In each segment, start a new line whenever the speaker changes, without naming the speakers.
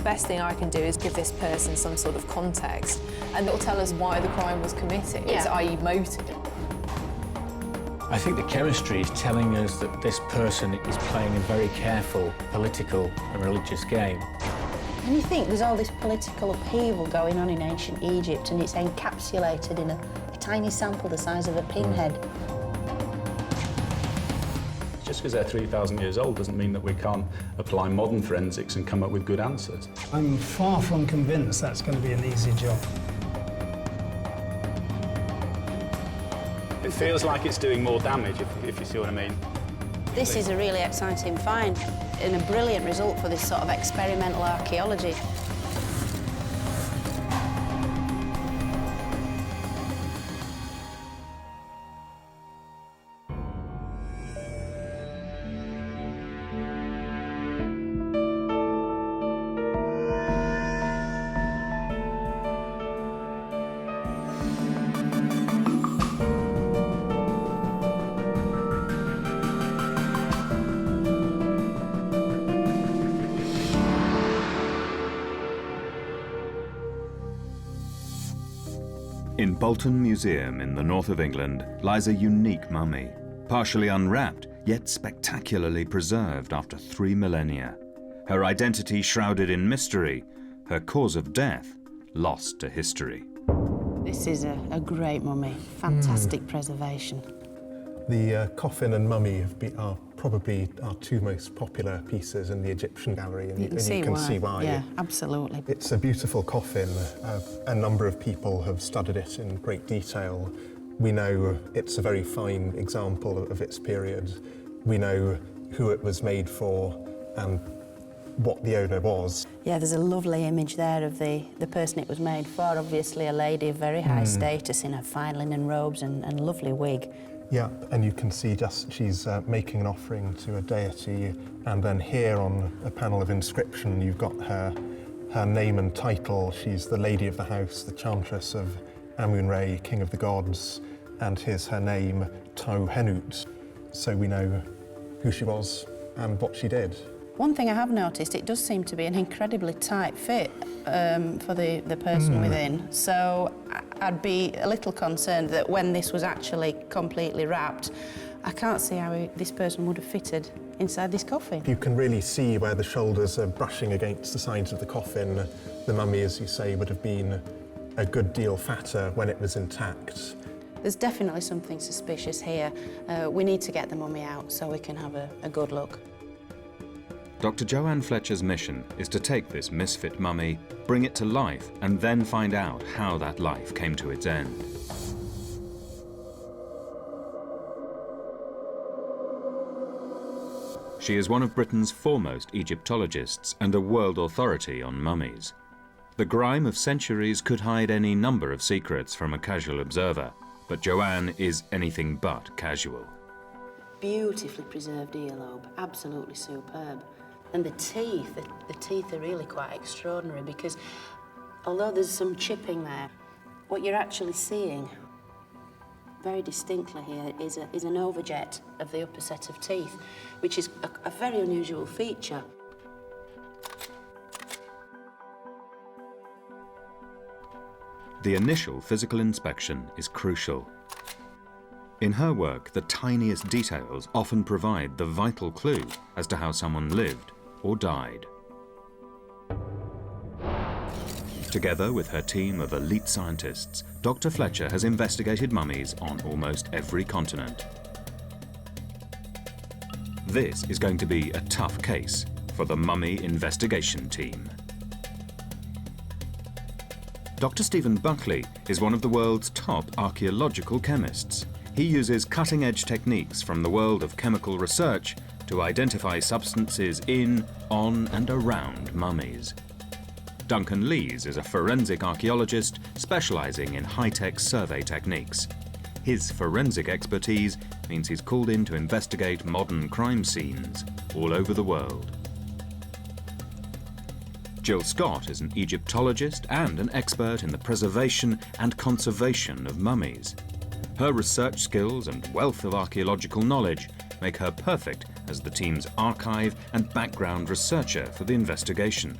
best thing I can do is give this person some sort of context, and it'll tell us why the crime was committed, i.e. motive.
I think the chemistry is telling us that this person is playing a very careful political and religious game.
And you think there's all this political upheaval going on in ancient Egypt, and it's encapsulated in a tiny sample the size of a pinhead.
Just because they're 3,000 years old doesn't mean that we can't apply modern forensics and come up with good answers.
I'm far from convinced that's going to be an easy job.
It feels like it's doing more damage, if you see what I mean.
This is a really exciting find and a brilliant result for this sort of experimental archaeology.
In Bolton Museum in the north of England lies a unique mummy, partially unwrapped, yet spectacularly preserved after 3 millennia. Her identity shrouded in mystery, her cause of death lost to history.
This is a great mummy, fantastic preservation.
The coffin and mummy are probably our two most popular pieces in the Egyptian gallery, and you can see why.
Yeah, absolutely.
It's a beautiful coffin. A number of people have studied it in great detail. We know it's a very fine example of its period. We know who it was made for and what the owner was.
Yeah, there's a lovely image there of the person it was made for, obviously a lady of very high status in her fine linen robes and lovely wig.
Yeah, and you can see she's making an offering to a deity, and then here on a panel of inscription you've got her name and title. She's the lady of the house, the chantress of Amun-Re, king of the gods, and here's her name, Tau-Henut. So we know who she was and what she did.
One thing I have noticed, it does seem to be an incredibly tight fit for the person within. So I'd be a little concerned that when this was actually completely wrapped, I can't see how this person would have fitted inside this coffin.
You can really see where the shoulders are brushing against the sides of the coffin. The mummy, as you say, would have been a good deal fatter when it was intact.
There's definitely something suspicious here. We need to get the mummy out so we can have a good look.
Dr. Joann Fletcher's mission is to take this misfit mummy, bring it to life, and then find out how that life came to its end. She is one of Britain's foremost Egyptologists and a world authority on mummies. The grime of centuries could hide any number of secrets from a casual observer, but Joann is anything but casual.
Beautifully preserved earlobe, absolutely superb. And the teeth are really quite extraordinary because although there's some chipping there, what you're actually seeing very distinctly here is an overjet of the upper set of teeth, which is a very unusual feature.
The initial physical inspection is crucial. In her work, the tiniest details often provide the vital clue as to how someone lived or died. Together with her team of elite scientists, Dr. Fletcher has investigated mummies on almost every continent. This is going to be a tough case for the mummy investigation team. Dr. Stephen Buckley is one of the world's top archaeological chemists. He uses cutting-edge techniques from the world of chemical research to identify substances in, on, and around mummies. Duncan Lees is a forensic archaeologist specializing in high-tech survey techniques. His forensic expertise means he's called in to investigate modern crime scenes all over the world. Jill Scott is an Egyptologist and an expert in the preservation and conservation of mummies. Her research skills and wealth of archaeological knowledge make her perfect as the team's archive and background researcher for the investigation.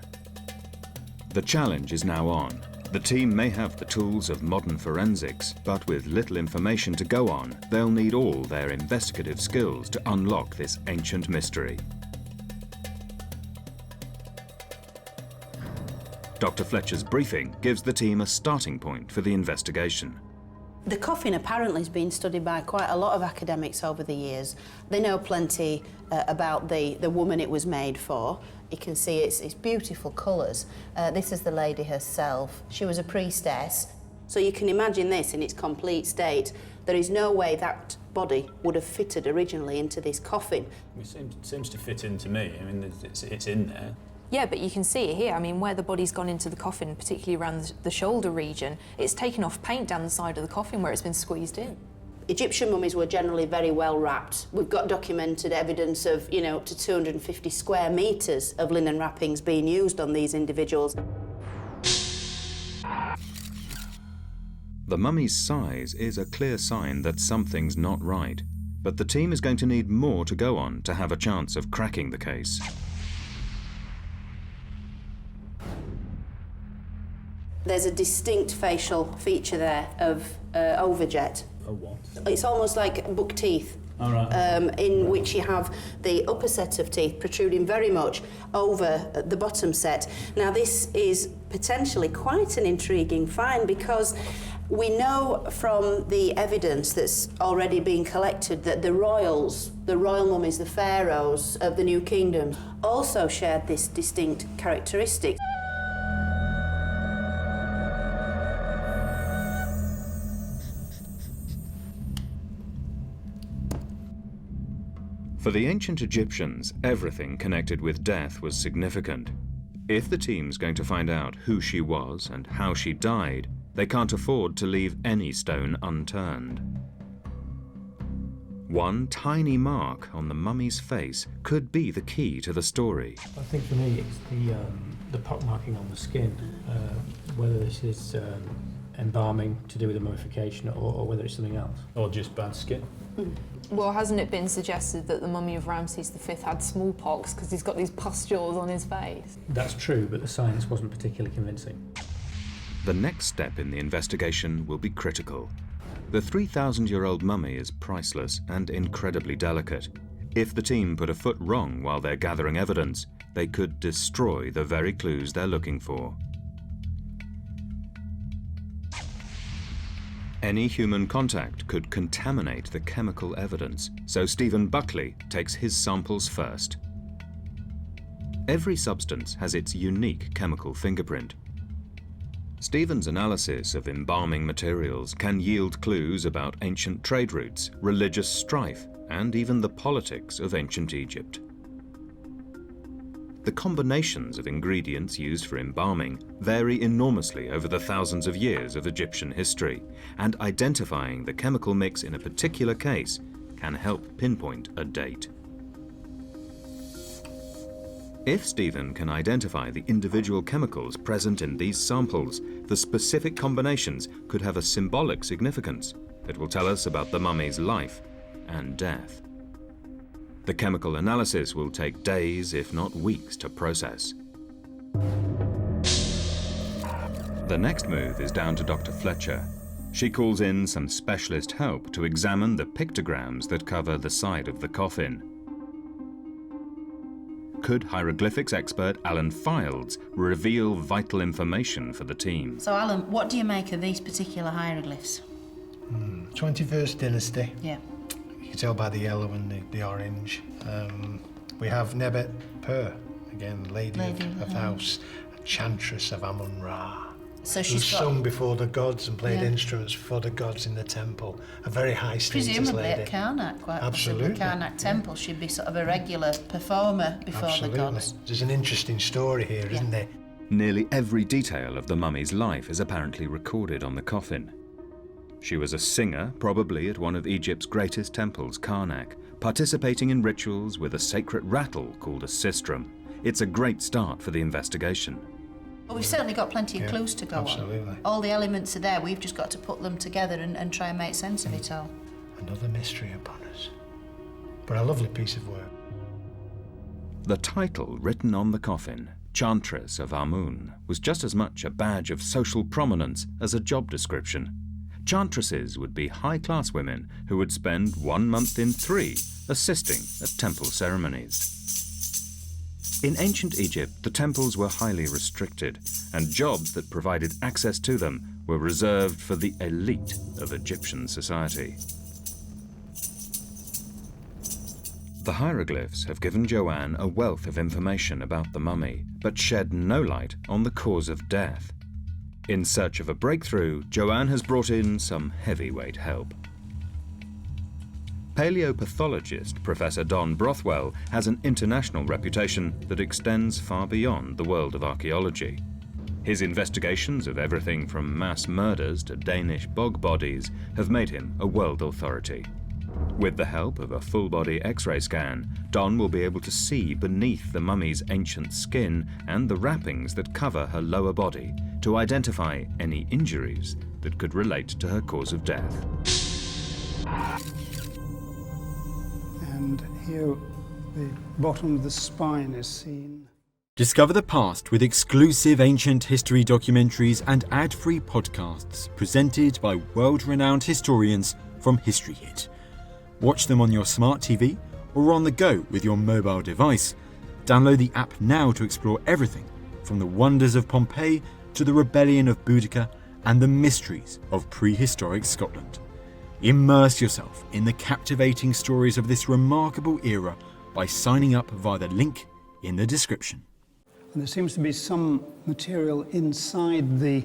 The challenge is now on. The team may have the tools of modern forensics, but with little information to go on, they'll need all their investigative skills to unlock this ancient mystery. Dr. Fletcher's briefing gives the team a starting point for the investigation.
The coffin apparently has been studied by quite a lot of academics over the years. They know plenty about the woman it was made for. You can see its beautiful colours. This is the lady herself. She was a priestess. So you can imagine this in its complete state. There is no way that body would have fitted originally into this coffin.
It seems to fit into me. I mean, it's in there.
Yeah, but you can see it here. I mean, where the body's gone into the coffin, particularly around the shoulder region, it's taken off paint down the side of the coffin where it's been squeezed in.
Egyptian mummies were generally very well wrapped. We've got documented evidence of, up to 250 square metres of linen wrappings being used on these individuals.
The mummy's size is a clear sign that something's not right, but the team is going to need more to go on to have a chance of cracking the case.
There's a distinct facial feature there of overjet.
A what?
It's almost like buck teeth,
All right.
in which you have the upper set of teeth protruding very much over the bottom set. Now, this is potentially quite an intriguing find because we know from the evidence that's already been collected that the royals, the royal mummies, the pharaohs of the New Kingdom, also shared this distinct characteristic.
For the ancient Egyptians, everything connected with death was significant. If the team's going to find out who she was and how she died, they can't afford to leave any stone unturned. One tiny mark on the mummy's face could be the key to the story.
I think for me it's the pockmarking on the skin, whether this is embalming to do with the mummification or whether it's something else.
Or just bad skin.
Well, hasn't it been suggested that the mummy of Ramses V had smallpox because he's got these pustules on his face?
That's true, but the science wasn't particularly convincing.
The next step in the investigation will be critical. The 3,000-year-old mummy is priceless and incredibly delicate. If the team put a foot wrong while they're gathering evidence, they could destroy the very clues they're looking for. Any human contact could contaminate the chemical evidence, so Stephen Buckley takes his samples first. Every substance has its unique chemical fingerprint. Stephen's analysis of embalming materials can yield clues about ancient trade routes, religious strife, and even the politics of ancient Egypt. The combinations of ingredients used for embalming vary enormously over the thousands of years of Egyptian history, and identifying the chemical mix in a particular case can help pinpoint a date. If Stephen can identify the individual chemicals present in these samples, the specific combinations could have a symbolic significance that will tell us about the mummy's life and death. The chemical analysis will take days, if not weeks, to process. The next move is down to Dr. Fletcher. She calls in some specialist help to examine the pictograms that cover the side of the coffin. Could hieroglyphics expert Alan Fildes reveal vital information for the team?
So, Alan, what do you make of these particular hieroglyphs?
21st dynasty.
Yeah.
You can tell by the yellow and the orange. We have Nebet Per, again, lady of the house, a chantress of Amun-Ra.
So
Who
she's
sung before the gods and played instruments for the gods in the temple. A very high status
presumably
lady.
at Karnak, quite
Absolutely.
possibly. Karnak temple, she'd be sort of a regular performer before
Absolutely.
the gods.
There's an interesting story here, isn't there?
Nearly every detail of the mummy's life is apparently recorded on the coffin. She was a singer, probably at one of Egypt's greatest temples, Karnak, participating in rituals with a sacred rattle called a sistrum. It's a great start for the investigation.
But we've certainly got plenty of clues to go
absolutely.
on. All the elements are there, we've just got to put them together and try and make sense of it all.
Another mystery upon us. But a lovely piece of work.
The title written on the coffin, Chantress of Amun was just as much a badge of social prominence as a job description. Chantresses would be high-class women who would spend 1 month in 3 assisting at temple ceremonies. In ancient Egypt, the temples were highly restricted, and jobs that provided access to them were reserved for the elite of Egyptian society. The hieroglyphs have given Joann a wealth of information about the mummy, but shed no light on the cause of death. In search of a breakthrough, Joann has brought in some heavyweight help. Paleopathologist Professor Don Brothwell has an international reputation that extends far beyond the world of archaeology. His investigations of everything from mass murders to Danish bog bodies have made him a world authority. With the help of a full-body X-ray scan, Don will be able to see beneath the mummy's ancient skin and the wrappings that cover her lower body to identify any injuries that could relate to her cause of death.
And here the bottom of the spine is seen.
Discover the past with exclusive ancient history documentaries and ad-free podcasts presented by world-renowned historians from History Hit. Watch them on your smart TV or on the go with your mobile device. Download the app now to explore everything from the wonders of Pompeii to the rebellion of Boudica and the mysteries of prehistoric Scotland. Immerse yourself in the captivating stories of this remarkable era by signing up via the link in the description.
And there seems to be some material inside the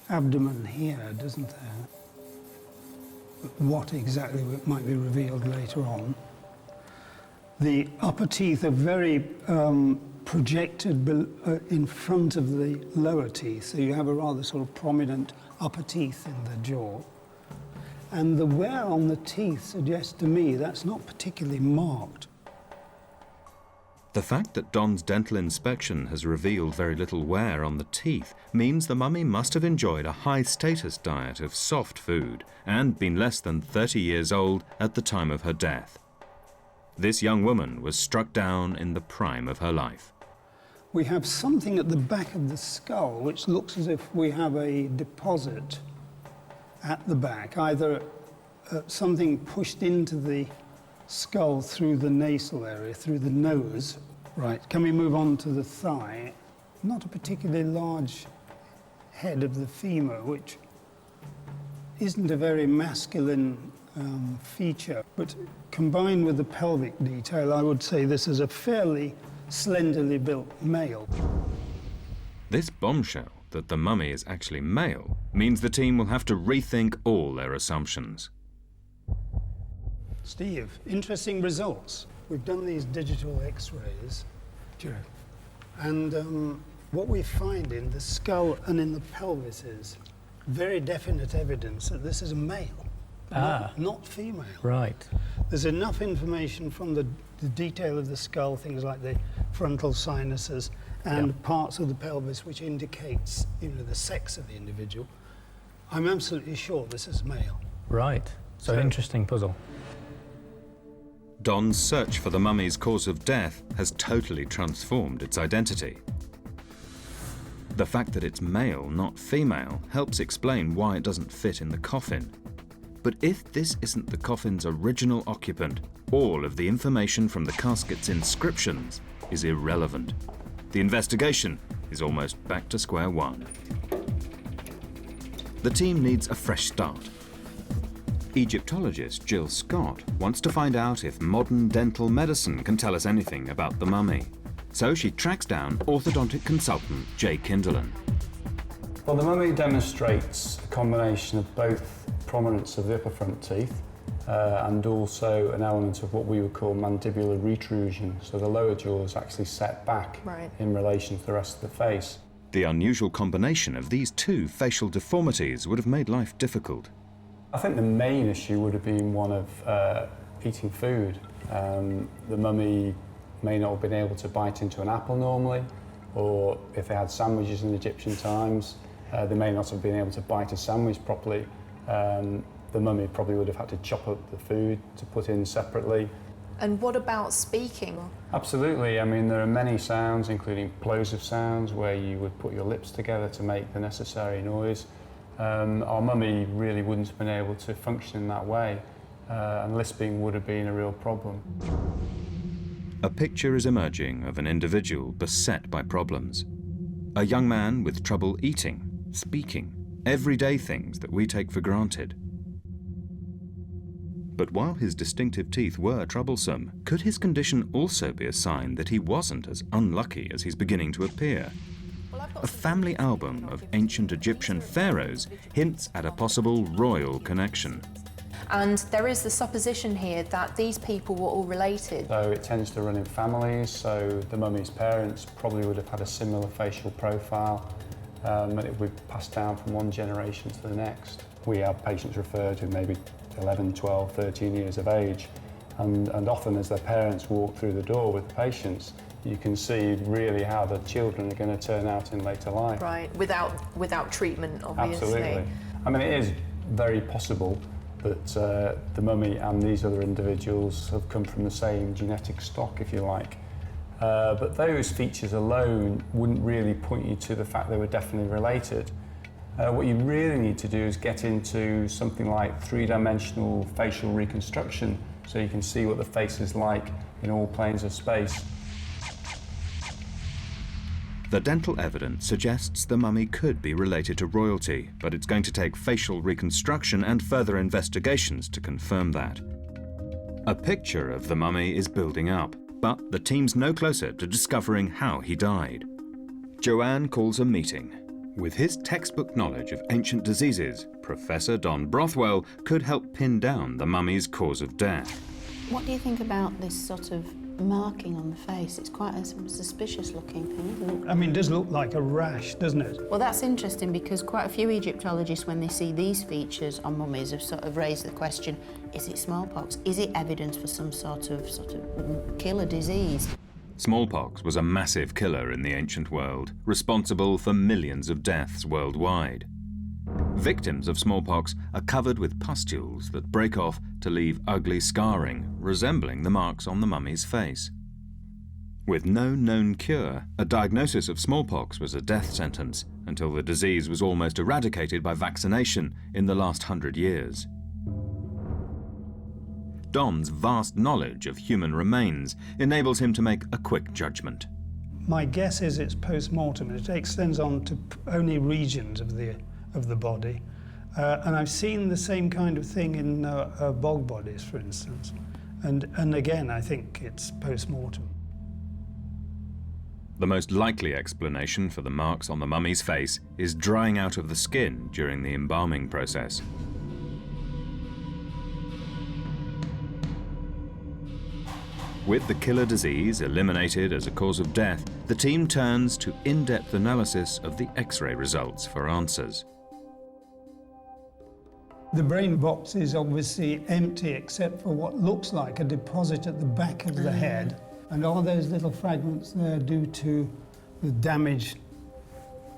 abdomen here, doesn't there? What exactly might be revealed later on. The upper teeth are very projected in front of the lower teeth, so you have a rather sort of prominent upper teeth in the jaw. And the wear on the teeth suggests to me that's not particularly marked.
The fact that Don's dental inspection has revealed very little wear on the teeth means the mummy must have enjoyed a high-status diet of soft food and been less than 30 years old at the time of her death. This young woman was struck down in the prime of her life.
We have something at the back of the skull which looks as if we have a deposit at the back, either something pushed into the skull through the nasal area, through the nose. Right, can we move on to the thigh? Not a particularly large head of the femur, which isn't a very masculine feature, but combined with the pelvic detail, I would say this is a fairly slenderly built male.
This bombshell that the mummy is actually male means the team will have to rethink all their assumptions.
Steve, interesting results. We've done these digital X-rays, and what we find in the skull and in the pelvis is very definite evidence that this is a male, not female.
Right.
There's enough information from the detail of the skull, things like the frontal sinuses and parts of the pelvis, which indicates, the sex of the individual. I'm absolutely sure this is male.
Right. So interesting puzzle.
Don's search for the mummy's cause of death has totally transformed its identity. The fact that it's male, not female, helps explain why it doesn't fit in the coffin. But if this isn't the coffin's original occupant, all of the information from the casket's inscriptions is irrelevant. The investigation is almost back to square one. The team needs a fresh start. Egyptologist Jill Scott wants to find out if modern dental medicine can tell us anything about the mummy. So she tracks down orthodontic consultant Jay Kinderlin.
Well, the mummy demonstrates a combination of both prominence of the upper front teeth and also an element of what we would call mandibular retrusion. So the lower jaw is actually set back in relation to the rest of the face.
The unusual combination of these two facial deformities would have made life difficult.
I think the main issue would have been one of eating food. The mummy may not have been able to bite into an apple normally, or if they had sandwiches in Egyptian times, they may not have been able to bite a sandwich properly. The mummy probably would have had to chop up the food to put in separately.
And what about speaking?
Absolutely. I mean, there are many sounds, including plosive sounds, where you would put your lips together to make the necessary noise. Our mummy really wouldn't have been able to function in that way, and lisping would have been a real problem.
A picture is emerging of an individual beset by problems. A young man with trouble eating, speaking, everyday things that we take for granted. But while his distinctive teeth were troublesome, could his condition also be a sign that he wasn't as unlucky as he's beginning to appear? A family album of ancient Egyptian pharaohs hints at a possible royal connection.
And there is the supposition here that these people were all related.
So it tends to run in families, so the mummy's parents probably would have had a similar facial profile, and it would be passed down from one generation to the next. We have patients referred who maybe 11, 12, 13 years of age, and often as their parents walk through the door with the patients, you can see really how the children are going to turn out in later life.
Right, without treatment, obviously.
Absolutely. I mean, it is very possible that the mummy and these other individuals have come from the same genetic stock, if you like. But those features alone wouldn't really point you to the fact they were definitely related. What you really need to do is get into something like three-dimensional facial reconstruction, so you can see what the face is like in all planes of space.
The dental evidence suggests the mummy could be related to royalty, but it's going to take facial reconstruction and further investigations to confirm that. A picture of the mummy is building up, but the team's no closer to discovering how he died. Joann calls a meeting. With his textbook knowledge of ancient diseases, Professor Don Brothwell could help pin down the mummy's cause of death.
What do you think about this sort of marking on the face? It's quite a suspicious looking thing, isn't it?
I mean, it does look like a rash, doesn't it?
Well, that's interesting because quite a few Egyptologists, when they see these features on mummies, have sort of raised the question, is it smallpox? Is it evidence for some sort of killer disease?
Smallpox was a massive killer in the ancient world, responsible for millions of deaths worldwide. Victims of smallpox are covered with pustules that break off to leave ugly scarring, resembling the marks on the mummy's face. With no known cure, a diagnosis of smallpox was a death sentence until the disease was almost eradicated by vaccination in the last 100 years. Don's vast knowledge of human remains enables him to make a quick judgment.
My guess is it's post-mortem. It extends on to only regions of the body. And I've seen the same kind of thing in bog bodies, for instance. And again, I think it's post-mortem.
The most likely explanation for the marks on the mummy's face is drying out of the skin during the embalming process. With the killer disease eliminated as a cause of death, the team turns to in-depth analysis of the X-ray results for answers.
The brain box is obviously empty except for what looks like a deposit at the back of the head. And are those little fragments there due to the damage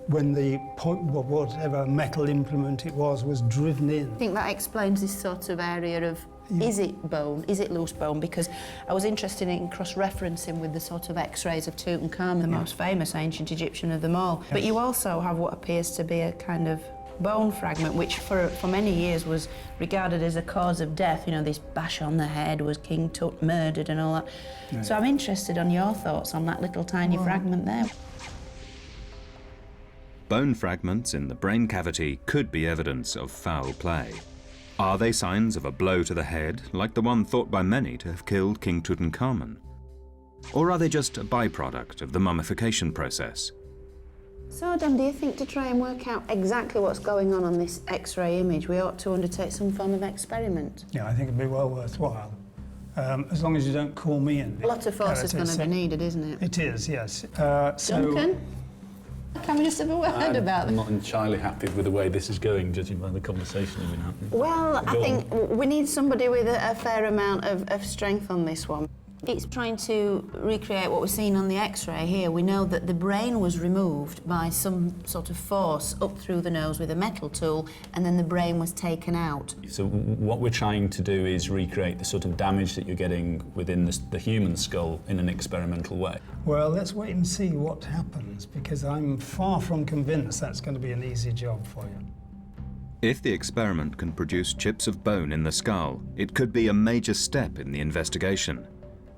when the whatever metal implement it was driven in?
I think that explains this sort of area of, is it bone, is it loose bone? Because I was interested in cross-referencing with the sort of X-rays of Tutankhamun, the most famous ancient Egyptian of them all. Yes. But you also have what appears to be a kind of bone fragment, which for many years was regarded as a cause of death. You know, this bash on the head, was King Tut murdered and all that. Right. So I'm interested on your thoughts on that little tiny fragment there.
Bone fragments in the brain cavity could be evidence of foul play. Are they signs of a blow to the head, like the one thought by many to have killed King Tutankhamun? Or are they just a byproduct of the mummification process?
So, Don, do you think to try and work out exactly what's going on this X-ray image, we ought to undertake some form of experiment?
Yeah, I think it'd be well worthwhile. As long as you don't call me in.
A lot of force is going to be needed, isn't it?
It is, yes.
Duncan? Can we just have a word about
I'm
that?
not entirely happy with the way this is going, judging by the conversation that's been happening.
Well, I think we need somebody with a fair amount of strength on this one. It's trying to recreate what we're seeing on the X-ray here. We know that the brain was removed by some sort of force up through the nose with a metal tool, and then the brain was taken out.
So what we're trying to do is recreate the sort of damage that you're getting within the human skull in an experimental way.
Well, let's wait and see what happens, because I'm far from convinced that's going to be an easy job for you.
If the experiment can produce chips of bone in the skull, it could be a major step in the investigation.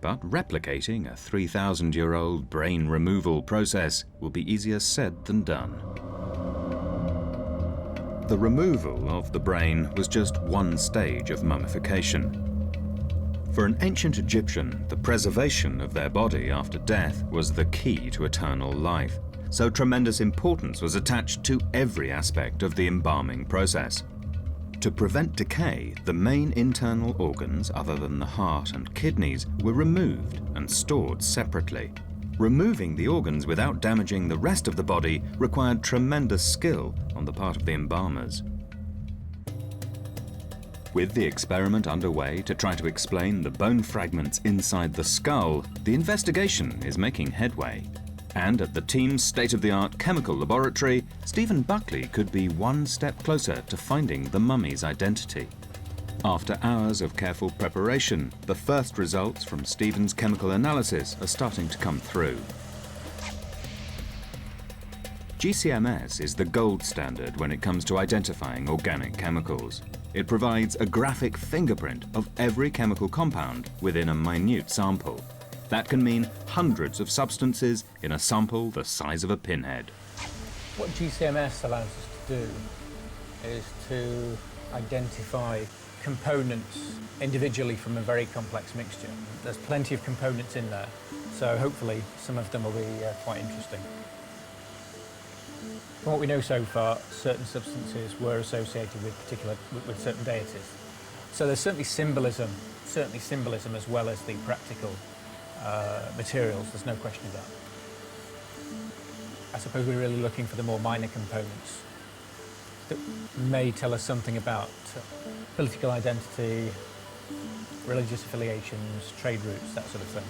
But replicating a 3,000-year-old brain removal process will be easier said than done. The removal of the brain was just one stage of mummification. For an ancient Egyptian, the preservation of their body after death was the key to eternal life. So tremendous importance was attached to every aspect of the embalming process. To prevent decay, the main internal organs, other than the heart and kidneys, were removed and stored separately. Removing the organs without damaging the rest of the body required tremendous skill on the part of the embalmers. With the experiment underway to try to explain the bone fragments inside the skull, the investigation is making headway. And at the team's state-of-the-art chemical laboratory, Stephen Buckley could be one step closer to finding the mummy's identity. After hours of careful preparation, the first results from Stephen's chemical analysis are starting to come through. GCMS is the gold standard when it comes to identifying organic chemicals. It provides a graphic fingerprint of every chemical compound within a minute sample. That can mean hundreds of substances in a sample the size of a pinhead.
What GCMS allows us to do is to identify components individually from a very complex mixture. There's plenty of components in there, so hopefully some of them will be quite interesting. From what we know so far, certain substances were associated with certain deities. So there's certainly symbolism as well as the practical materials, there's no question of that. I suppose we're really looking for the more minor components that may tell us something about political identity, religious affiliations, trade routes, that sort of thing.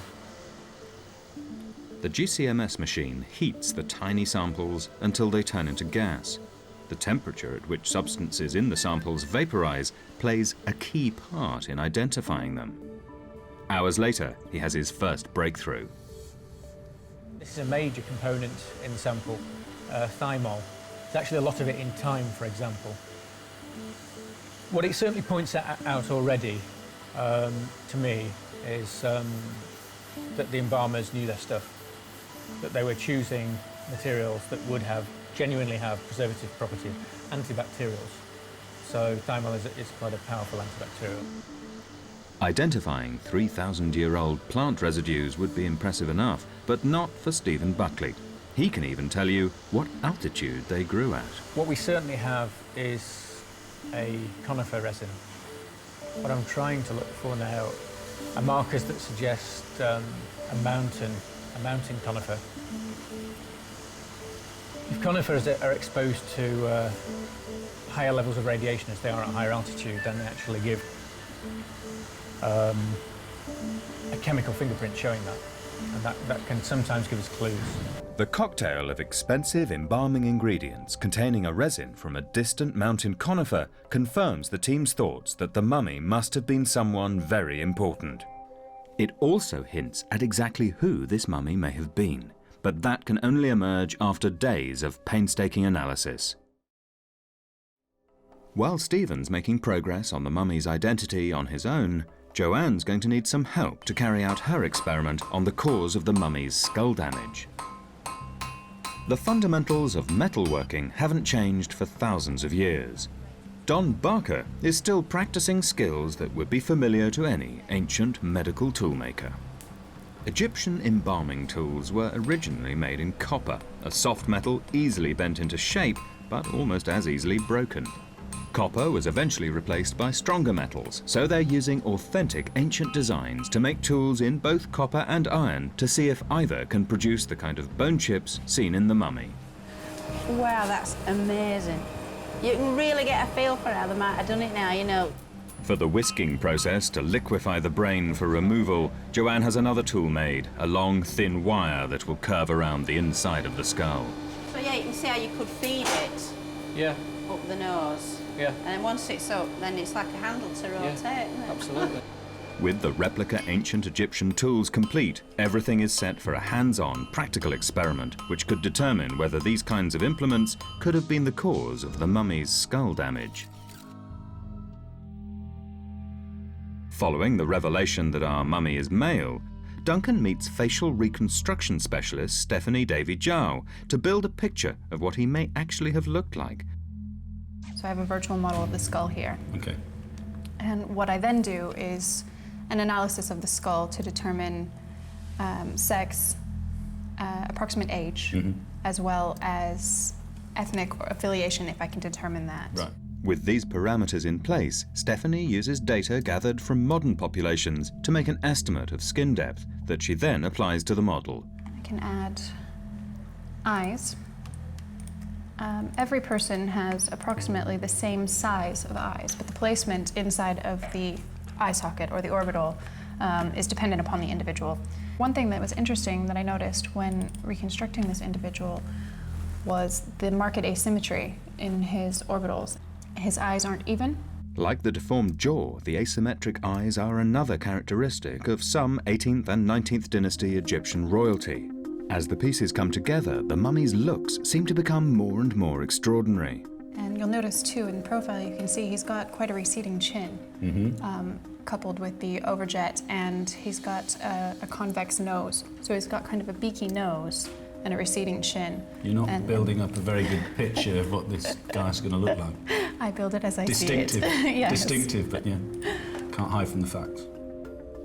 The GCMS machine heats the tiny samples until they turn into gas. The temperature at which substances in the samples vaporize plays a key part in identifying them. Hours later, he has his first breakthrough.
This is a major component in the sample, thymol. There's actually a lot of it in thyme, for example. What it certainly points out already, to me, is that the embalmers knew their stuff, that they were choosing materials that would genuinely have preservative properties, antibacterials. So thymol is quite a powerful antibacterial.
Identifying 3,000-year-old plant residues would be impressive enough, but not for Stephen Buckley. He can even tell you what altitude they grew at.
What we certainly have is a conifer resin. What I'm trying to look for now are markers that suggest a mountain conifer. If conifers are exposed to higher levels of radiation as they are at higher altitude, then they actually give a chemical fingerprint showing that, and that can sometimes give us clues.
The cocktail of expensive embalming ingredients containing a resin from a distant mountain conifer confirms the team's thoughts that the mummy must have been someone very important. It also hints at exactly who this mummy may have been, but that can only emerge after days of painstaking analysis. While Stephen's making progress on the mummy's identity on his own, Joann's going to need some help to carry out her experiment on the cause of the mummy's skull damage. The fundamentals of metalworking haven't changed for thousands of years. Don Barker is still practicing skills that would be familiar to any ancient medical toolmaker. Egyptian embalming tools were originally made in copper, a soft metal easily bent into shape, but almost as easily broken. Copper was eventually replaced by stronger metals, so they're using authentic ancient designs to make tools in both copper and iron to see if either can produce the kind of bone chips seen in the mummy.
Wow, that's amazing. You can really get a feel for how they might have done it now, you know.
For the whisking process to liquefy the brain for removal, Joann has another tool made, a long, thin wire that will curve around the inside of the skull.
So yeah, you can see how you could feed it
Yeah,
up the nose.
yeah,
And then once it's up, then it's like a handle to rotate, isn't it?
absolutely.
With the replica ancient Egyptian tools complete, everything is set for a hands-on, practical experiment which could determine whether these kinds of implements could have been the cause of the mummy's skull damage. Following the revelation that our mummy is male, Duncan meets facial reconstruction specialist Stephanie Davy-Jow to build a picture of what he may actually have looked like.
So I have a virtual model of the skull here.
Okay.
And what I then do is an analysis of the skull to determine sex, approximate age, as well as ethnic affiliation, if I can determine that.
Right.
With these parameters in place, Stephanie uses data gathered from modern populations to make an estimate of skin depth that she then applies to the model.
I can add eyes. Every person has approximately the same size of eyes, but the placement inside of the eye socket or the orbital is dependent upon the individual. One thing that was interesting that I noticed when reconstructing this individual was the marked asymmetry in his orbitals. His eyes aren't even.
Like the deformed jaw, the asymmetric eyes are another characteristic of some 18th and 19th dynasty Egyptian royalty. As the pieces come together, the mummy's looks seem to become more and more extraordinary.
And you'll notice too in the profile, you can see he's got quite a receding chin, coupled with the overjet, and he's got a convex nose. So he's got kind of a beaky nose and a receding chin.
You're not building up a very good picture of what this guy's going to look like.
I build it as I see it.
Distinctive. Distinctive, but yeah, can't hide from the facts.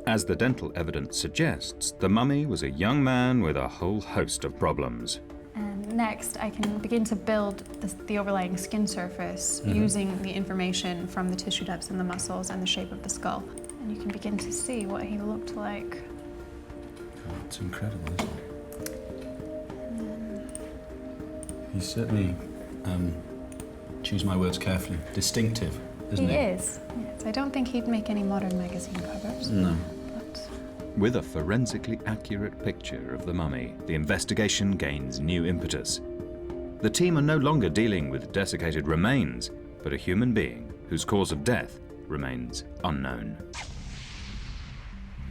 As the dental evidence suggests, the mummy was a young man with a whole host of problems.
And next, I can begin to build the overlying skin surface using the information from the tissue depths and the muscles and the shape of the skull. And you can begin to see what he looked like.
Oh, it's incredible, isn't it? He's certainly, choose my words carefully, distinctive, isn't he?
He is. Yes. I don't think he'd make any modern magazine covers.
No.
But
With a forensically accurate picture of the mummy, the investigation gains new impetus. The team are no longer dealing with desiccated remains, but a human being whose cause of death remains unknown.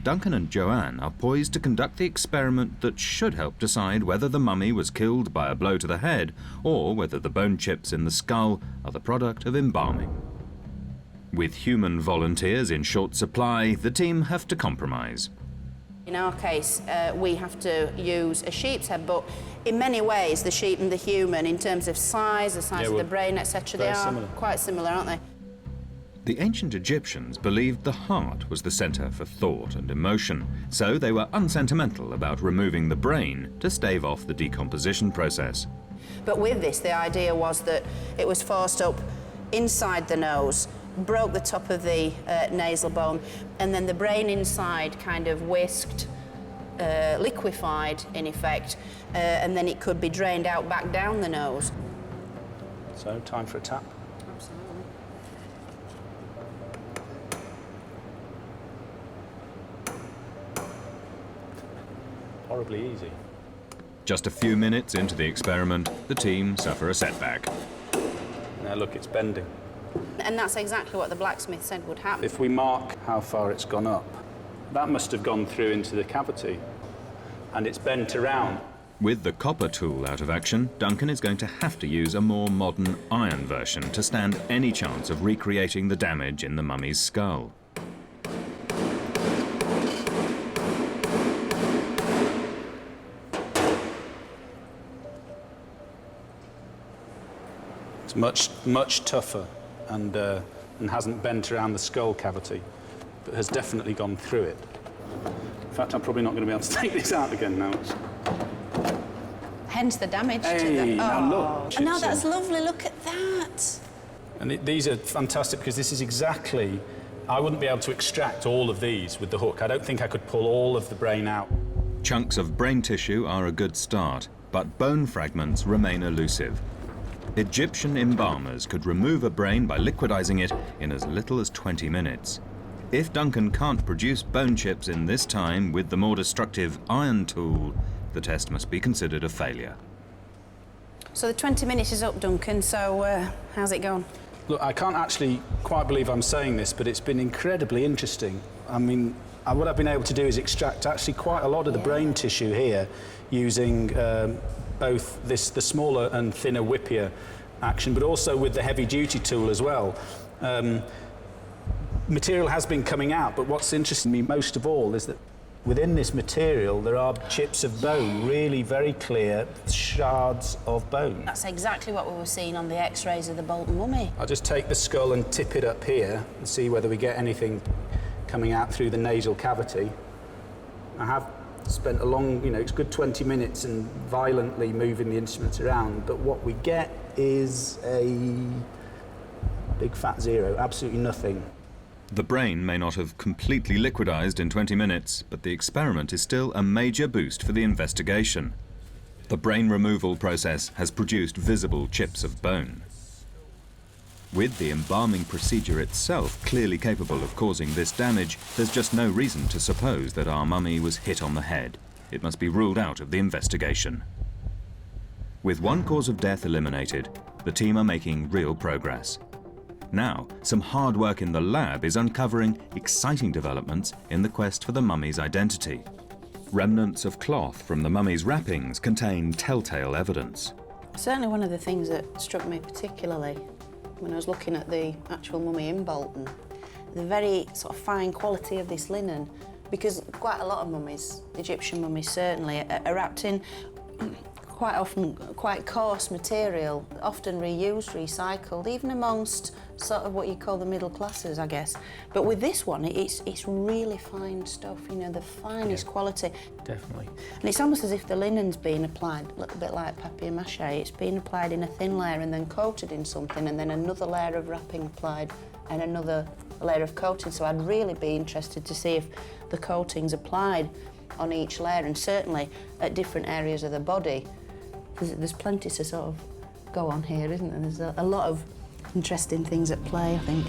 Duncan and Joann are poised to conduct the experiment that should help decide whether the mummy was killed by a blow to the head or whether the bone chips in the skull are the product of embalming. With human volunteers in short supply, the team have to compromise.
In our case, we have to use a sheep's head, but in many ways, the sheep and the human, in terms of size, the size of the brain, etc., they are quite similar, aren't they?
The ancient Egyptians believed the heart was the centre for thought and emotion, so they were unsentimental about removing the brain to stave off the decomposition process.
But with this, the idea was that it was forced up inside the nose, broke the top of the nasal bone, and then the brain inside kind of whisked, liquefied in effect, and then it could be drained out back down the nose.
So, time for a tap.
Absolutely.
Horribly easy.
Just a few minutes into the experiment, the team suffer a setback.
Now look, it's bending.
And that's exactly what the blacksmith said would happen.
If we mark how far it's gone up, that must have gone through into the cavity, and it's bent around.
With the copper tool out of action, Duncan is going to have to use a more modern iron version to stand any chance of recreating the damage in the mummy's skull.
It's much tougher and hasn't bent around the skull cavity, but has definitely gone through it. In fact, I'm probably not going to be able to take this out again now.
Hence the damage to the...
Now look.
Oh, no, that's lovely. Look at that.
And these are fantastic because this is exactly... I wouldn't be able to extract all of these with the hook. I don't think I could pull all of the brain out.
Chunks of brain tissue are a good start, but bone fragments remain elusive. Egyptian embalmers could remove a brain by liquidizing it in as little as 20 minutes. If Duncan can't produce bone chips in this time with the more destructive iron tool, the test must be considered a failure.
So the 20 minutes is up, Duncan, so how's it gone?
Look, I can't actually quite believe I'm saying this, but it's been incredibly interesting. I mean, what I've been able to do is extract actually quite a lot of the brain tissue here using both the smaller and thinner whippier action, but also with the heavy-duty tool as well. Material has been coming out, but what's interesting me most of all is that within this material there are chips of bone, really very clear shards of bone.
That's exactly what we were seeing on the x-rays of the Bolton mummy.
I'll just take the skull and tip it up here and see whether we get anything coming out through the nasal cavity. I have spent a long, it's a good 20 minutes and violently moving the instruments around, but what we get is a big fat zero, absolutely nothing.
The brain may not have completely liquidized in 20 minutes, but the experiment is still a major boost for the investigation. The brain removal process has produced visible chips of bone. With the embalming procedure itself clearly capable of causing this damage, there's just no reason to suppose that our mummy was hit on the head. It must be ruled out of the investigation. With one cause of death eliminated, the team are making real progress. Now, some hard work in the lab is uncovering exciting developments in the quest for the mummy's identity. Remnants of cloth from the mummy's wrappings contain telltale evidence.
Certainly one of the things that struck me particularly when I was looking at the actual mummy in Bolton, the very sort of fine quality of this linen, because quite a lot of mummies, Egyptian mummies certainly, are wrapped in quite often quite coarse material, often reused, recycled, even amongst sort of what you call the middle classes, I guess. But with this one, it's really fine stuff, the finest quality.
Definitely.
And it's almost as if the linen's been applied, a little bit like papier-mâché. It's been applied in a thin layer and then coated in something, and then another layer of wrapping applied and another layer of coating. So I'd really be interested to see if the coating's applied on each layer, and certainly at different areas of the body. There's plenty to sort of go on here, isn't there? There's a lot of interesting things at play, I think.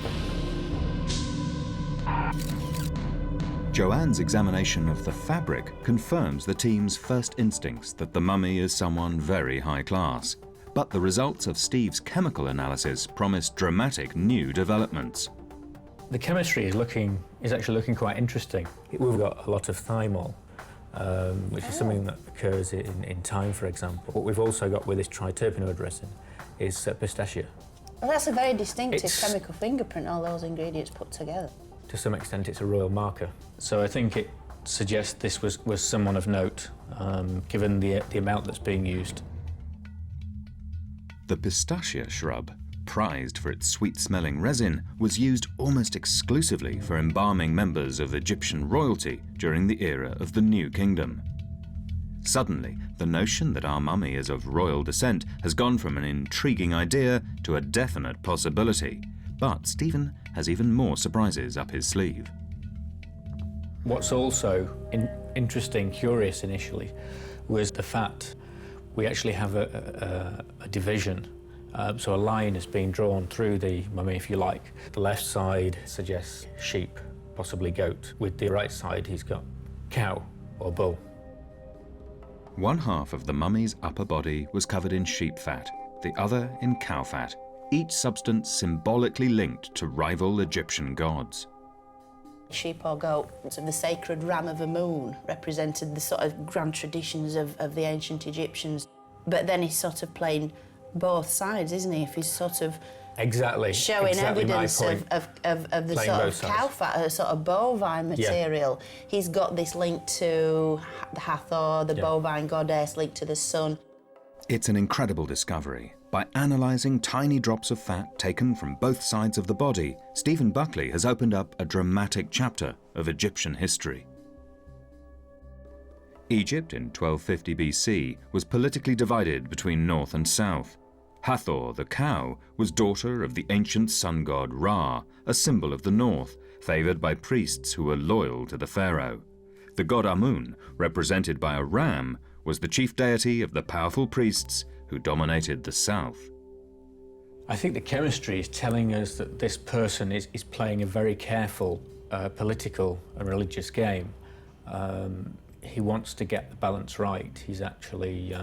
Joann's examination of the fabric confirms the team's first instincts that the mummy is someone very high class. But the results of Steve's chemical analysis promise dramatic new developments.
The chemistry is actually looking quite interesting. We've got a lot of thymol, which is something that occurs in thyme, for example. What we've also got with this triterpenoid resin is pistachia.
Well, that's a very distinctive chemical fingerprint, all those ingredients put together.
To some extent, it's a royal marker. So I think it suggests this was someone of note, given the amount that's being used.
The pistachia shrub, prized for its sweet-smelling resin, was used almost exclusively for embalming members of Egyptian royalty during the era of the New Kingdom. Suddenly, the notion that our mummy is of royal descent has gone from an intriguing idea to a definite possibility. But Stephen has even more surprises up his sleeve.
What's also interesting, curious initially, was the fact we actually have a division. So a line has been drawn through the mummy, if you like. The left side suggests sheep, possibly goat. With the right side, he's got cow or bull.
One half of the mummy's upper body was covered in sheep fat, the other in cow fat, each substance symbolically linked to rival Egyptian gods.
Sheep or goat, so the sacred ram of a moon, represented the sort of grand traditions of the ancient Egyptians. But then he's sort of playing both sides, isn't he? If he's sort of showing evidence of the sort of cow fat, sort of bovine material. Yeah. He's got this link to the Hathor, the bovine goddess, linked to the sun.
It's an incredible discovery. By analysing tiny drops of fat taken from both sides of the body, Stephen Buckley has opened up a dramatic chapter of Egyptian history. Egypt in 1250 BC was politically divided between north and south. Hathor, the cow, was daughter of the ancient sun god Ra, a symbol of the north, favoured by priests who were loyal to the pharaoh. The god Amun, represented by a ram, was the chief deity of the powerful priests who dominated the south.
I think the chemistry is telling us that this person is playing a very careful political and religious game. He wants to get the balance right. He's actually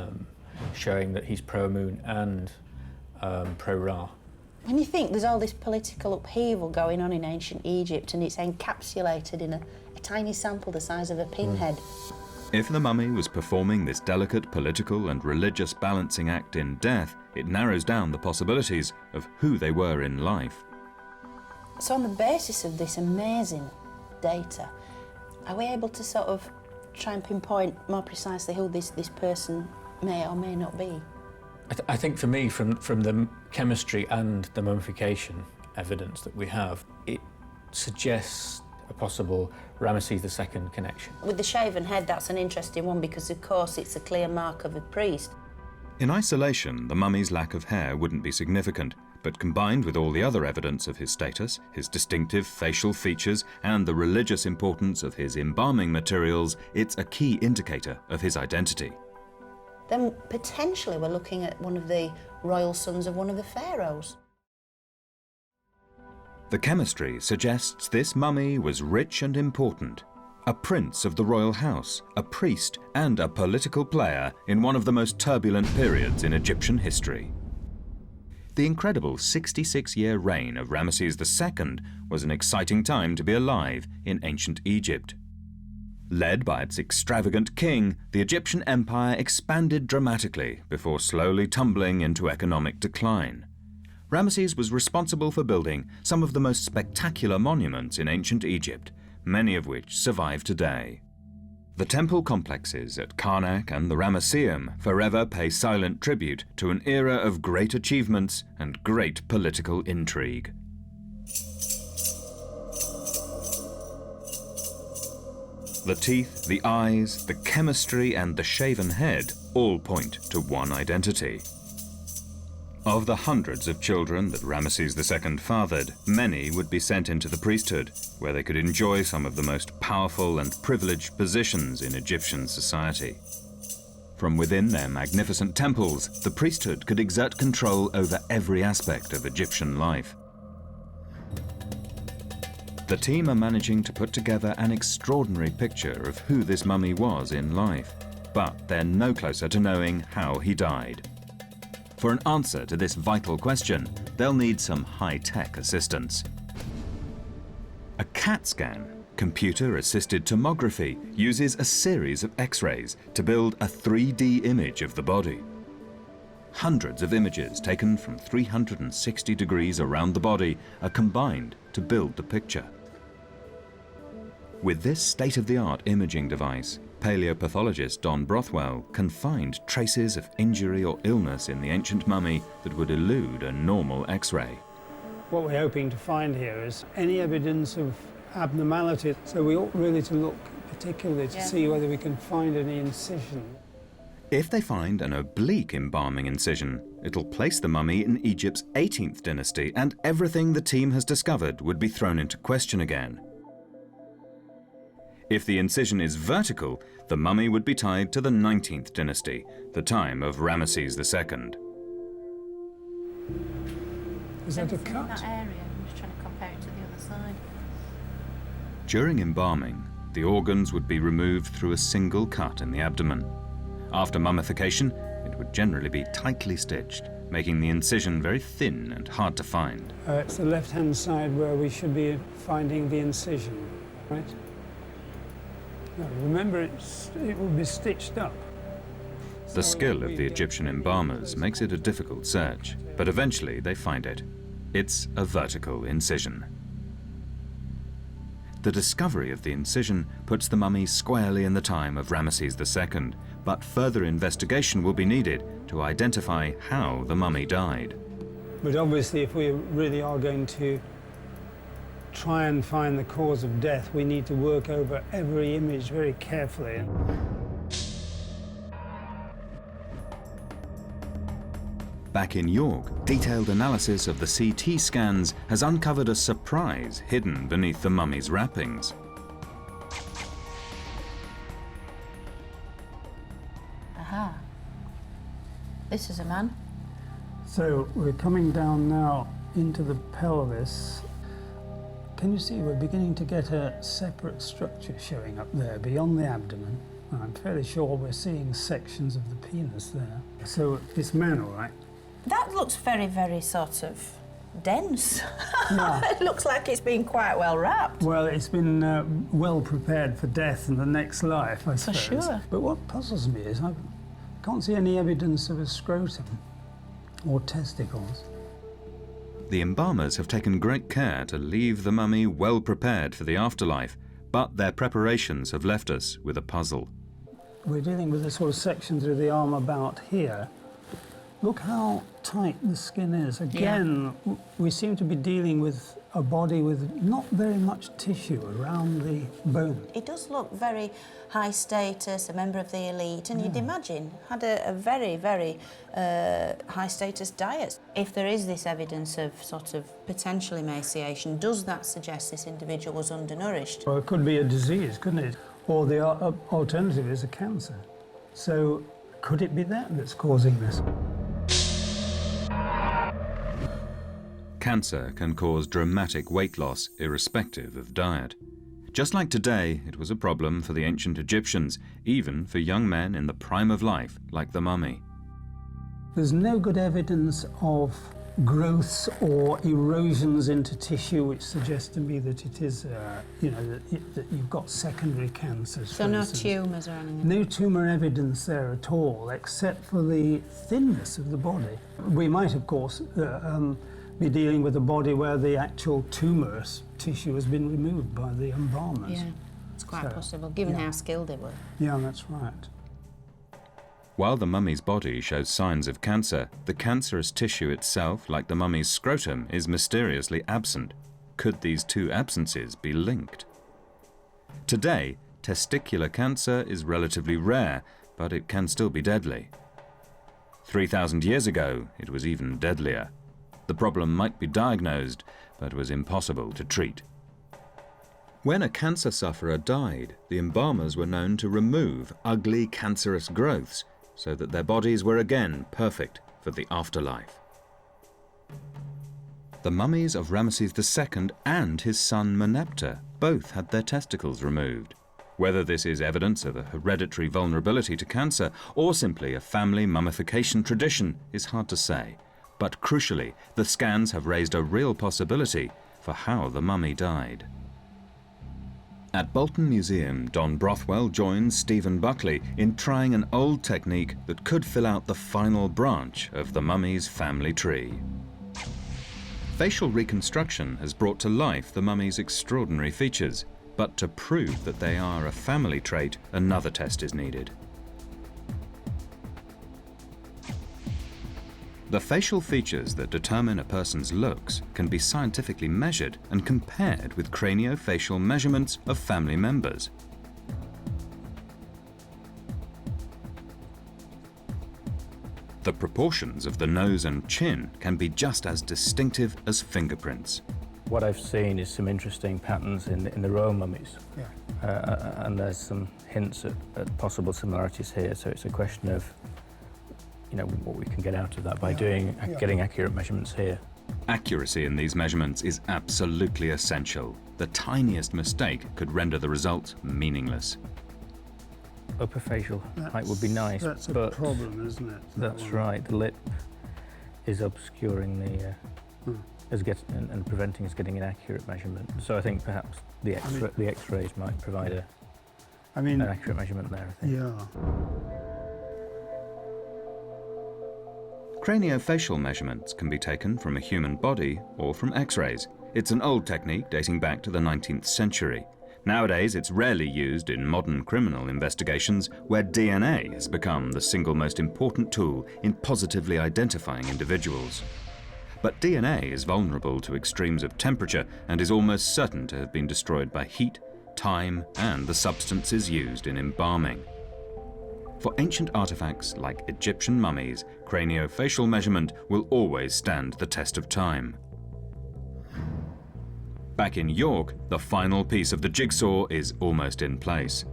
showing that he's pro-Moon and pro-Ra.
When you think there's all this political upheaval going on in ancient Egypt and it's encapsulated in a tiny sample the size of a pinhead.
If the mummy was performing this delicate political and religious balancing act in death, it narrows down the possibilities of who they were in life.
So on the basis of this amazing data, are we able to sort of try and pinpoint more precisely who this person may or may not be?
I think for me, from the chemistry and the mummification evidence that we have, it suggests a possible Ramesses II connection.
With the shaven head, that's an interesting one because, of course, it's a clear mark of a priest.
In isolation, the mummy's lack of hair wouldn't be significant, but combined with all the other evidence of his status, his distinctive facial features, and the religious importance of his embalming materials, it's a key indicator of his identity.
Then potentially we're looking at one of the royal sons of one of the pharaohs.
The chemistry suggests this mummy was rich and important, a prince of the royal house, a priest, and a political player in one of the most turbulent periods in Egyptian history. The incredible 66-year reign of Ramesses II was an exciting time to be alive in ancient Egypt. Led by its extravagant king, the Egyptian empire expanded dramatically before slowly tumbling into economic decline. Ramesses was responsible for building some of the most spectacular monuments in ancient Egypt, many of which survive today. The temple complexes at Karnak and the Ramesseum forever pay silent tribute to an era of great achievements and great political intrigue. The teeth, the eyes, the chemistry, and the shaven head all point to one identity. Of the hundreds of children that Ramesses II fathered, many would be sent into the priesthood, where they could enjoy some of the most powerful and privileged positions in Egyptian society. From within their magnificent temples, the priesthood could exert control over every aspect of Egyptian life. The team are managing to put together an extraordinary picture of who this mummy was in life, but they're no closer to knowing how he died. For an answer to this vital question, they'll need some high-tech assistance. A CAT scan, computer-assisted tomography, uses a series of X-rays to build a 3D image of the body. Hundreds of images taken from 360 degrees around the body are combined to build the picture. With this state-of-the-art imaging device, paleopathologist Don Brothwell can find traces of injury or illness in the ancient mummy that would elude a normal X-ray.
What we're hoping to find here is any evidence of abnormality, so we ought really to look particularly to see whether we can find any incision.
If they find an oblique embalming incision, it'll place the mummy in Egypt's 18th dynasty, and everything the team has discovered would be thrown into question again. If the incision is vertical, the mummy would be tied to the 19th dynasty, the time of Ramesses II.
Is that a cut?
In that area, I'm just trying to compare it to the other side.
During embalming, the organs would be removed through a single cut in the abdomen. After mummification, it would generally be tightly stitched, making the incision very thin and hard to find.
It's the left-hand side where we should be finding the incision, right? No, remember, it will be stitched up.
The skill of the Egyptian embalmers makes it a difficult search, but eventually they find it. It's a vertical incision. The discovery of the incision puts the mummy squarely in the time of Ramesses II, but further investigation will be needed to identify how the mummy died.
But obviously, if we really are going to try and find the cause of death, we need to work over every image very carefully.
Back in York, detailed analysis of the CT scans has uncovered a surprise hidden beneath the mummy's wrappings.
Aha. This is a man.
So we're coming down now into the pelvis. Can you see we're beginning to get a separate structure showing up there beyond the abdomen? I'm fairly sure we're seeing sections of the penis there. So this man, all right?
That looks very, very sort of dense.
Yeah.
It looks like it's been quite well wrapped.
Well, it's been well prepared for death and the next life, I suppose.
For sure.
But what puzzles me is I can't see any evidence of a scrotum or testicles.
The embalmers have taken great care to leave the mummy well prepared for the afterlife, but their preparations have left us with a puzzle.
We're dealing with a sort of section through the arm about here. Look how tight the skin is. Again, we seem to be dealing with a body with not very much tissue around the bone.
It does look very high status, a member of the elite, and you'd imagine had a very, very high status diet. If there is this evidence of sort of potential emaciation, does that suggest this individual was undernourished?
Well, it could be a disease, couldn't it? Or the alternative is a cancer. So could it be that that's causing this?
Cancer can cause dramatic weight loss irrespective of diet. Just like today, it was a problem for the ancient Egyptians, even for young men in the prime of life, like the mummy.
There's no good evidence of growths or erosions into tissue which suggest to me that it is, you know, that you've got secondary cancers.
So no tumours or anything?
No tumour evidence there at all, except for the thinness of the body. We might, of course, be dealing with a body where the actual tumourous tissue has been removed by the embalmers.
Yeah, it's quite possible, given how skilled they were.
Yeah, that's right.
While the mummy's body shows signs of cancer, the cancerous tissue itself, like the mummy's scrotum, is mysteriously absent. Could these two absences be linked? Today, testicular cancer is relatively rare, but it can still be deadly. 3,000 years ago, it was even deadlier. The problem might be diagnosed, but was impossible to treat. When a cancer sufferer died, the embalmers were known to remove ugly cancerous growths so that their bodies were again perfect for the afterlife. The mummies of Ramesses II and his son Meneptah both had their testicles removed. Whether this is evidence of a hereditary vulnerability to cancer or simply a family mummification tradition is hard to say. But crucially, the scans have raised a real possibility for how the mummy died. At Bolton Museum, Don Brothwell joins Stephen Buckley in trying an old technique that could fill out the final branch of the mummy's family tree. Facial reconstruction has brought to life the mummy's extraordinary features, but to prove that they are a family trait, another test is needed. The facial features that determine a person's looks can be scientifically measured and compared with craniofacial measurements of family members. The proportions of the nose and chin can be just as distinctive as fingerprints.
What I've seen is some interesting patterns in the royal mummies. And there's some hints at possible similarities here, so it's a question of what we can get out of that by getting accurate measurements here.
Accuracy in these measurements is absolutely essential. The tiniest mistake could render the result meaningless.
Upper facial height would be nice,
that's
but
a problem, isn't it?
That's right. The lip is obscuring the and preventing us getting an accurate measurement. So I think perhaps the X-rays might provide an accurate measurement there, I think.
Yeah.
Craniofacial measurements can be taken from a human body or from X-rays. It's an old technique dating back to the 19th century. Nowadays, it's rarely used in modern criminal investigations where DNA has become the single most important tool in positively identifying individuals. But DNA is vulnerable to extremes of temperature and is almost certain to have been destroyed by heat, time, and the substances used in embalming. For ancient artifacts like Egyptian mummies, craniofacial measurement will always stand the test of time. Back in York, the final piece of the jigsaw is almost in place.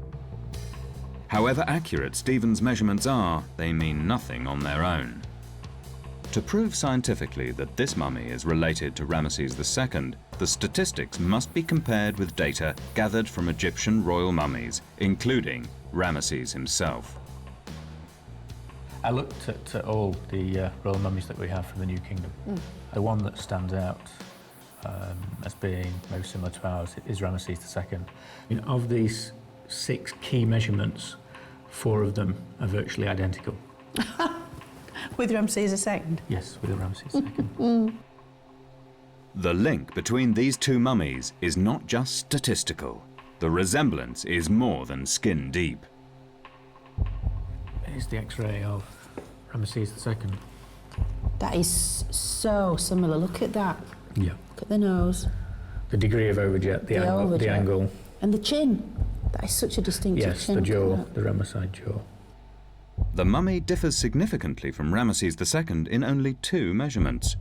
However accurate Stephen's measurements are, they mean nothing on their own. To prove scientifically that this mummy is related to Ramesses II, the statistics must be compared with data gathered from Egyptian royal mummies, including Ramesses himself.
I looked at all the royal mummies that we have from the New Kingdom. The one that stands out as being most similar to ours is Ramesses II. Of these 6 key measurements, 4 of them are virtually identical.
With Ramses II?
Yes, with Ramesses II.
The link between these 2 mummies is not just statistical. The resemblance is more than skin deep.
Here's the X-ray of Ramesses II.
That is so similar. Look at that.
Yeah.
Look at the nose.
The degree of overjet, the angle.
And the chin. That is such a distinctive
yes,
chin.
the jaw, the Ramesside jaw.
The mummy differs significantly from Ramesses II in only 2 measurements.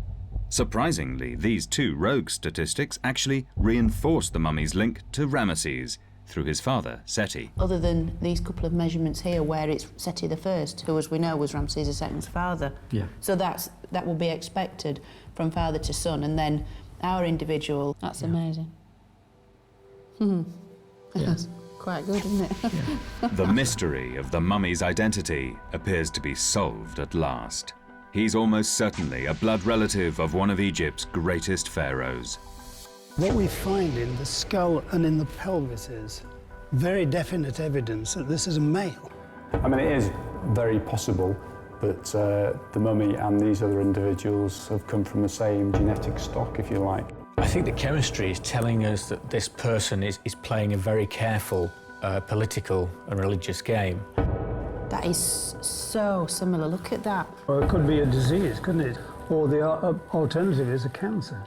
Surprisingly, these 2 rogue statistics actually reinforce the mummy's link to Ramesses through his father, Seti.
Other than these couple of measurements here where it's Seti I, who, as we know, was Ramses II's father.
Yeah.
So that will be expected from father to son, and then our individual. That's amazing. That's quite good, isn't it?
The mystery of the mummy's identity appears to be solved at last. He's almost certainly a blood relative of one of Egypt's greatest pharaohs.
What we find in the skull and in the pelvis is very definite evidence that this is a male.
I mean, it is very possible that the mummy and these other individuals have come from the same genetic stock, if you like.
I think the chemistry is telling us that this person is playing a very careful political and religious game.
That is so similar. Look at that.
Or it could be a disease, couldn't it? Or the alternative is a cancer.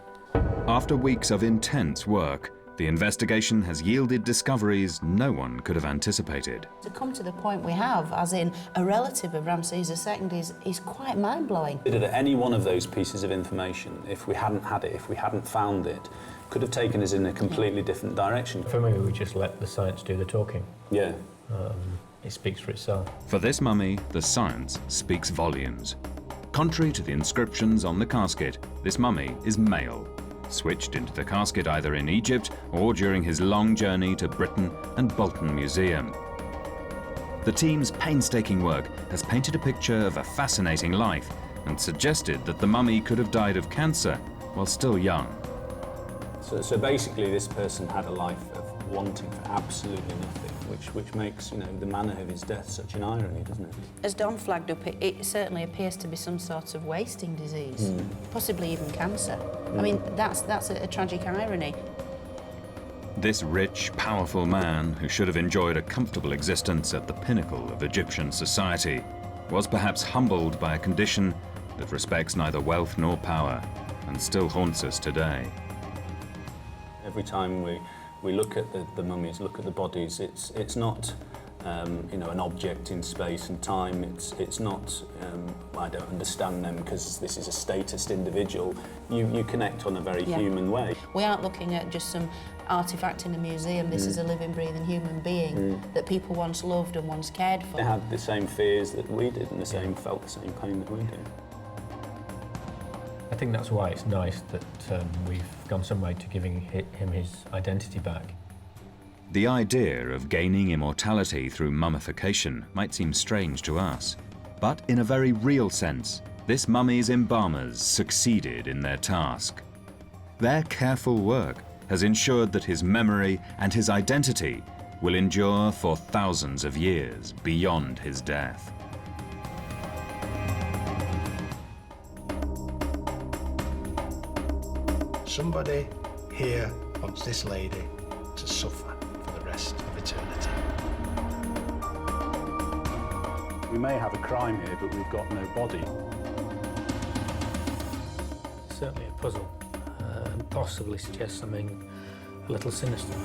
After weeks of intense work, the investigation has yielded discoveries no one could have anticipated.
To come to the point we have, as in a relative of Ramses II, is quite mind-blowing.
That any one of those pieces of information, if we hadn't had it, if we hadn't found it, could have taken us in a completely different direction.
For me, we just let the science do the talking.
Yeah.
It speaks for itself.
For this mummy, the science speaks volumes. Contrary to the inscriptions on the casket, this mummy is male, switched into the casket either in Egypt or during his long journey to Britain and Bolton Museum. The team's painstaking work has painted a picture of a fascinating life and suggested that the mummy could have died of cancer while still young.
So basically this person had a life of wanting for absolutely nothing, which makes, the manner of his death such an irony, doesn't it?
As Don flagged up, it certainly appears to be some sort of wasting disease, possibly even cancer. I mean, that's a tragic irony.
This rich, powerful man, who should have enjoyed a comfortable existence at the pinnacle of Egyptian society, was perhaps humbled by a condition that respects neither wealth nor power, and still haunts us today.
Every time we look at the mummies, look at the bodies, it's not an object in space and time. It's not I don't understand them because this is a statist individual. You connect on a very human way.
We aren't looking at just some artefact in a museum. This is a living, breathing human being that people once loved and once cared for.
They had the same fears that we did and felt the same pain that we did.
I think that's why it's nice that we've gone some way to giving him his identity back.
The idea of gaining immortality through mummification might seem strange to us, but in a very real sense, this mummy's embalmers succeeded in their task. Their careful work has ensured that his memory and his identity will endure for thousands of years beyond his death.
Somebody here wants this lady to suffer for the rest of eternity.
We may have a crime here, but we've got no body.
Certainly a puzzle, and possibly suggests something a little sinister.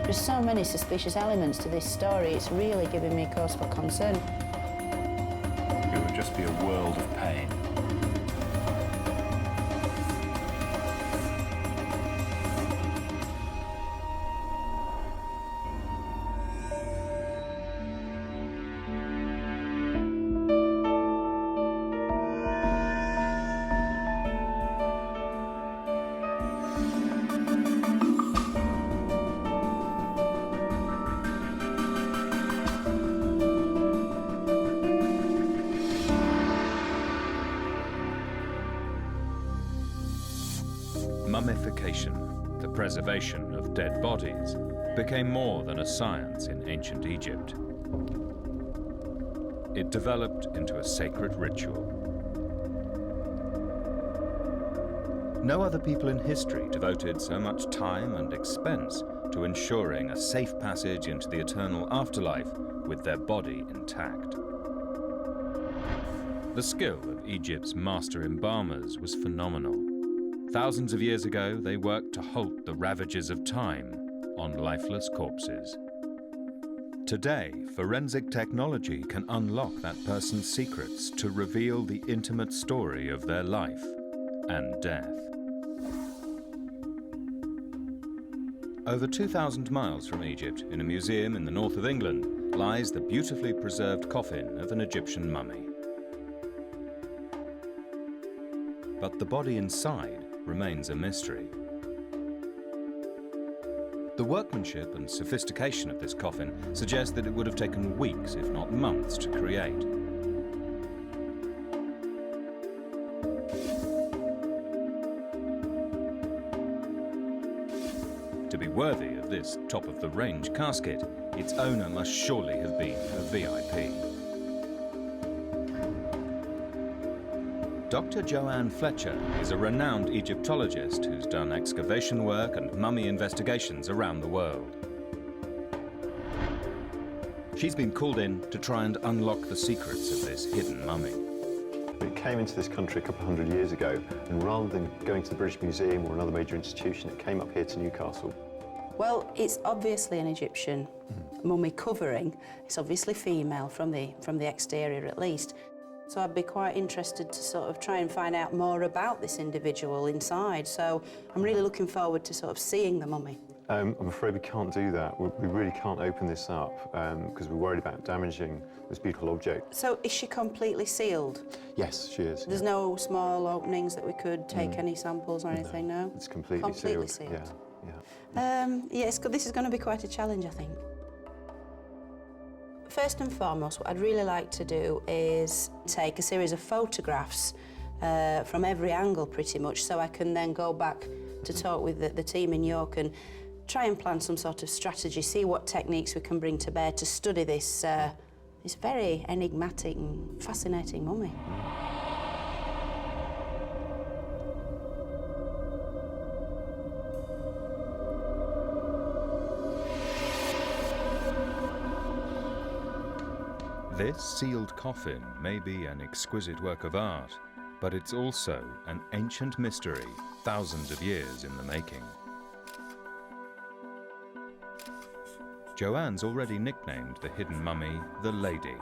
There's so many suspicious elements to this story, it's really giving me cause for concern.
It would just be a world of pain.
mummification, the preservation of dead bodies, became more than a science in ancient Egypt. It developed into a sacred ritual. No other people in history devoted so much time and expense to ensuring a safe passage into the eternal afterlife with their body intact. The skill of Egypt's master embalmers was phenomenal. Thousands of years ago, they worked to halt the ravages of time on lifeless corpses. Today, forensic technology can unlock that person's secrets to reveal the intimate story of their life and death. Over 2,000 miles from Egypt, in a museum in the north of England, lies the beautifully preserved coffin of an Egyptian mummy. But the body inside remains a mystery. The workmanship and sophistication of this coffin suggest that it would have taken weeks, if not months, to create. To be worthy of this top-of-the-range casket, its owner must surely have been a VIP. Dr. Joann Fletcher is a renowned Egyptologist who's done excavation work and mummy investigations around the world. She's been called in to try and unlock the secrets of this hidden mummy.
It came into this country a couple of hundred years ago, and rather than going to the British Museum or another major institution, it came up here to Newcastle.
Well, it's obviously an Egyptian mummy covering. It's obviously female from the exterior at least. So I'd be quite interested to sort of try and find out more about this individual inside. So I'm really looking forward to sort of seeing the mummy.
I'm afraid we can't do that. We really can't open this up because we're worried about damaging this beautiful object.
So is she completely sealed?
Yes, she is.
There's no small openings that we could take any samples or anything, no?
It's completely sealed.
Yeah, it's good. This is going to be quite a challenge, I think. First and foremost, what I'd really like to do is take a series of photographs from every angle, pretty much, so I can then go back to talk with the team in York and try and plan some sort of strategy, see what techniques we can bring to bear to study this, this very enigmatic and fascinating mummy.
This sealed coffin may be an exquisite work of art, but it's also an ancient mystery, thousands of years in the making. Joann's already nicknamed the hidden mummy the Lady.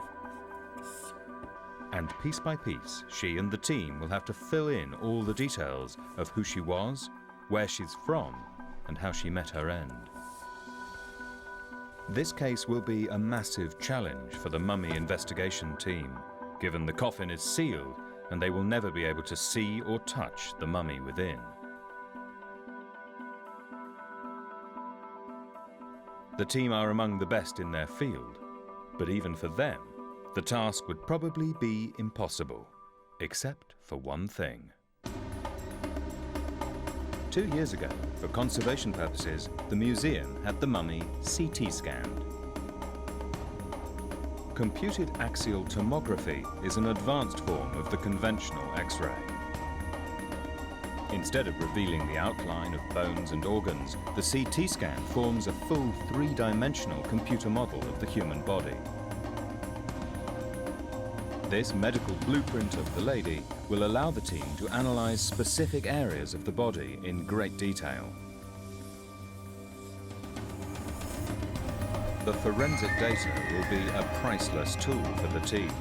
And piece by piece, she and the team will have to fill in all the details of who she was, where she's from, and how she met her end. This case will be a massive challenge for the mummy investigation team, given the coffin is sealed and they will never be able to see or touch the mummy within. The team are among the best in their field, but even for them, the task would probably be impossible, except for one thing. 2 years ago, for conservation purposes, the museum had the mummy CT scanned. Computed axial tomography is an advanced form of the conventional X-ray. Instead of revealing the outline of bones and organs, the CT scan forms a full three-dimensional computer model of the human body. This medical blueprint of the lady will allow the team to analyze specific areas of the body in great detail. The forensic data will be a priceless tool for the team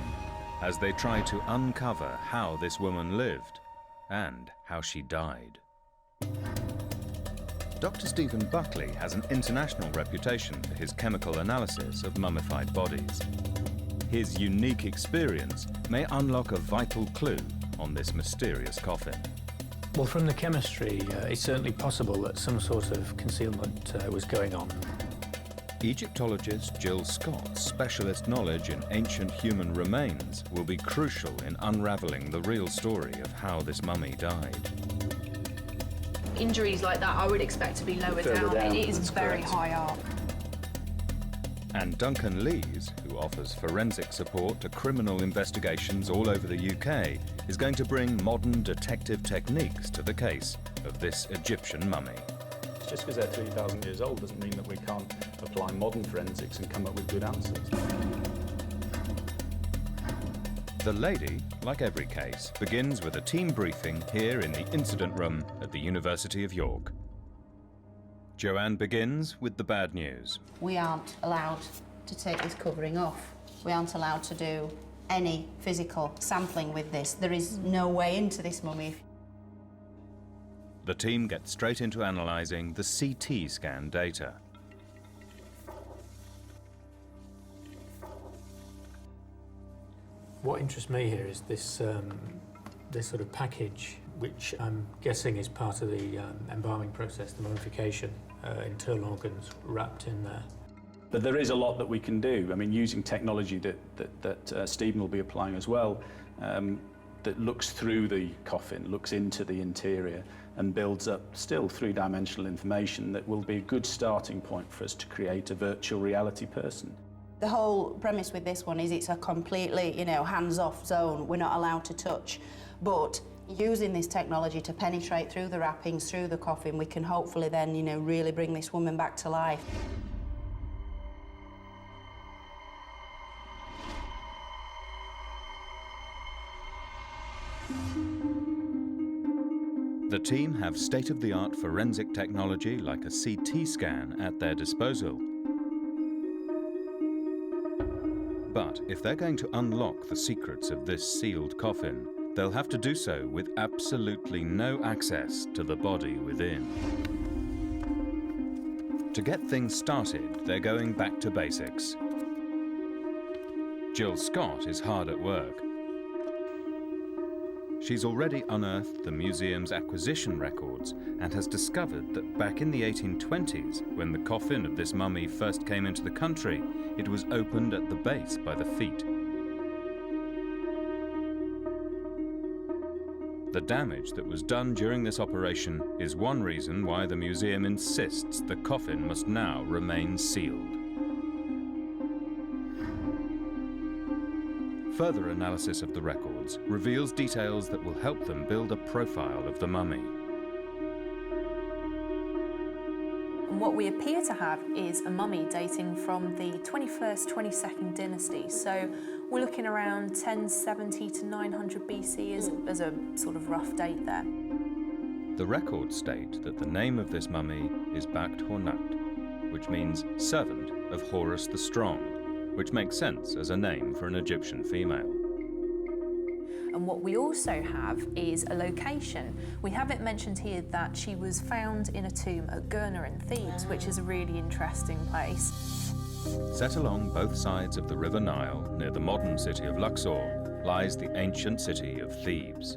as they try to uncover how this woman lived and how she died. Dr. Stephen Buckley has an international reputation for his chemical analysis of mummified bodies. His unique experience may unlock a vital clue on this mysterious coffin.
Well, from the chemistry, it's certainly possible that some sort of concealment was going on.
Egyptologist Jill Scott's specialist knowledge in ancient human remains will be crucial in unravelling the real story of how this mummy died.
injuries like that, I would expect to be lower
Further down,
It is
that's
very
correct.
high up.
And Duncan Lees, who offers forensic support to criminal investigations all over the UK, is going to bring modern detective techniques to the case of this Egyptian mummy.
Just because they're 3,000 years old doesn't mean that we can't apply modern forensics and come up with good answers.
The lady, like every case, begins with a team briefing here in the incident room at the University of York. Joann begins with the bad news.
We aren't allowed to take this covering off. We aren't allowed to do any physical sampling with this. There is no way into this mummy.
The team gets straight into analysing the CT scan data.
What interests me here is this sort of package, which I'm guessing is part of the embalming process, the mummification, internal organs wrapped in there.
But there is a lot that we can do. I mean, using technology that Stephen will be applying as well, that looks through the coffin, looks into the interior, and builds up still three-dimensional information that will be a good starting point for us to create a virtual reality person.
The whole premise with this one is it's a completely, hands-off zone. We're not allowed to touch. But using this technology to penetrate through the wrappings, through the coffin, we can hopefully then, really bring this woman back to life.
The team have state-of-the-art forensic technology like a CT scan at their disposal. But if they're going to unlock the secrets of this sealed coffin, they'll have to do so with absolutely no access to the body within. To get things started, they're going back to basics. Jill Scott is hard at work. She's already unearthed the museum's acquisition records and has discovered that back in the 1820s, when the coffin of this mummy first came into the country, it was opened at the base by the feet. The damage that was done during this operation is one reason why the museum insists the coffin must now remain sealed. Further analysis of the records reveals details that will help them build a profile of the mummy.
And what we appear to have is a mummy dating from the 21st, 22nd dynasty. So we're looking around 1070 to 900 BC as a sort of rough date there.
The records state that the name of this mummy is Bakht Hornat, which means servant of Horus the Strong, which makes sense as a name for an Egyptian female.
And what we also have is a location. We have it mentioned here that she was found in a tomb at Gurna in Thebes, which is a really interesting place.
Set along both sides of the River Nile, near the modern city of Luxor, lies the ancient city of Thebes.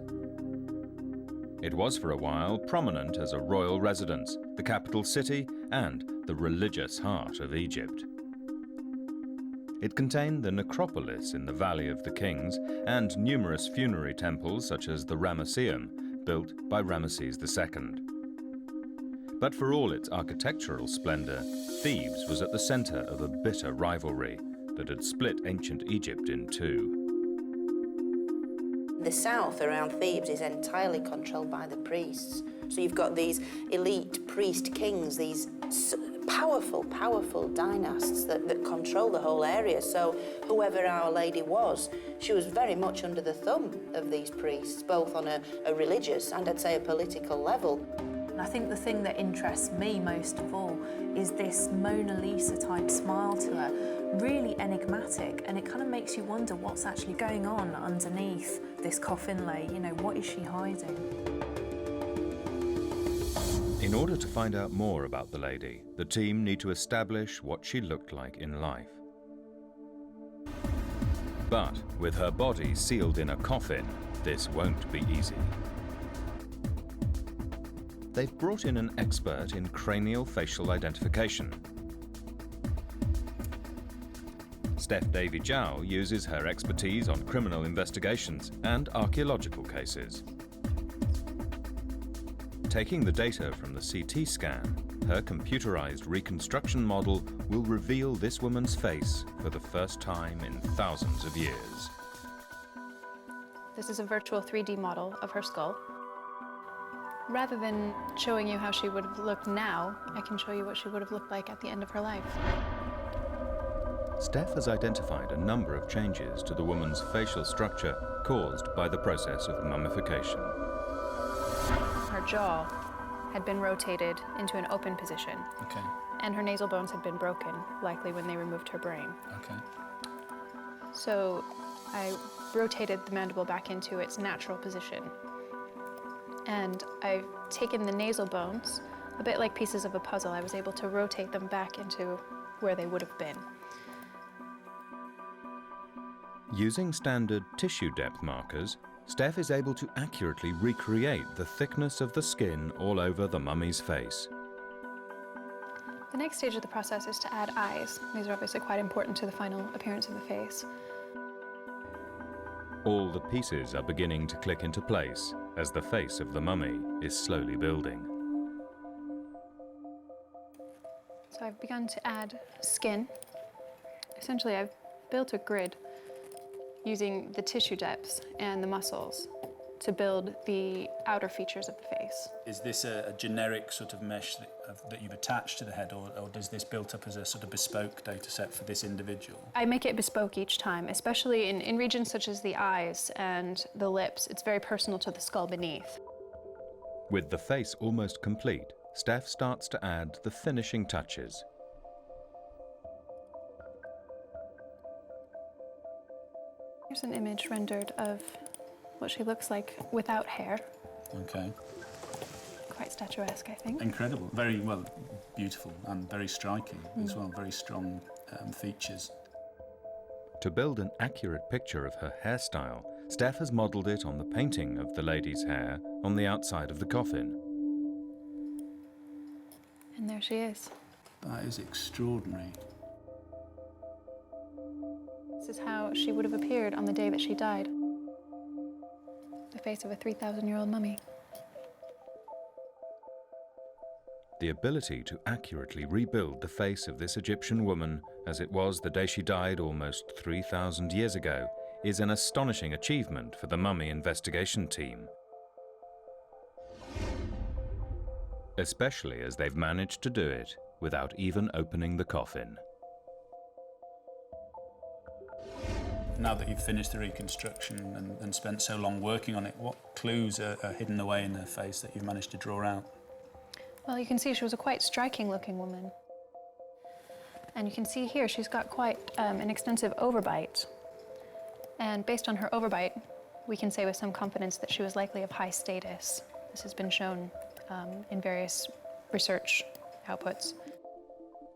It was for a while prominent as a royal residence, the capital city, and the religious heart of Egypt. It contained the necropolis in the Valley of the Kings and numerous funerary temples such as the Ramesseum, built by Ramesses II. But for all its architectural splendour, Thebes was at the centre of a bitter rivalry that had split ancient Egypt in two.
The south around Thebes is entirely controlled by the priests. So you've got these elite priest kings, these powerful dynasts that control the whole area. So whoever Our Lady was, she was very much under the thumb of these priests, both on a religious and I'd say a political level.
And I think the thing that interests me most of all is this Mona Lisa type smile to her, really enigmatic, and it kind of makes you wonder what's actually going on underneath this coffin lay. What is she hiding?
In order to find out more about the lady, the team need to establish what she looked like in life. But with her body sealed in a coffin, this won't be easy. They've brought in an expert in cranial facial identification. Steph Davy-Jow uses her expertise on criminal investigations and archaeological cases. Taking the data from the CT scan, her computerized reconstruction model will reveal this woman's face for the first time in thousands of years.
This is a virtual 3D model of her skull. Rather than showing you how she would have looked now, I can show you what she would have looked like at the end of her life.
Steph has identified a number of changes to the woman's facial structure caused by the process of mummification.
Her jaw had been rotated into an open position.
Okay.
And her nasal bones had been broken, likely when they removed her brain.
Okay.
So I rotated the mandible back into its natural position. And I've taken the nasal bones, a bit like pieces of a puzzle. I was able to rotate them back into where they would have been.
Using standard tissue depth markers, Steph is able to accurately recreate the thickness of the skin all over the mummy's face.
The next stage of the process is to add eyes. These are obviously quite important to the final appearance of the face.
All the pieces are beginning to click into place as the face of the mummy is slowly building.
So I've begun to add skin. Essentially, I've built a grid using the tissue depths and the muscles to build the outer features of the face.
Is this a generic sort of mesh that you've attached to the head, or does this built up as a sort of bespoke data set for this individual?
I make it bespoke each time, especially in regions such as the eyes and the lips. It's very personal to the skull beneath.
With the face almost complete, Steph starts to add the finishing touches.
Here's an image rendered of what she looks like without hair.
Okay.
Quite statuesque, I think.
Incredible. Very, well, beautiful and very striking as well. Very strong features.
To build an accurate picture of her hairstyle, Steph has modelled it on the painting of the lady's hair on the outside of the coffin.
And there she is.
That is extraordinary.
This is how she would have appeared on the day that she died. The face of a 3,000-year-old mummy.
The ability to accurately rebuild the face of this Egyptian woman as it was the day she died almost 3,000 years ago is an astonishing achievement for the mummy investigation team. Especially as they've managed to do it without even opening the coffin.
Now that you've finished the reconstruction and spent so long working on it, what clues are hidden away in her face that you've managed to draw out?
Well, you can see she was a quite striking-looking woman. And you can see here she's got quite an extensive overbite. And based on her overbite, we can say with some confidence that she was likely of high status. This has been shown in various research outputs.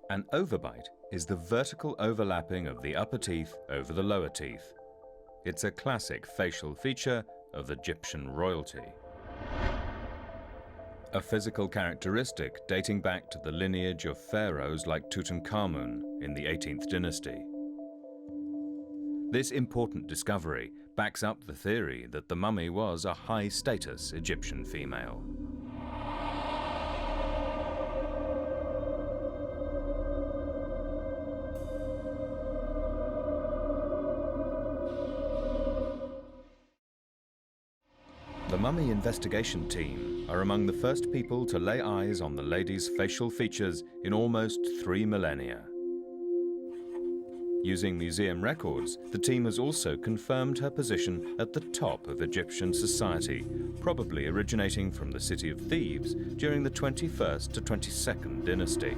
An overbite is the vertical overlapping of the upper teeth over the lower teeth. It's a classic facial feature of Egyptian royalty. A physical characteristic dating back to the lineage of pharaohs like Tutankhamun in the 18th dynasty. This important discovery backs up the theory that the mummy was a high-status Egyptian female. The mummy investigation team are among the first people to lay eyes on the lady's facial features in almost 3 millennia. Using museum records, the team has also confirmed her position at the top of Egyptian society, probably originating from the city of Thebes during the 21st to 22nd dynasty.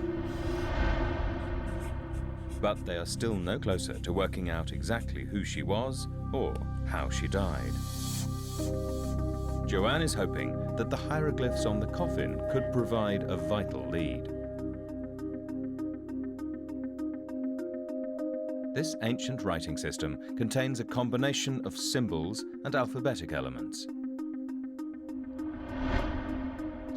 But they are still no closer to working out exactly who she was or how she died. Joann is hoping that the hieroglyphs on the coffin could provide a vital lead. This ancient writing system contains a combination of symbols and alphabetic elements.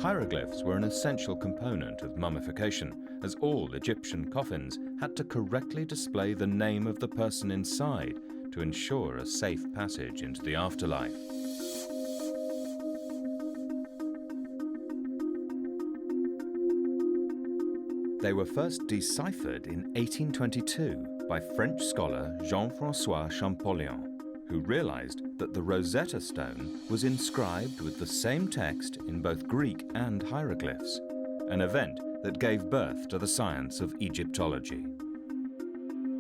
Hieroglyphs were an essential component of mummification, as all Egyptian coffins had to correctly display the name of the person inside to ensure a safe passage into the afterlife. They were first deciphered in 1822 by French scholar Jean-François Champollion, who realized that the Rosetta Stone was inscribed with the same text in both Greek and hieroglyphs, an event that gave birth to the science of Egyptology.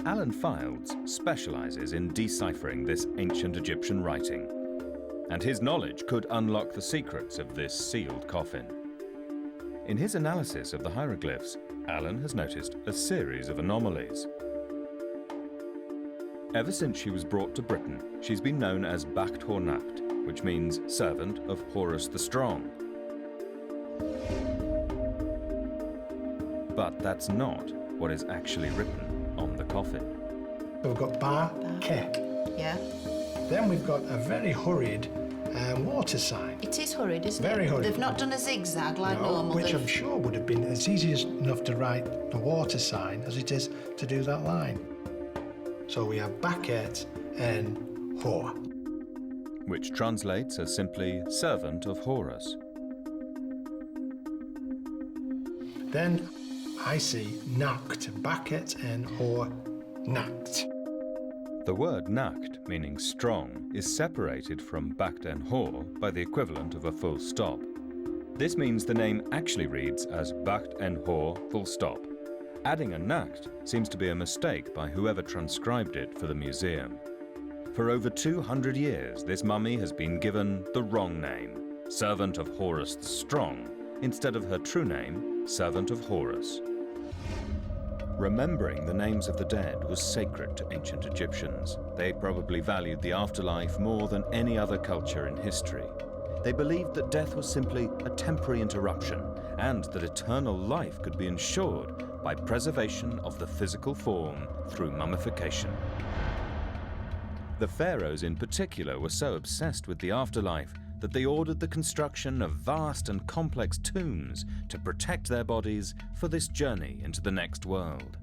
Alan Fildes specializes in deciphering this ancient Egyptian writing, and his knowledge could unlock the secrets of this sealed coffin. In his analysis of the hieroglyphs, Alan has noticed a series of anomalies. Ever since she was brought to Britain, she's been known as Bacht Hornacht, which means servant of Horus the Strong. But that's not what is actually written on the coffin.
We've got Bar Ke.
Yeah.
Then we've got a very hurried water sign.
It is hurried, isn't it?
Very hurried.
They've not done a zigzag like normal.
Which I'm sure would have been as easy enough to write the water sign as it is to do that line. So we have Baket and Hor,
which translates as simply servant of Horus.
Then I see Nacht, Baket and Hor, Nacht.
The word Nacht, meaning strong, is separated from Bacht and Hor by the equivalent of a full stop. This means the name actually reads as Bacht and Hor full stop. Adding a Nacht seems to be a mistake by whoever transcribed it for the museum. For over 200 years, this mummy has been given the wrong name, servant of Horus the Strong, instead of her true name, servant of Horus. Remembering the names of the dead was sacred to ancient Egyptians. They probably valued the afterlife more than any other culture in history. They believed that death was simply a temporary interruption and that eternal life could be ensured by preservation of the physical form through mummification. The pharaohs in particular were so obsessed with the afterlife that they ordered the construction of vast and complex tombs to protect their bodies for this journey into the next world.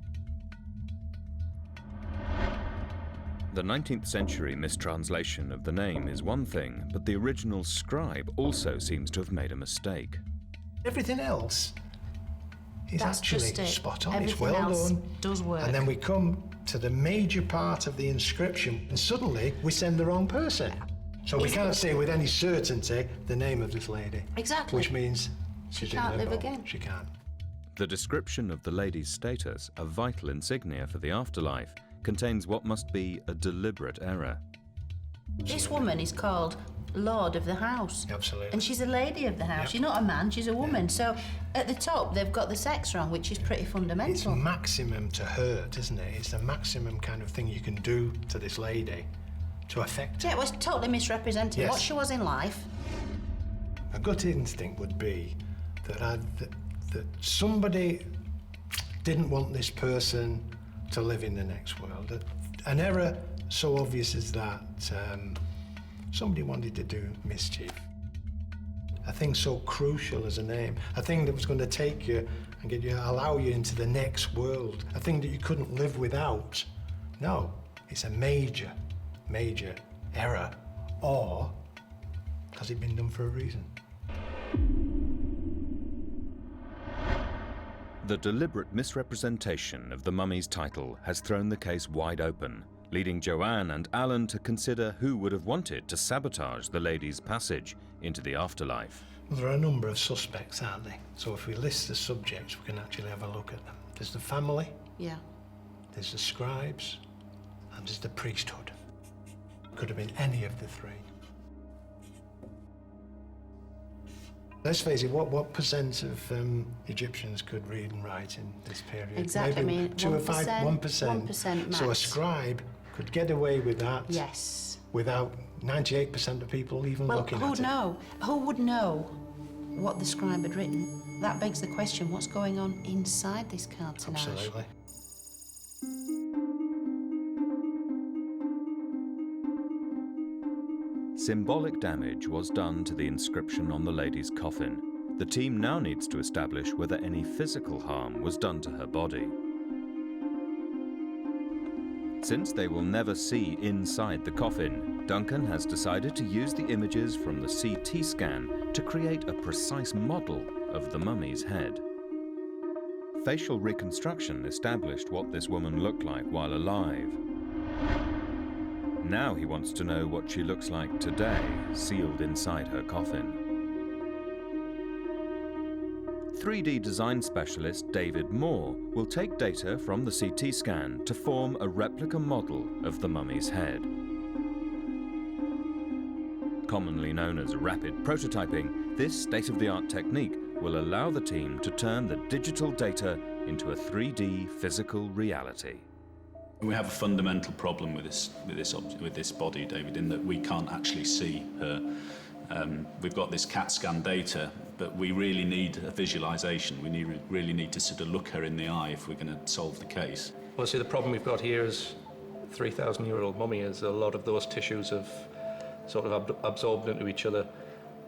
The 19th century mistranslation of the name is one thing, but the original scribe also seems to have made a mistake.
Everything else is actually spot on.
Everything
it's well
else
done.
Does work.
And then we come to the major part of the inscription, and suddenly we send the wrong person. So we can't say with any certainty the name of this lady.
Exactly.
Which means
she can't live again.
She can't.
The description of the lady's status, a vital insignia for the afterlife, contains what must be a deliberate error.
This woman is called Lord of the House.
Absolutely.
And she's a lady of the house.
Yep.
She's not a man, she's a woman. So at the top, they've got the sex wrong, which is pretty fundamental.
It's maximum to hurt, isn't it? It's the maximum kind of thing you can do to this lady to affect her.
Yeah, it was totally misrepresenting what she was in life.
A gut instinct would be that that somebody didn't want this person to live in the next world. An error so obvious as that, somebody wanted to do mischief. A thing so crucial as a name, a thing that was going to take you and allow you into the next world, a thing that you couldn't live without. No, it's a major error, or has it been done for a reason?
The deliberate misrepresentation of the mummy's title has thrown the case wide open, leading Joann and Alan to consider who would have wanted to sabotage the lady's passage into the afterlife.
Well, there are a number of suspects, aren't there? So if we list the subjects, we can actually have a look at them. There's the family, there's the scribes, and there's the priesthood. Could have been any of the three. Let's face it, what percent of Egyptians could read and write in this period?
Exactly,
Maybe
I mean,
2 or 5, 1%.
1% max.
So a scribe could get away with that.
Yes.
Without 98% of people even looking at it.
Who would know what the scribe had written? That begs the question, what's going on inside this cartonnage?
Absolutely.
Symbolic damage was done to the inscription on the lady's coffin. The team now needs to establish whether any physical harm was done to her body. Since they will never see inside the coffin, Duncan has decided to use the images from the CT scan to create a precise model of the mummy's head. facial reconstruction established what this woman looked like while alive. Now he wants to know what she looks like today, sealed inside her coffin. 3D design specialist David Moore will take data from the CT scan to form a replica model of the mummy's head. Commonly known as rapid prototyping, this state-of-the-art technique will allow the team to turn the digital data into a 3D physical reality.
We have a fundamental problem with this body, David, in that we can't actually see her. We've got this CAT scan data, but we really need a visualization. We really need to sort of look her in the eye if we're going to solve the case.
Well, see, the problem we've got here is 3,000-year-old mummy is a lot of those tissues have sort of absorbed into each other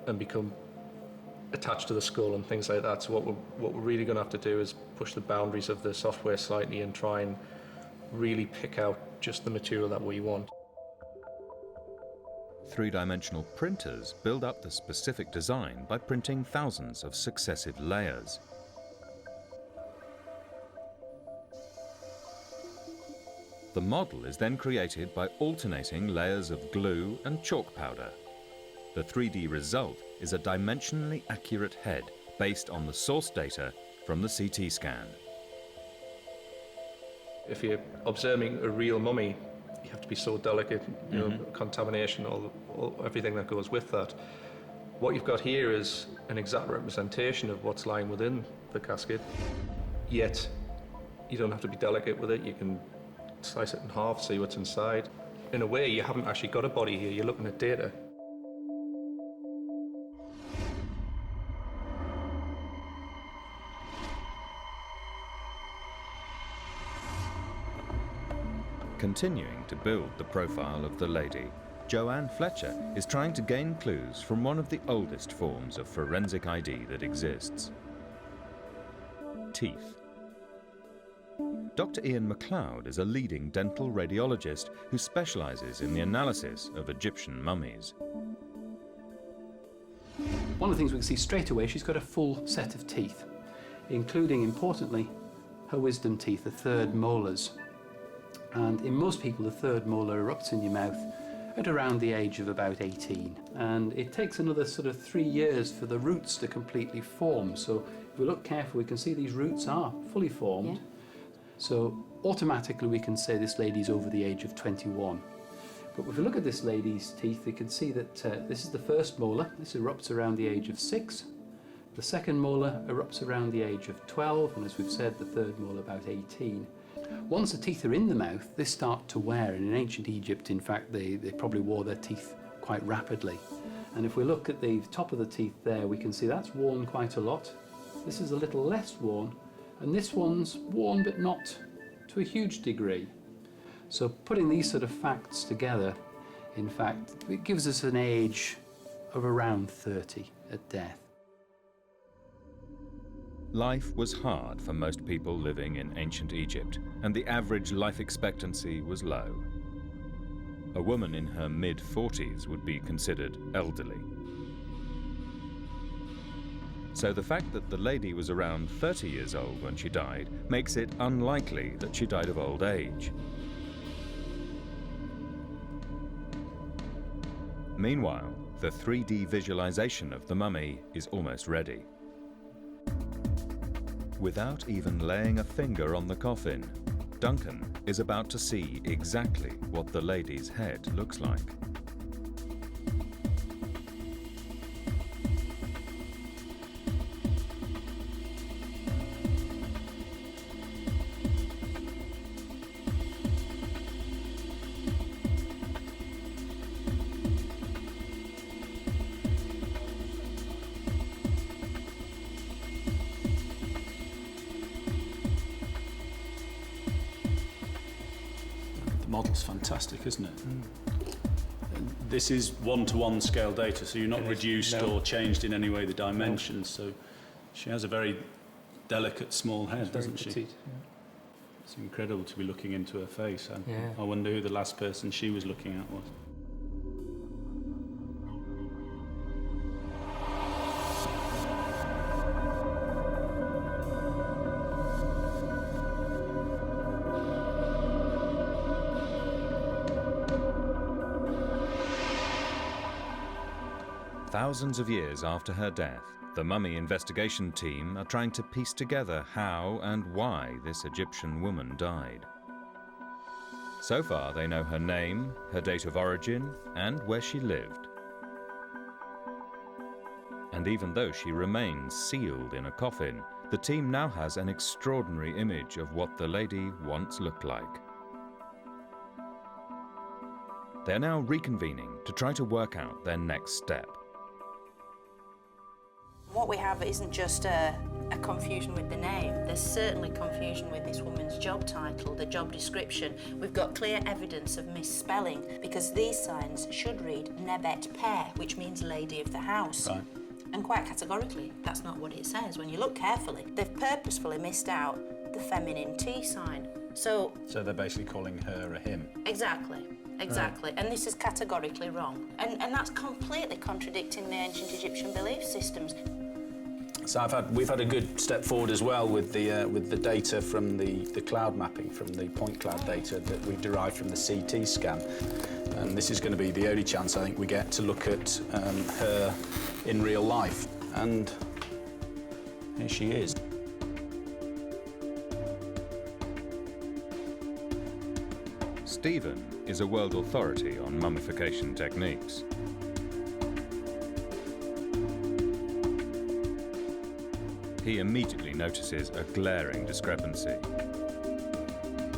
and become attached to the skull and things like that. So what we're really going to have to do is push the boundaries of the software slightly and try and really pick out just the material that we want.
Three-dimensional printers build up the specific design by printing thousands of successive layers. The model is then created by alternating layers of glue and chalk powder. The 3D result is a dimensionally accurate head based on the source data from the CT scan.
If you're observing a real mummy, you have to be so delicate, you know, contamination, everything that goes with that. What you've got here is an exact representation of what's lying within the casket, yet you don't have to be delicate with it. You can slice it in half, see what's inside. In a way, you haven't actually got a body here, you're looking at data.
Continuing to build the profile of the lady, Joann Fletcher is trying to gain clues from one of the oldest forms of forensic ID that exists: teeth. Dr. Ian MacLeod is a leading dental radiologist who specializes in the analysis of Egyptian mummies.
One of the things we can see straight away, she's got a full set of teeth, including, importantly, her wisdom teeth, the third molars. And in most people, the third molar erupts in your mouth at around the age of about 18. And it takes another sort of 3 years for the roots to completely form. So if we look carefully, we can see these roots are fully formed. Yeah. So automatically we can say this lady's over the age of 21. But if we look at this lady's teeth, we can see that this is the first molar. This erupts around the age of 6. The second molar erupts around the age of 12. And as we've said, the third molar about 18. Once the teeth are in the mouth, they start to wear, and in ancient Egypt, in fact, they probably wore their teeth quite rapidly. And if we look at the top of the teeth there, we can see that's worn quite a lot. This is a little less worn, and this one's worn but not to a huge degree. So putting these sort of facts together, in fact, it gives us an age of around 30 at death.
Life was hard for most people living in ancient Egypt, and the average life expectancy was low. A woman in her mid-40s would be considered elderly. So the fact that the lady was around 30 years old when she died makes it unlikely that she died of old age. Meanwhile, the 3D visualization of the mummy is almost ready. Without even laying a finger on the coffin, Duncan is about to see exactly what the lady's head looks like.
Model's fantastic, isn't it? This is one-to-one scale data, so you're not reduced or changed in any way the dimensions. So she has a very delicate, small head, doesn't she?
Petite, yeah.
It's incredible to be looking into her face.
Yeah.
I wonder who the last person she was looking at was.
Thousands of years after her death, the mummy investigation team are trying to piece together how and why this Egyptian woman died. So far, they know her name, her date of origin, and where she lived. And even though she remains sealed in a coffin, the team now has an extraordinary image of what the lady once looked like. They're now reconvening to try to work out their next step.
What we have isn't just a confusion with the name. There's certainly confusion with this woman's job title, the job description. We've got clear evidence of misspelling because these signs should read Nebet Père, which means lady of the house.
Right.
And quite categorically, that's not what it says. When you look carefully, they've purposefully missed out the feminine T sign. So
they're basically calling her a him.
Exactly. And this is categorically wrong. And that's completely contradicting the ancient Egyptian belief systems.
So we've had a good step forward as well with the data from the cloud mapping, from the point cloud data that we derived from the CT scan. And this is going to be the only chance I think we get to look at her in real life. And here she is.
Stephen is a world authority on mummification techniques. He immediately notices a glaring discrepancy.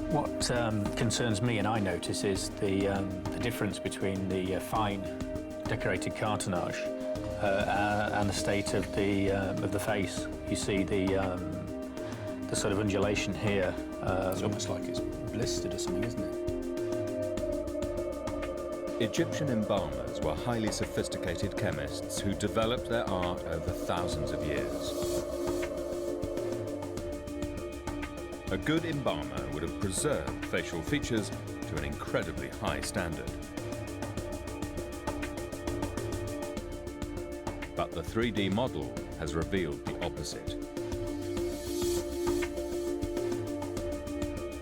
What concerns me and I notice is the difference between the fine decorated cartonnage and the state of the face. You see the sort of undulation here.
It's almost like it's blistered or something, isn't it?
Egyptian embalmers were highly sophisticated chemists who developed their art over thousands of years. A good embalmer would have preserved facial features to an incredibly high standard. But the 3D model has revealed the opposite.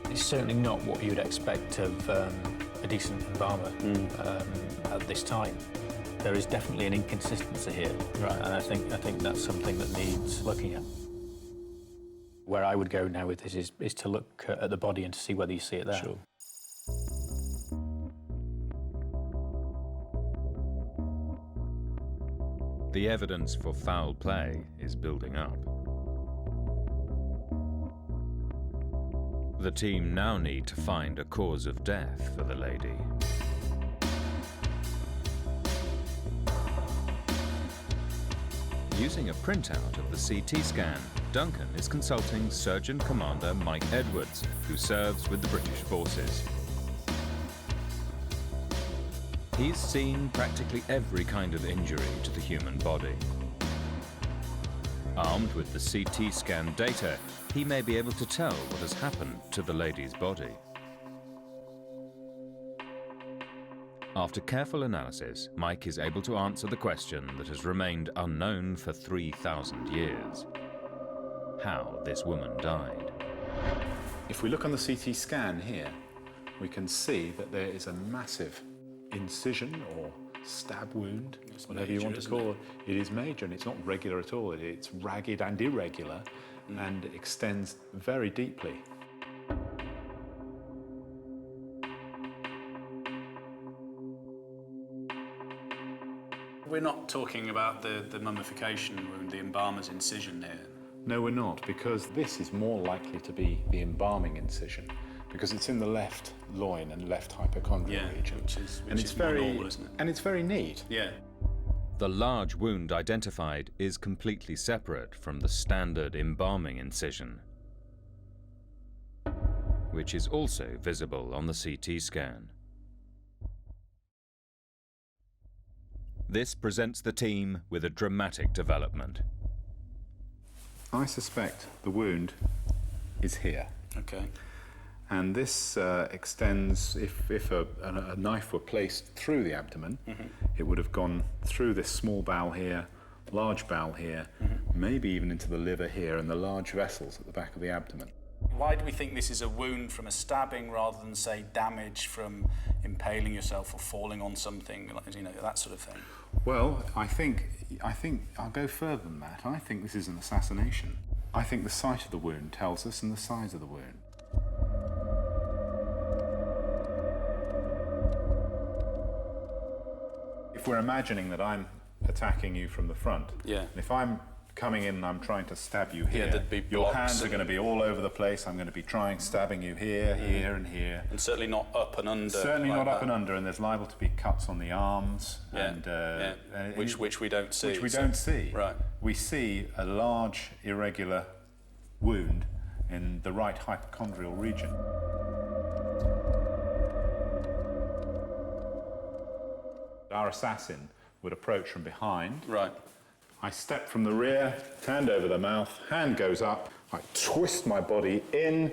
It's certainly not what you'd expect of a decent embalmer at this time. There is definitely an inconsistency here, right? And I think that's something that needs looking at. Where I would go now with this is to look at the body and to see whether you see it there.
Sure.
The evidence for foul play is building up. The team now need to find a cause of death for the lady. Using a printout of the CT scan, Duncan is consulting Surgeon Commander Mike Edwards, who serves with the British forces. He's seen practically every kind of injury to the human body. Armed with the CT scan data, he may be able to tell what has happened to the lady's body. After careful analysis, Mike is able to answer the question that has remained unknown for 3,000 years: how this woman died.
If we look on the CT scan here, we can see that there is a massive incision or stab wound, whatever you want to call it. It is major, and it's not regular at all. It's ragged and irregular and extends very deeply.
We're not talking about the mummification wound, the embalmer's incision here.
No, we're not, because this is more likely to be the embalming incision, because it's in the left loin and left hypochondrial region.
Which is
very
normal, isn't it?
And it's very neat.
Yeah.
The large wound identified is completely separate from the standard embalming incision, which is also visible on the CT scan. This presents the team with a dramatic development.
I suspect the wound is here.
Okay.
And this extends, if a knife were placed through the abdomen, it would have gone through this small bowel here, large bowel here, maybe even into the liver here and the large vessels at the back of the abdomen.
Why do we think this is a wound from a stabbing rather than, say, damage from impaling yourself or falling on something, you know, that sort of thing?
Well, I think I'll go further than that. I think this is an assassination. I think the site of the wound tells us and the size of the wound. If we're imagining that I'm attacking you from the front,
yeah.
And if I'm coming in and I'm trying to stab you here,
there'd be
your
blocks
hands are going to be all over the place. I'm going to be stabbing you here, here and here.
And certainly not up and under.
Certainly not up and under, and there's liable to be cuts on the arms.
Yeah.
And,
which we don't see.
Which we don't see.
Right.
We see a large irregular wound in the right hypochondrial region. Our assassin would approach from behind.
Right.
I step from the rear, hand over the mouth, hand goes up, I twist my body in,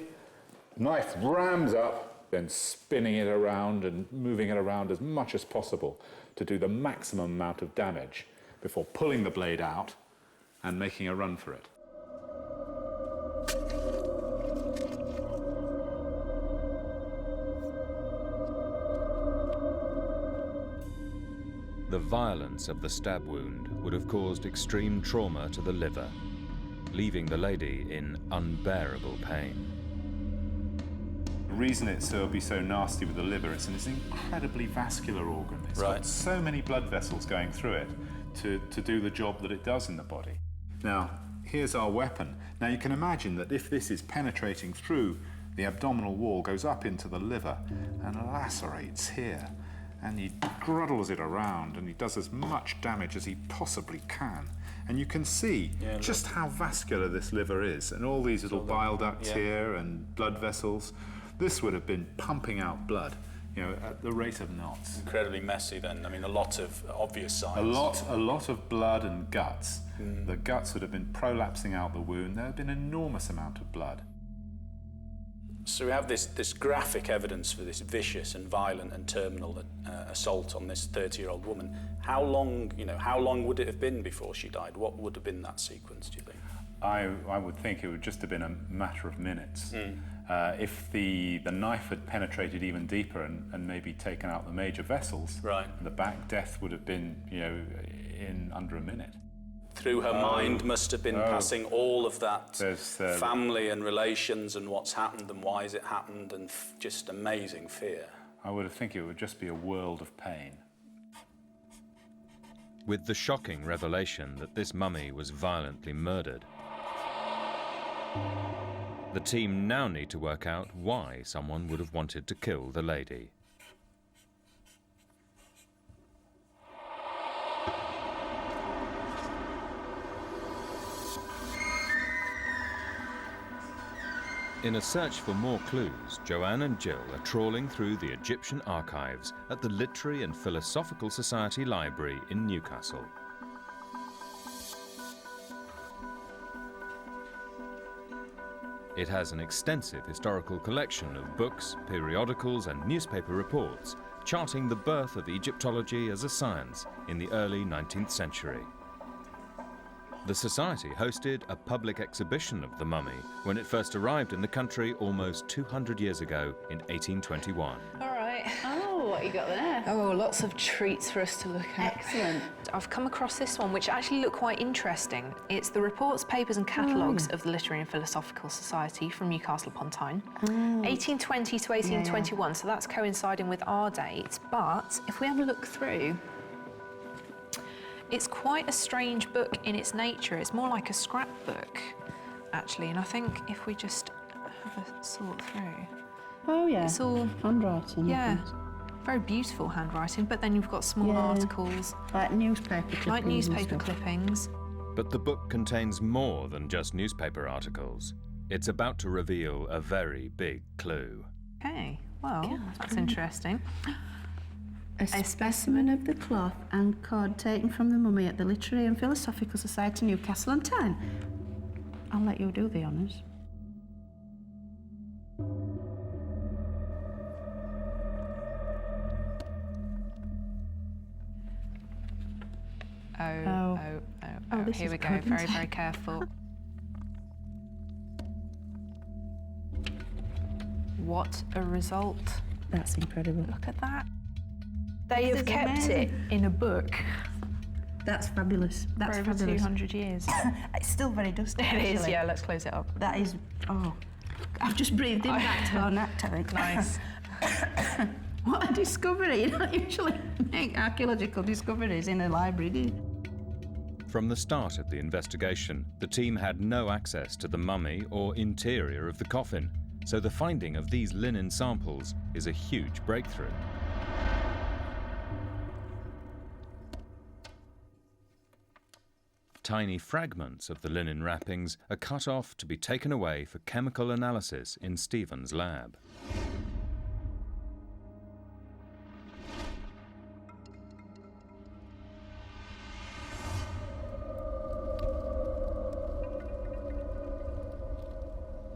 knife rams up, then spinning it around and moving it around as much as possible to do the maximum amount of damage before pulling the blade out and making a run for it.
The violence of the stab wound would have caused extreme trauma to the liver, leaving the lady in unbearable pain.
The reason it's so nasty with the liver, it's an incredibly vascular organ. It's got so many blood vessels going through it to do the job that it does in the body. Now, here's our weapon. Now, you can imagine that if this is penetrating through the abdominal wall, goes up into the liver and lacerates here, and he gruddles it around and he does as much damage as he possibly can. And you can see just how vascular this liver is, and all these little bile ducts here and blood vessels. This would have been pumping out blood, you know, at the rate of knots.
Incredibly messy then. I mean, a lot of obvious signs.
A lot of blood and guts. The guts would have been prolapsing out the wound. There would have been an enormous amount of blood.
So we have this graphic evidence for this vicious and violent and terminal assault on this 30-year-old woman. How long would it have been before she died? What would have been that sequence, do you think?
I would think it would just have been a matter of minutes. If the knife had penetrated even deeper and maybe taken out the major vessels, the back death would have been, you know, in under a minute.
Through her mind must have been passing all of that family and relations and what's happened and why has it happened and just amazing fear.
I would think it would just be a world of pain.
With the shocking revelation that this mummy was violently murdered, the team now need to work out why someone would have wanted to kill the lady. In a search for more clues, Joann and Jill are trawling through the Egyptian archives at the Literary and Philosophical Society Library in Newcastle. It has an extensive historical collection of books, periodicals and newspaper reports charting the birth of Egyptology as a science in the early 19th century. The Society hosted a public exhibition of the mummy when it first arrived in the country almost 200 years ago in 1821.
All right.
Oh, what you got there?
Oh, lots of treats for us to look at.
Excellent.
I've come across this one, which actually looked quite interesting. It's the reports, papers and catalogues of the Literary and Philosophical Society from Newcastle upon Tyne. 1820 to 1821, so that's coinciding with our date. But if we have a look through, it's quite a strange book in its nature. It's more like a scrapbook, actually, and I think if we just have a sort through.
Oh, yeah.
It's all
handwriting.
Yeah. Very beautiful handwriting, but then you've got small articles.
Like newspaper clippings.
Like newspaper clippings.
But the book contains more than just newspaper articles. It's about to reveal a very big clue.
Okay, well, that's interesting.
A specimen of the cloth and cod taken from the mummy at the Literary and Philosophical Society, Newcastle on Tyne. I'll let you do the honours.
Oh,
this
here
is
we go.
good,
Very,
isn't
very
it?
careful. What a result.
That's incredible.
Look at that. They have kept it in a book.
That's fabulous. That's
for over
fabulous.
200 years.
It's still very dusty.
It is,
actually.
yeah, let's close it up.
That is, oh, I've just breathed in back to our nap tank.
Nice.
What a discovery. You don't usually make archaeological discoveries in a library, do you?
From the start of the investigation, the team had no access to the mummy or interior of the coffin, so the finding of these linen samples is a huge breakthrough. Tiny fragments of the linen wrappings are cut off to be taken away for chemical analysis in Stephen's lab.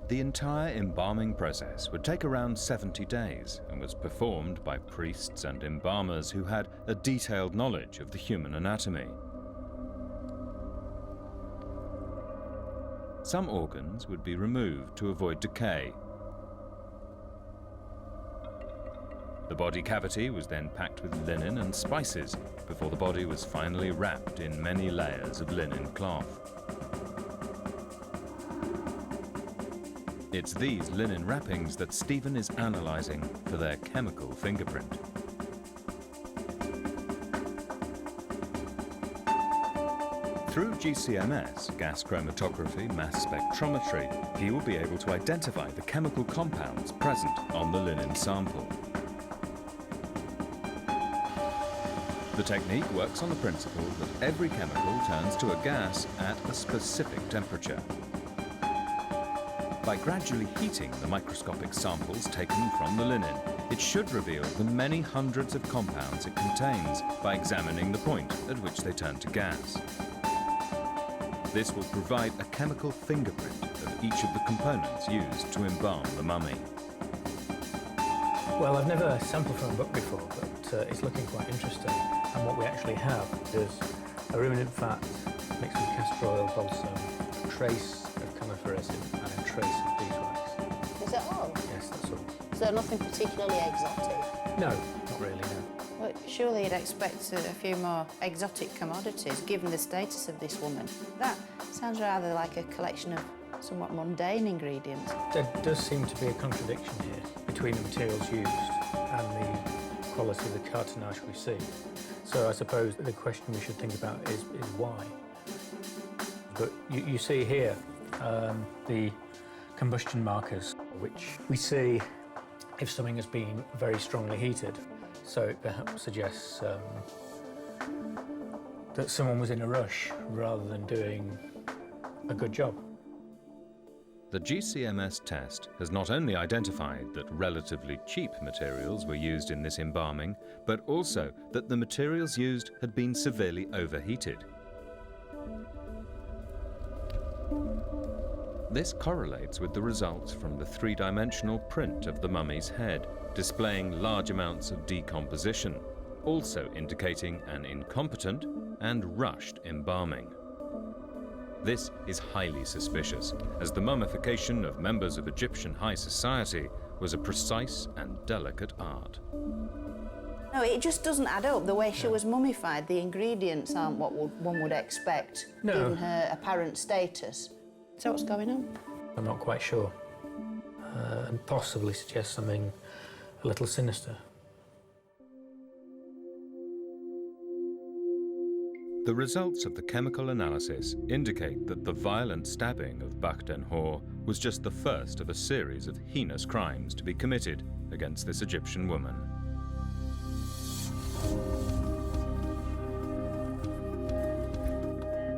The entire embalming process would take around 70 days and was performed by priests and embalmers who had a detailed knowledge of the human anatomy. Some organs would be removed to avoid decay. The body cavity was then packed with linen and spices before the body was finally wrapped in many layers of linen cloth. It's these linen wrappings that Stephen is analysing for their chemical fingerprint. Through GCMS, gas chromatography, mass spectrometry, he will be able to identify the chemical compounds present on the linen sample. The technique works on the principle that every chemical turns to a gas at a specific temperature. By gradually heating the microscopic samples taken from the linen, it should reveal the many hundreds of compounds it contains by examining the point at which they turn to gas. This will provide a chemical fingerprint of each of the components used to embalm the mummy.
Well, I've never sampled from a book before, but it's looking quite interesting. And what we actually have is a ruminant fat mixed with castor oil, balsam, a trace of coniferous and a trace of beeswax.
Is that all?
Yes, that's all.
So nothing particularly exotic?
No, not really, no.
Well, surely you'd expect a few more exotic commodities, given the status of this woman. That sounds rather like a collection of somewhat mundane ingredients.
There does seem to be a contradiction here between the materials used and the quality of the cartonnage we see. So I suppose the question we should think about is why. But you see here the combustion markers, which we see if something has been very strongly heated. So it perhaps suggests that someone was in a rush rather than doing a good job.
The GCMS test has not only identified that relatively cheap materials were used in this embalming, but also that the materials used had been severely overheated. This correlates with the results from the three-dimensional print of the mummy's head, displaying large amounts of decomposition, also indicating an incompetent and rushed embalming. This is highly suspicious, as the mummification of members of Egyptian high society was a precise and delicate art.
No, it just doesn't add up. The way she was mummified, the ingredients aren't what one would expect, given her apparent status. So what's going on?
I'm not quite sure, and possibly suggests something a little sinister.
The results of the chemical analysis indicate that the violent stabbing of Bakhten-Hor was just the first of a series of heinous crimes to be committed against this Egyptian woman.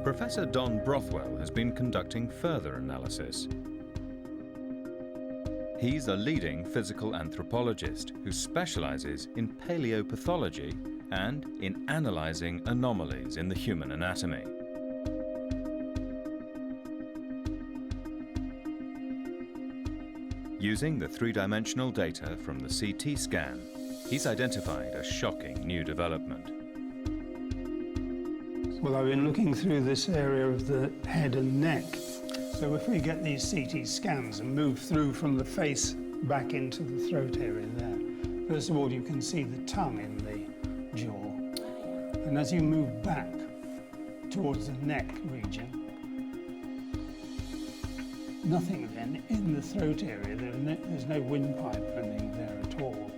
Professor Don Brothwell has been conducting further analysis. He's a leading physical anthropologist who specializes in paleopathology and in analyzing anomalies in the human anatomy. Using the three-dimensional data from the CT scan, he's identified a shocking new development.
Well, I've been looking through this area of the head and neck. So if we get these CT scans and move through from the face back into the throat area there. First of all, you can see the tongue in the jaw. And as you move back towards the neck region, nothing then in the throat area. There's no windpipe or anything there at all.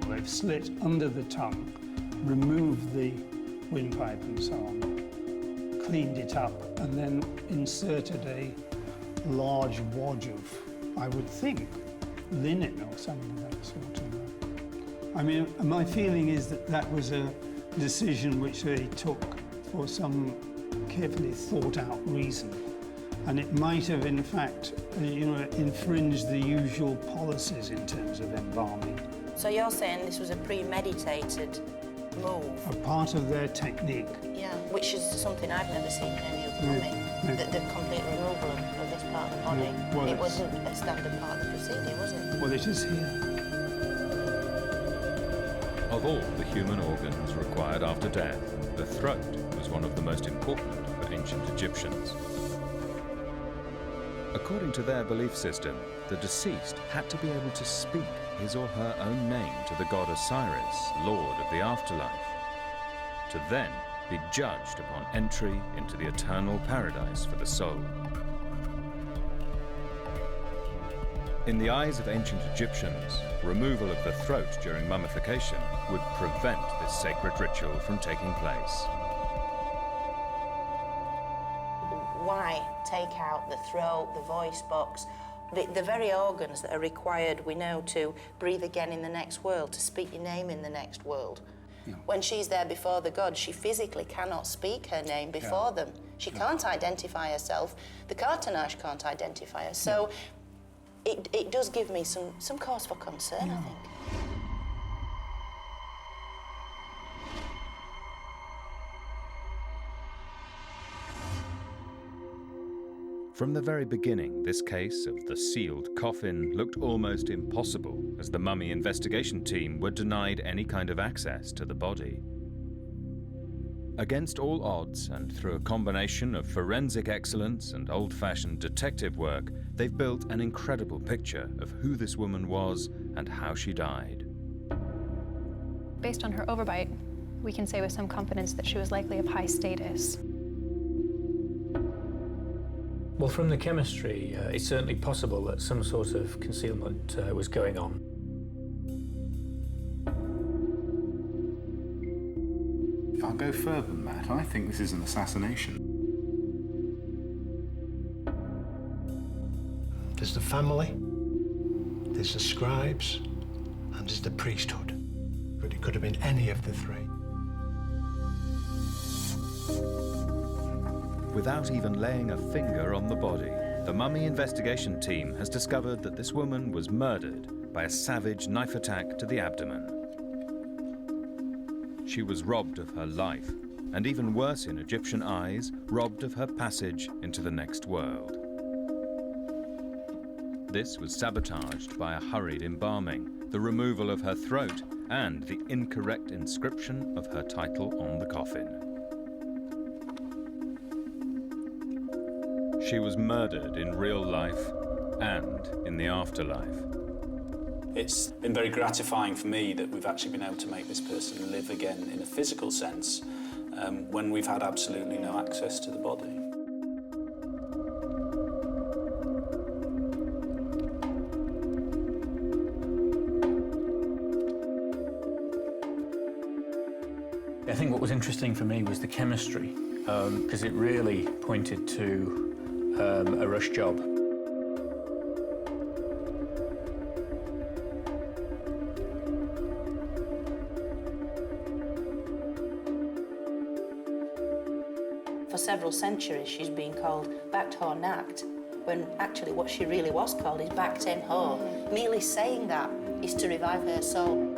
They've slit under the tongue, removed the windpipe and so on, cleaned it up, and then inserted a large wad of, I would think, linen or something of that sort of. I mean, my feeling is that that was a decision which they took for some carefully thought out reason. And it might have, in fact, infringed the usual policies in terms of embalming.
So you're saying this was a premeditated move?
A part of their technique.
Yeah, which is something I've never seen in any other mummy. The complete removal of this part of the body.
Well,
it wasn't a standard part of the proceeding, was it?
Well, it is here.
Of all the human organs required after death, the throat was one of the most important for ancient Egyptians. According to their belief system, the deceased had to be able to speak his or her own name to the god Osiris, lord of the afterlife, to then be judged upon entry into the eternal paradise for the soul. In the eyes of ancient Egyptians, removal of the throat during mummification would prevent this sacred ritual from taking place.
Why take out the throat, the voice box, the very organs that are required, we know, to breathe again in the next world, to speak your name in the next world? Yeah. When she's there before the gods, she physically cannot speak her name before them. She can't identify herself. The cartonnage can't identify her. So it does give me some cause for concern, I think.
From the very beginning, this case of the sealed coffin looked almost impossible, as the mummy investigation team were denied any kind of access to the body. Against all odds, and through a combination of forensic excellence and old-fashioned detective work, they've built an incredible picture of who this woman was and how she died.
Based on her overbite, we can say with some confidence that she was likely of high status.
Well, from the chemistry, it's certainly possible that some sort of concealment was going on.
I'll go further than that. I think this is an assassination.
There's the family, there's the scribes, and there's the priesthood. But it could have been any of the three.
Without even laying a finger on the body, the mummy investigation team has discovered that this woman was murdered by a savage knife attack to the abdomen. She was robbed of her life, and even worse in Egyptian eyes, robbed of her passage into the next world. This was sabotaged by a hurried embalming, the removal of her throat, and the incorrect inscription of her title on the coffin. She was murdered in real life and in the afterlife.
It's been very gratifying for me that we've actually been able to make this person live again in a physical sense when we've had absolutely no access to the body.
I think what was interesting for me was the chemistry, because it really pointed to a rush job.
For several centuries, she's been called backed or nacked, when actually what she really was called is backed in ho. Merely saying that is to revive her soul.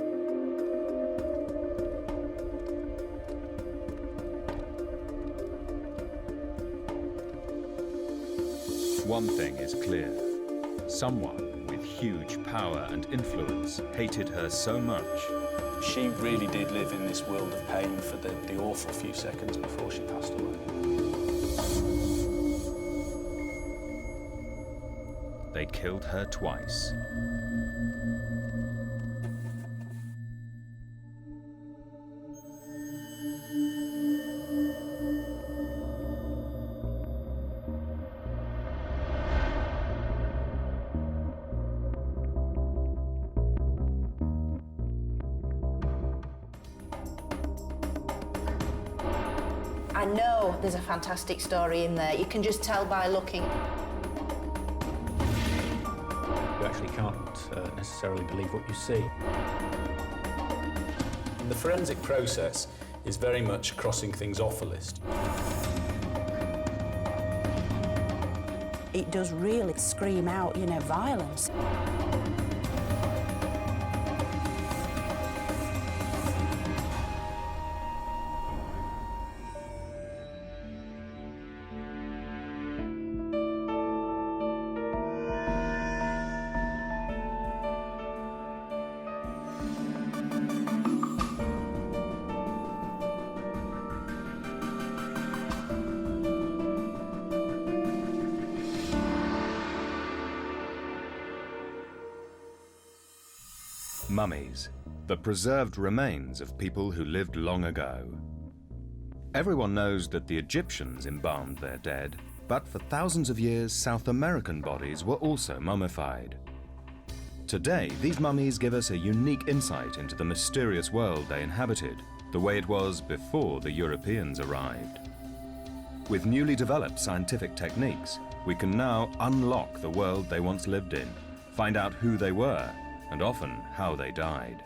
One thing is clear. Someone with huge power and influence hated her so much.
She really did live in this world of pain for the awful few seconds before she passed away.
they killed her twice.
I know there's a fantastic story in there. You can just tell by looking.
You actually can't necessarily believe what you see.
The forensic process is very much crossing things off a list.
It does really scream out, you know, violence.
Mummies, the preserved remains of people who lived long ago. Everyone knows that the Egyptians embalmed their dead, but for thousands of years, South American bodies were also mummified. Today, these mummies give us a unique insight into the mysterious world they inhabited, the way it was before the Europeans arrived. With newly developed scientific techniques, we can now unlock the world they once lived in, find out who they were, and often how they died.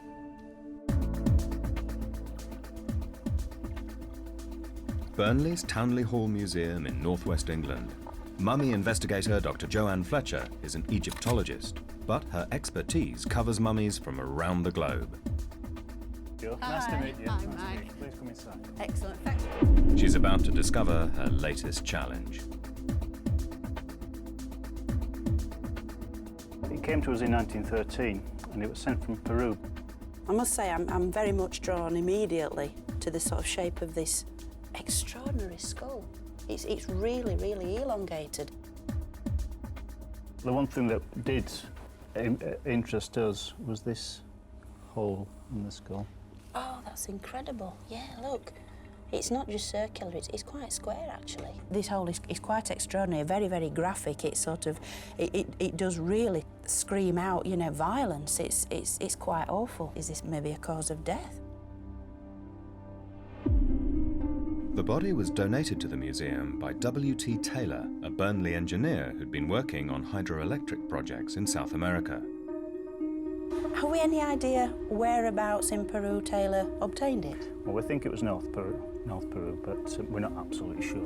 Burnley's Townley Hall Museum in northwest England. Mummy investigator Dr. Joann Fletcher is an Egyptologist, but her expertise covers mummies from around the globe.
Nice to meet you. Hi, Mike.
Please come inside.
Excellent, thanks.
She's about to discover her latest challenge.
It came to us in 1913 and it was sent from Peru.
I must say I'm very much drawn immediately to the sort of shape of this extraordinary skull. It's really, really elongated.
The one thing that did interest us was this hole in the skull.
Oh, that's incredible. Yeah, look. It's not just circular, it's quite square, actually. This hole is quite extraordinary, very, very graphic. It's sort of, it does really scream out, you know, violence. It's quite awful. Is this maybe a cause of death?
The body was donated to the museum by W.T. Taylor, a Burnley engineer who'd been working on hydroelectric projects in South America.
Have we any idea whereabouts in Peru Taylor obtained it?
Well, we think it was North Peru, but we're not absolutely sure.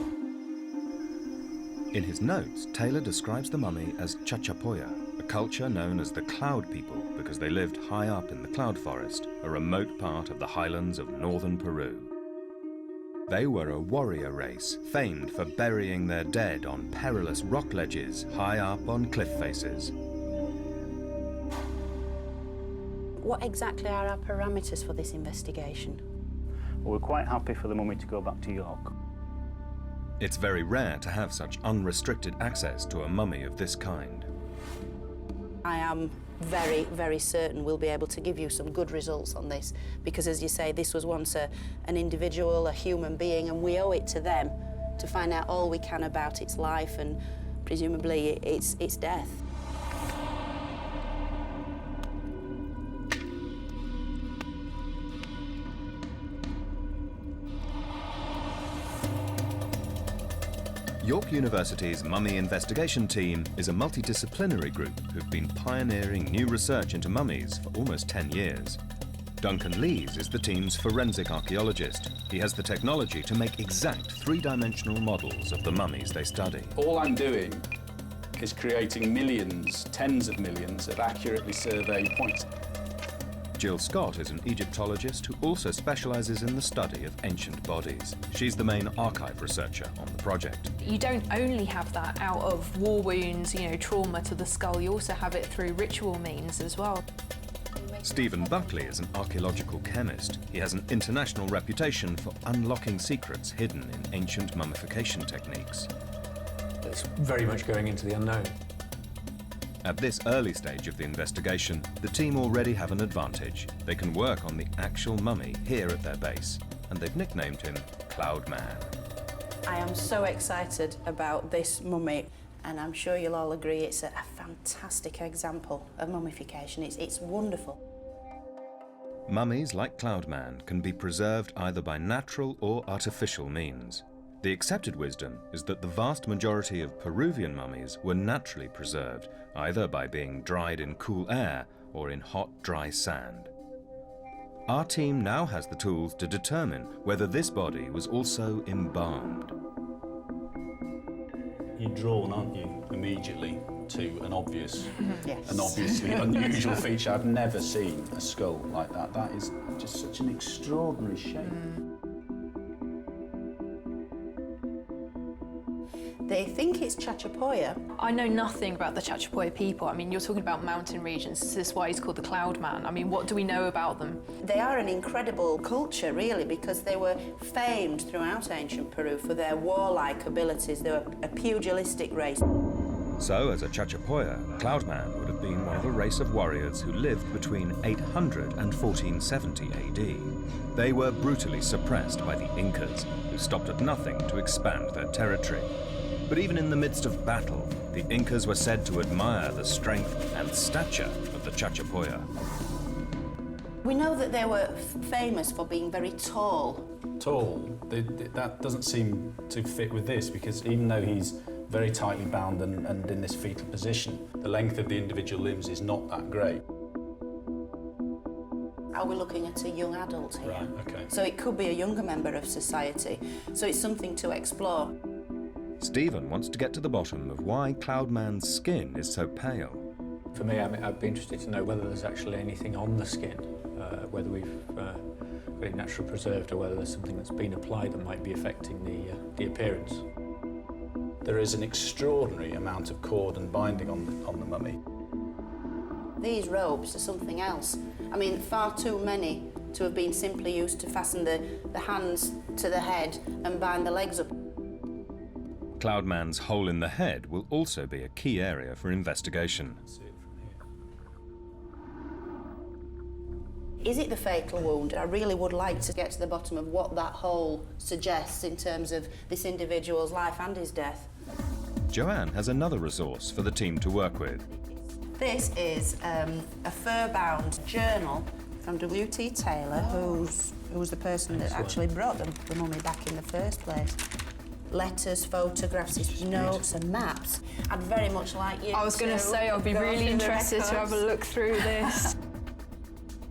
In his notes, Taylor describes the mummy as Chachapoya, a culture known as the Cloud People because they lived high up in the cloud forest, a remote part of the highlands of northern Peru. They were a warrior race, famed for burying their dead on perilous rock ledges high up on cliff faces.
What exactly are our parameters for this investigation?
Well, we're quite happy for the mummy to go back to York.
It's very rare to have such unrestricted access to a mummy of this kind.
I am very, very certain we'll be able to give you some good results on this because, as you say, this was once an individual, a human being, and we owe it to them to find out all we can about its life and presumably its death.
York University's Mummy Investigation Team is a multidisciplinary group who've been pioneering new research into mummies for almost 10 years. Duncan Lees is the team's forensic archaeologist. He has the technology to make exact three-dimensional models of the mummies they study.
All I'm doing is creating millions, tens of millions of accurately surveyed points.
Jill Scott is an Egyptologist who also specialises in the study of ancient bodies. She's the main archive researcher on the project.
You don't only have that out of war wounds, you know, trauma to the skull, you also have it through ritual means as well.
Stephen Buckley is an archaeological chemist. He has an international reputation for unlocking secrets hidden in ancient mummification techniques.
It's very much going into the unknown.
At this early stage of the investigation, the team already have an advantage. They can work on the actual mummy here at their base, and they've nicknamed him Cloud Man.
I am so excited about this mummy, and I'm sure you'll all agree it's a fantastic example of mummification. It's wonderful.
Mummies like Cloud Man can be preserved either by natural or artificial means. The accepted wisdom is that the vast majority of Peruvian mummies were naturally preserved, either by being dried in cool air or in hot, dry sand. Our team now has the tools to determine whether this body was also embalmed.
You're drawn, aren't you, immediately to an obvious,
Yes.
an obviously unusual feature. I've never seen a skull like that. That is just such an extraordinary shape.
They think it's Chachapoya.
I know nothing about the Chachapoya people. I mean, you're talking about mountain regions. Is this why he's called the Cloud Man? I mean, what do we know about them?
They are an incredible culture, really, because they were famed throughout ancient Peru for their warlike abilities. They were a pugilistic race.
So, as a Chachapoya, Cloud Man would have been one of a race of warriors who lived between 800 and 1470 AD. They were brutally suppressed by the Incas, who stopped at nothing to expand their territory. But even in the midst of battle, the Incas were said to admire the strength and stature of the Chachapoya.
We know that they were famous for being very tall.
Tall, that doesn't seem to fit with this, because even though he's very tightly bound and in this fetal position, the length of the individual limbs is not that great.
Are we looking at a young adult here?
Right, okay.
So it could be a younger member of society. So it's something to explore.
Stephen wants to get to the bottom of why Cloud Man's skin is so pale.
For me, I'd be interested to know whether there's actually anything on the skin, whether we've got it naturally preserved or whether there's something that's been applied that might be affecting the appearance.
There is an extraordinary amount of cord and binding on the mummy.
These ropes are something else. I mean, far too many to have been simply used to fasten the hands to the head and bind the legs up.
Cloud Man's hole in the head will also be a key area for investigation.
Is it the fatal wound? I really would like to get to the bottom of what that hole suggests in terms of this individual's life and his death.
Joann has another resource for the team to work with.
This is a fur-bound journal from W.T. Taylor, who was the person that actually brought the mummy back in the first place. Letters, photographs, his notes and maps. I'd very much like you
I was going to say, I'd be really interested to have a look through this.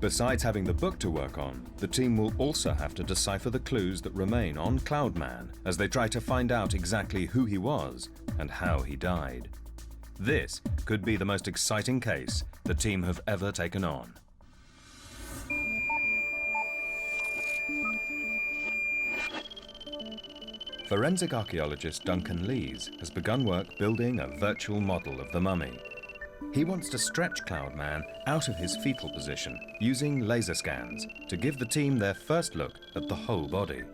Besides having the book to work on, the team will also have to decipher the clues that remain on Cloud Man as they try to find out exactly who he was and how he died. This could be the most exciting case the team have ever taken on. Forensic archaeologist Duncan Lees has begun work building a virtual model of the mummy. He wants to stretch Cloud Man out of his fetal position using laser scans to give the team their first look at the whole body.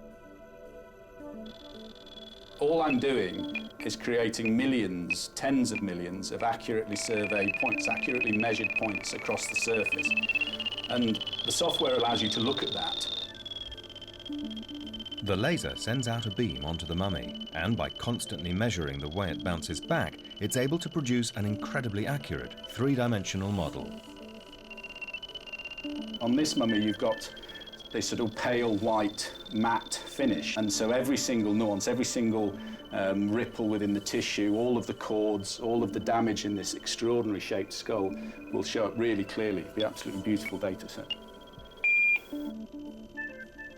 All I'm doing is creating millions, tens of millions of accurately surveyed points, accurately measured points across the surface. And the software allows you to look at that.
The laser sends out a beam onto the mummy, and by constantly measuring the way it bounces back, it's able to produce an incredibly accurate three-dimensional model.
On this mummy, you've got this sort of pale white matte finish, and so every single nuance, every single ripple within the tissue, all of the cords, all of the damage in this extraordinary shaped skull will show up really clearly. It'll be an absolutely beautiful data set.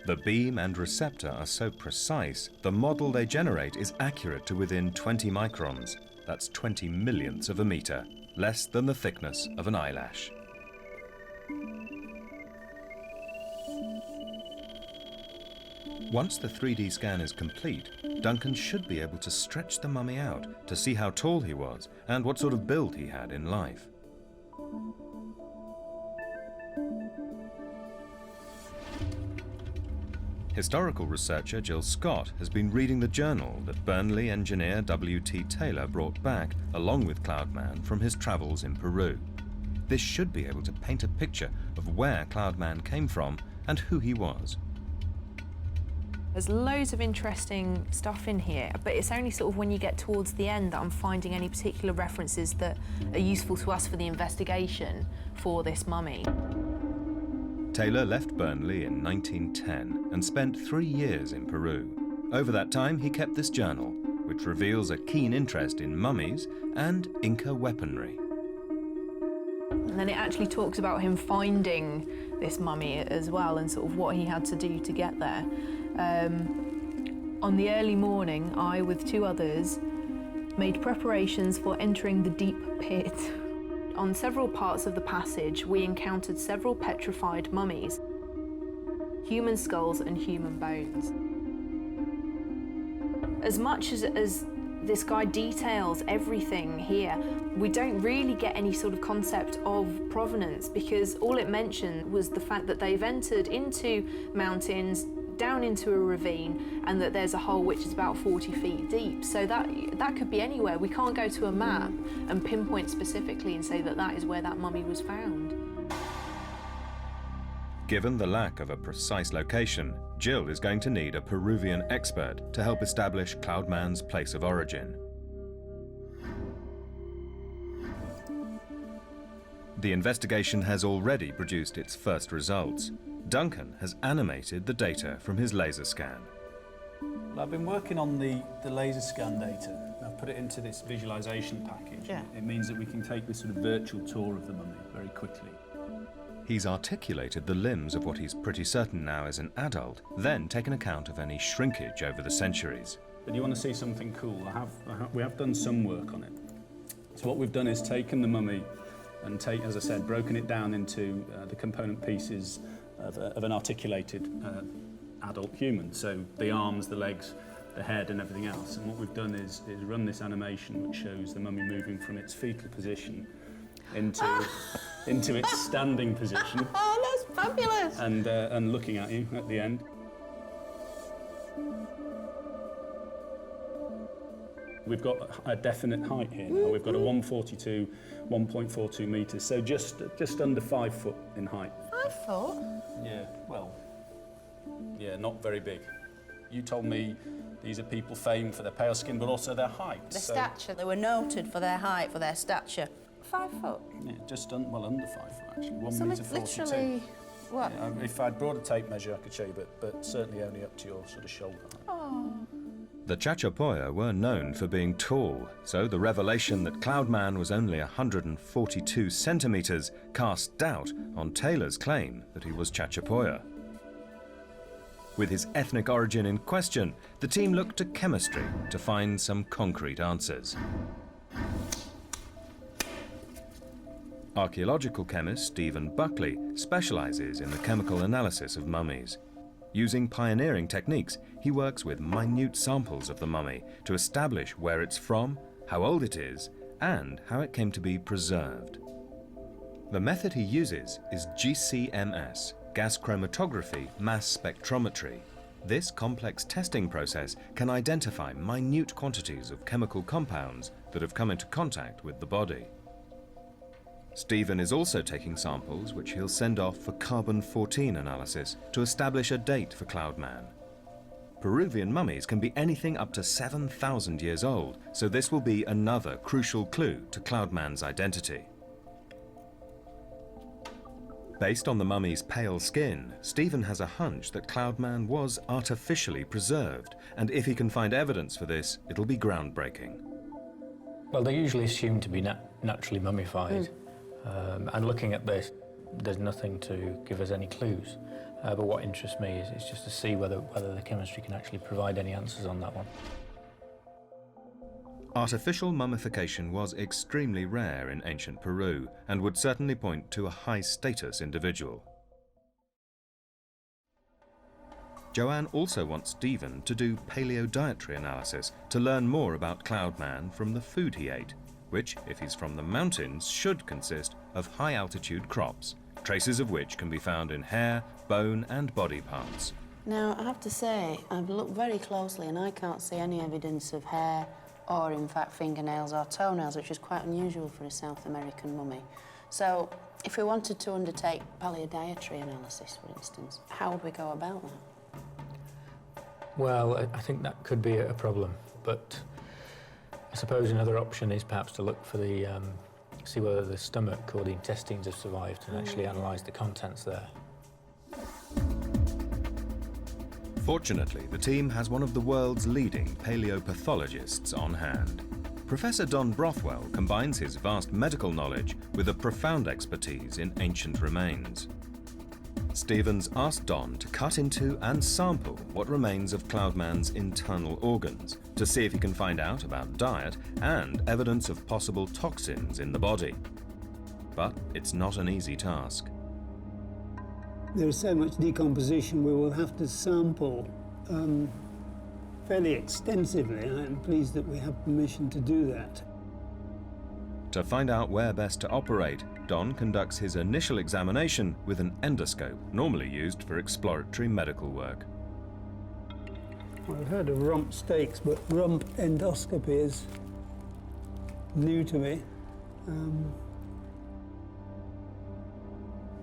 The beam and receptor are so precise, the model they generate is accurate to within 20 microns. That's 20 millionths of a meter, less than the thickness of an eyelash. Once the 3D scan is complete, Duncan should be able to stretch the mummy out to see how tall he was and what sort of build he had in life. Historical researcher Jill Scott has been reading the journal that Burnley engineer W.T. Taylor brought back along with Cloudman from his travels in Peru. This should be able to paint a picture of where Cloudman came from and who he was.
There's loads of interesting stuff in here, but it's only sort of when you get towards the end that I'm finding any particular references that are useful to us for the investigation for this mummy.
Taylor left Burnley in 1910 and spent 3 years in Peru. Over that time, he kept this journal, which reveals a keen interest in mummies and Inca weaponry.
And then it actually talks about him finding this mummy as well and sort of what he had to do to get there. On the early morning, I, with 2 others, made preparations for entering the deep pit. On several parts of the passage, we encountered several petrified mummies, human skulls and human bones. As much as this guy details everything here, we don't really get any sort of concept of provenance, because all it mentioned was the fact that they've entered into mountains, down into a ravine, and that there's a hole which is about 40 feet deep. So that could be anywhere. We can't go to a map and pinpoint specifically and say that that is where that mummy was found.
Given the lack of a precise location, Jill is going to need a Peruvian expert to help establish Cloudman's place of origin. The investigation has already produced its first results. Duncan has animated the data from his laser scan.
Well, I've been working on the laser scan data. I've put it into this visualization package.
Yeah.
It means that we can take this sort of virtual tour of the mummy very quickly.
He's articulated the limbs of what he's pretty certain now is an adult, then taken account of any shrinkage over the centuries.
But you want to see something cool? We have done some work on it. So what we've done is taken the mummy and, as I said, broken it down into the component pieces of an articulated adult human. So the arms, the legs, the head and everything else. And what we've done is run this animation which shows the mummy moving from its fetal position into its standing position.
Oh, that's fabulous!
And looking at you at the end. We've got a definite height here now. We've got a 1.42 metres, so just under 5 foot in height.
5 foot?
Yeah, well, yeah, not very big. You told me these are people famed for their pale skin, but also their height.
The stature, they were noted for their height, for their stature. 5 foot?
Yeah, just under 5 foot actually, 1
So
metre 42.
literally, what?
Yeah, if I'd brought a tape measure, I could show you, but certainly only up to your sort of shoulder height.
Oh.
The Chachapoya were known for being tall, so the revelation that Cloudman was only 142 centimetres cast doubt on Taylor's claim that he was Chachapoya. With his ethnic origin in question, the team looked to chemistry to find some concrete answers. Archaeological chemist Stephen Buckley specialises in the chemical analysis of mummies. Using pioneering techniques, he works with minute samples of the mummy to establish where it's from, how old it is, and how it came to be preserved. The method he uses is GCMS, gas chromatography mass spectrometry. This complex testing process can identify minute quantities of chemical compounds that have come into contact with the body. Stephen is also taking samples which he'll send off for carbon-14 analysis to establish a date for Cloudman. Peruvian mummies can be anything up to 7,000 years old, so this will be another crucial clue to Cloudman's identity. Based on the mummy's pale skin, Stephen has a hunch that Cloudman was artificially preserved, and if he can find evidence for this, it'll be groundbreaking.
Well, they're usually assumed to be naturally mummified. And looking at this, there's nothing to give us any clues. But what interests me is just to see whether the chemistry can actually provide any answers on that one.
Artificial mummification was extremely rare in ancient Peru and would certainly point to a high-status individual. Joann also wants Stephen to do paleodietary analysis to learn more about Cloudman from the food he ate, which, if he's from the mountains, should consist of high-altitude crops, traces of which can be found in hair, bone and body parts.
Now, I have to say, I've looked very closely and I can't see any evidence of hair or, in fact, fingernails or toenails, which is quite unusual for a South American mummy. So, if we wanted to undertake paleodietary analysis, for instance, how would we go about that?
Well, I think that could be a problem, but I suppose another option is perhaps to look for the, see whether the stomach or the intestines have survived and actually analyse the contents there.
Fortunately, the team has one of the world's leading paleopathologists on hand. Professor Don Brothwell combines his vast medical knowledge with a profound expertise in ancient remains. Stevens asked Don to cut into and sample what remains of Cloudman's internal organs to see if he can find out about diet and evidence of possible toxins in the body. But it's not an easy task.
There is so much decomposition, we will have to sample fairly extensively. I am pleased that we have permission to do that.
To find out where best to operate, Don conducts his initial examination with an endoscope, normally used for exploratory medical work.
I've heard of rump steaks, but rump endoscopy is new to me.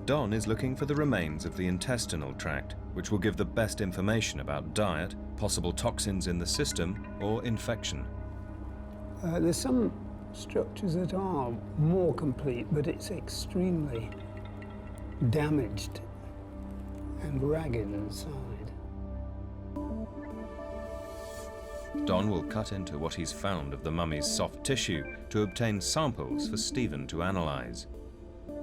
Don is looking for the remains of the intestinal tract, which will give the best information about diet, possible toxins in the system, or infection.
There's some structures that are more complete, but it's extremely damaged and ragged inside.
Don will cut into what he's found of the mummy's soft tissue to obtain samples for Stephen to analyse.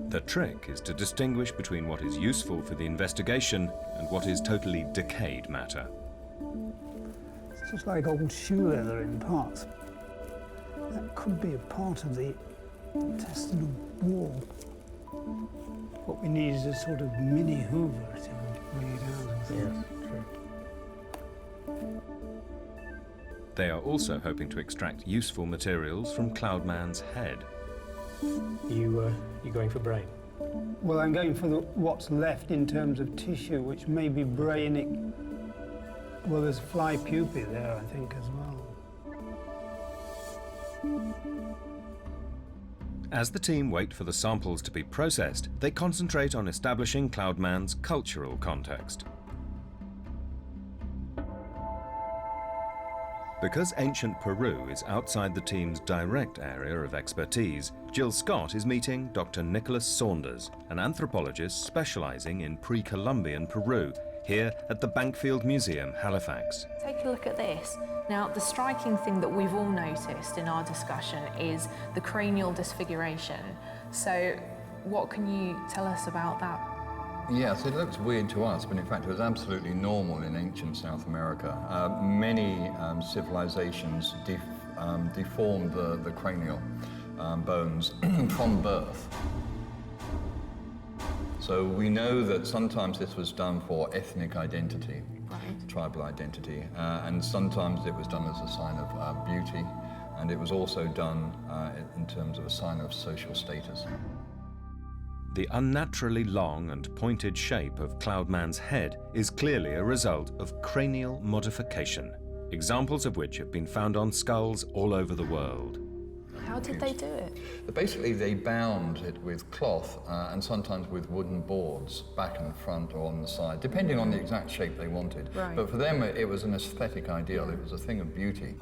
The trick is to distinguish between what is useful for the investigation and what is totally decayed matter.
It's just like old shoe leather in parts. That could be a part of the intestinal wall. What we need is a sort of mini Hoover to bring it out.
Yes, true.
They are also hoping to extract useful materials from Cloudman's head.
You going for brain?
Well, I'm going for what's left in terms of tissue, which may be brainic. Well, there's fly pupae there, I think, as well.
As the team wait for the samples to be processed, they concentrate on establishing Cloudman's cultural context. Because ancient Peru is outside the team's direct area of expertise, Jill Scott is meeting Dr. Nicholas Saunders, an anthropologist specialising in pre-Columbian Peru, here at the Bankfield Museum, Halifax.
Take a look at this. Now, the striking thing that we've all noticed in our discussion is the cranial disfiguration. So, what can you tell us about that?
Yes, it looks weird to us, but in fact it was absolutely normal in ancient South America. Many civilizations deformed the cranial bones from birth. So we know that sometimes this was done for ethnic identity, tribal identity, and sometimes it was done as a sign of beauty, and it was also done in terms of a sign of social status.
The unnaturally long and pointed shape of Cloudman's head is clearly a result of cranial modification, examples of which have been found on skulls all over the world.
How did they do it?
Basically, they bound it with cloth and sometimes with wooden boards, back and front or on the side, depending on the exact shape they wanted.
Right.
But for them, it was an aesthetic ideal. It was a thing of beauty.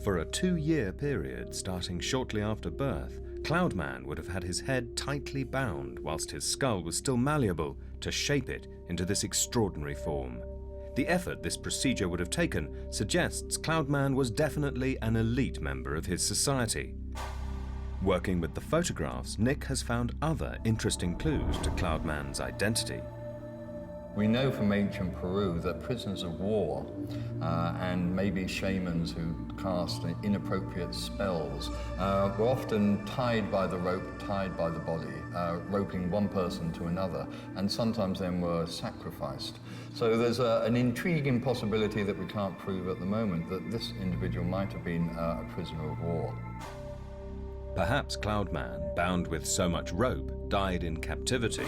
For a 2-year period, starting shortly after birth, Cloudman would have had his head tightly bound whilst his skull was still malleable to shape it into this extraordinary form. The effort this procedure would have taken suggests Cloudman was definitely an elite member of his society. Working with the photographs, Nick has found other interesting clues to Cloudman's identity.
We know from ancient Peru that prisoners of war and maybe shamans who cast inappropriate spells were often tied by the rope, tied by the body, roping one person to another, and sometimes then were sacrificed. So there's an intriguing possibility that we can't prove at the moment that this individual might have been a prisoner of war.
Perhaps Cloudman, bound with so much rope, died in captivity.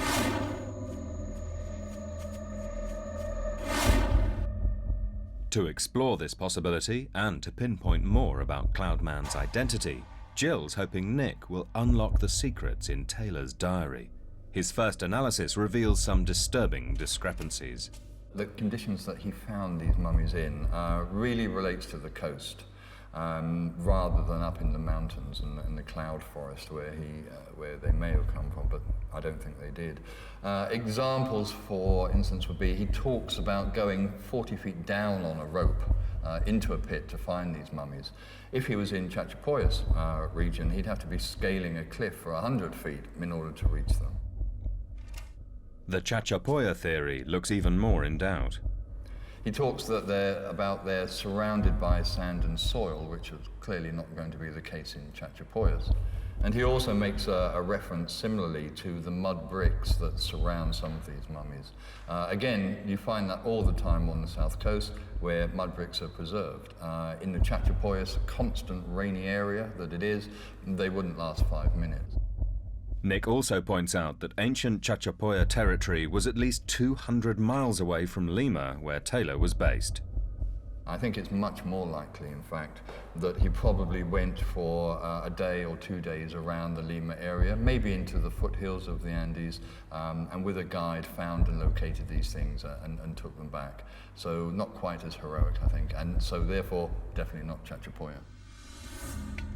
To explore this possibility and to pinpoint more about Cloudman's identity, Jill's hoping Nick will unlock the secrets in Taylor's diary. His first analysis reveals some disturbing discrepancies.
The conditions that he found these mummies in really relates to the coast, rather than up in the mountains and the cloud forest where they may have come from, but I don't think they did. Examples, for instance, would be he talks about going 40 feet down on a rope into a pit to find these mummies. If he was in Chachapoyas region, he'd have to be scaling a cliff for 100 feet in order to reach them.
The Chachapoya theory looks even more in doubt.
He talks that they're surrounded by sand and soil, which is clearly not going to be the case in Chachapoyas. And he also makes a reference similarly to the mud bricks that surround some of these mummies. Again, you find that all the time on the south coast where mud bricks are preserved. In the Chachapoyas, constant rainy area that it is, they wouldn't last 5 minutes.
Nick also points out that ancient Chachapoya territory was at least 200 miles away from Lima, where Taylor was based.
I think it's much more likely, in fact, that he probably went for a day or 2 days around the Lima area, maybe into the foothills of the Andes, and with a guide found and located these things and took them back. So not quite as heroic, I think, and so therefore definitely not Chachapoya.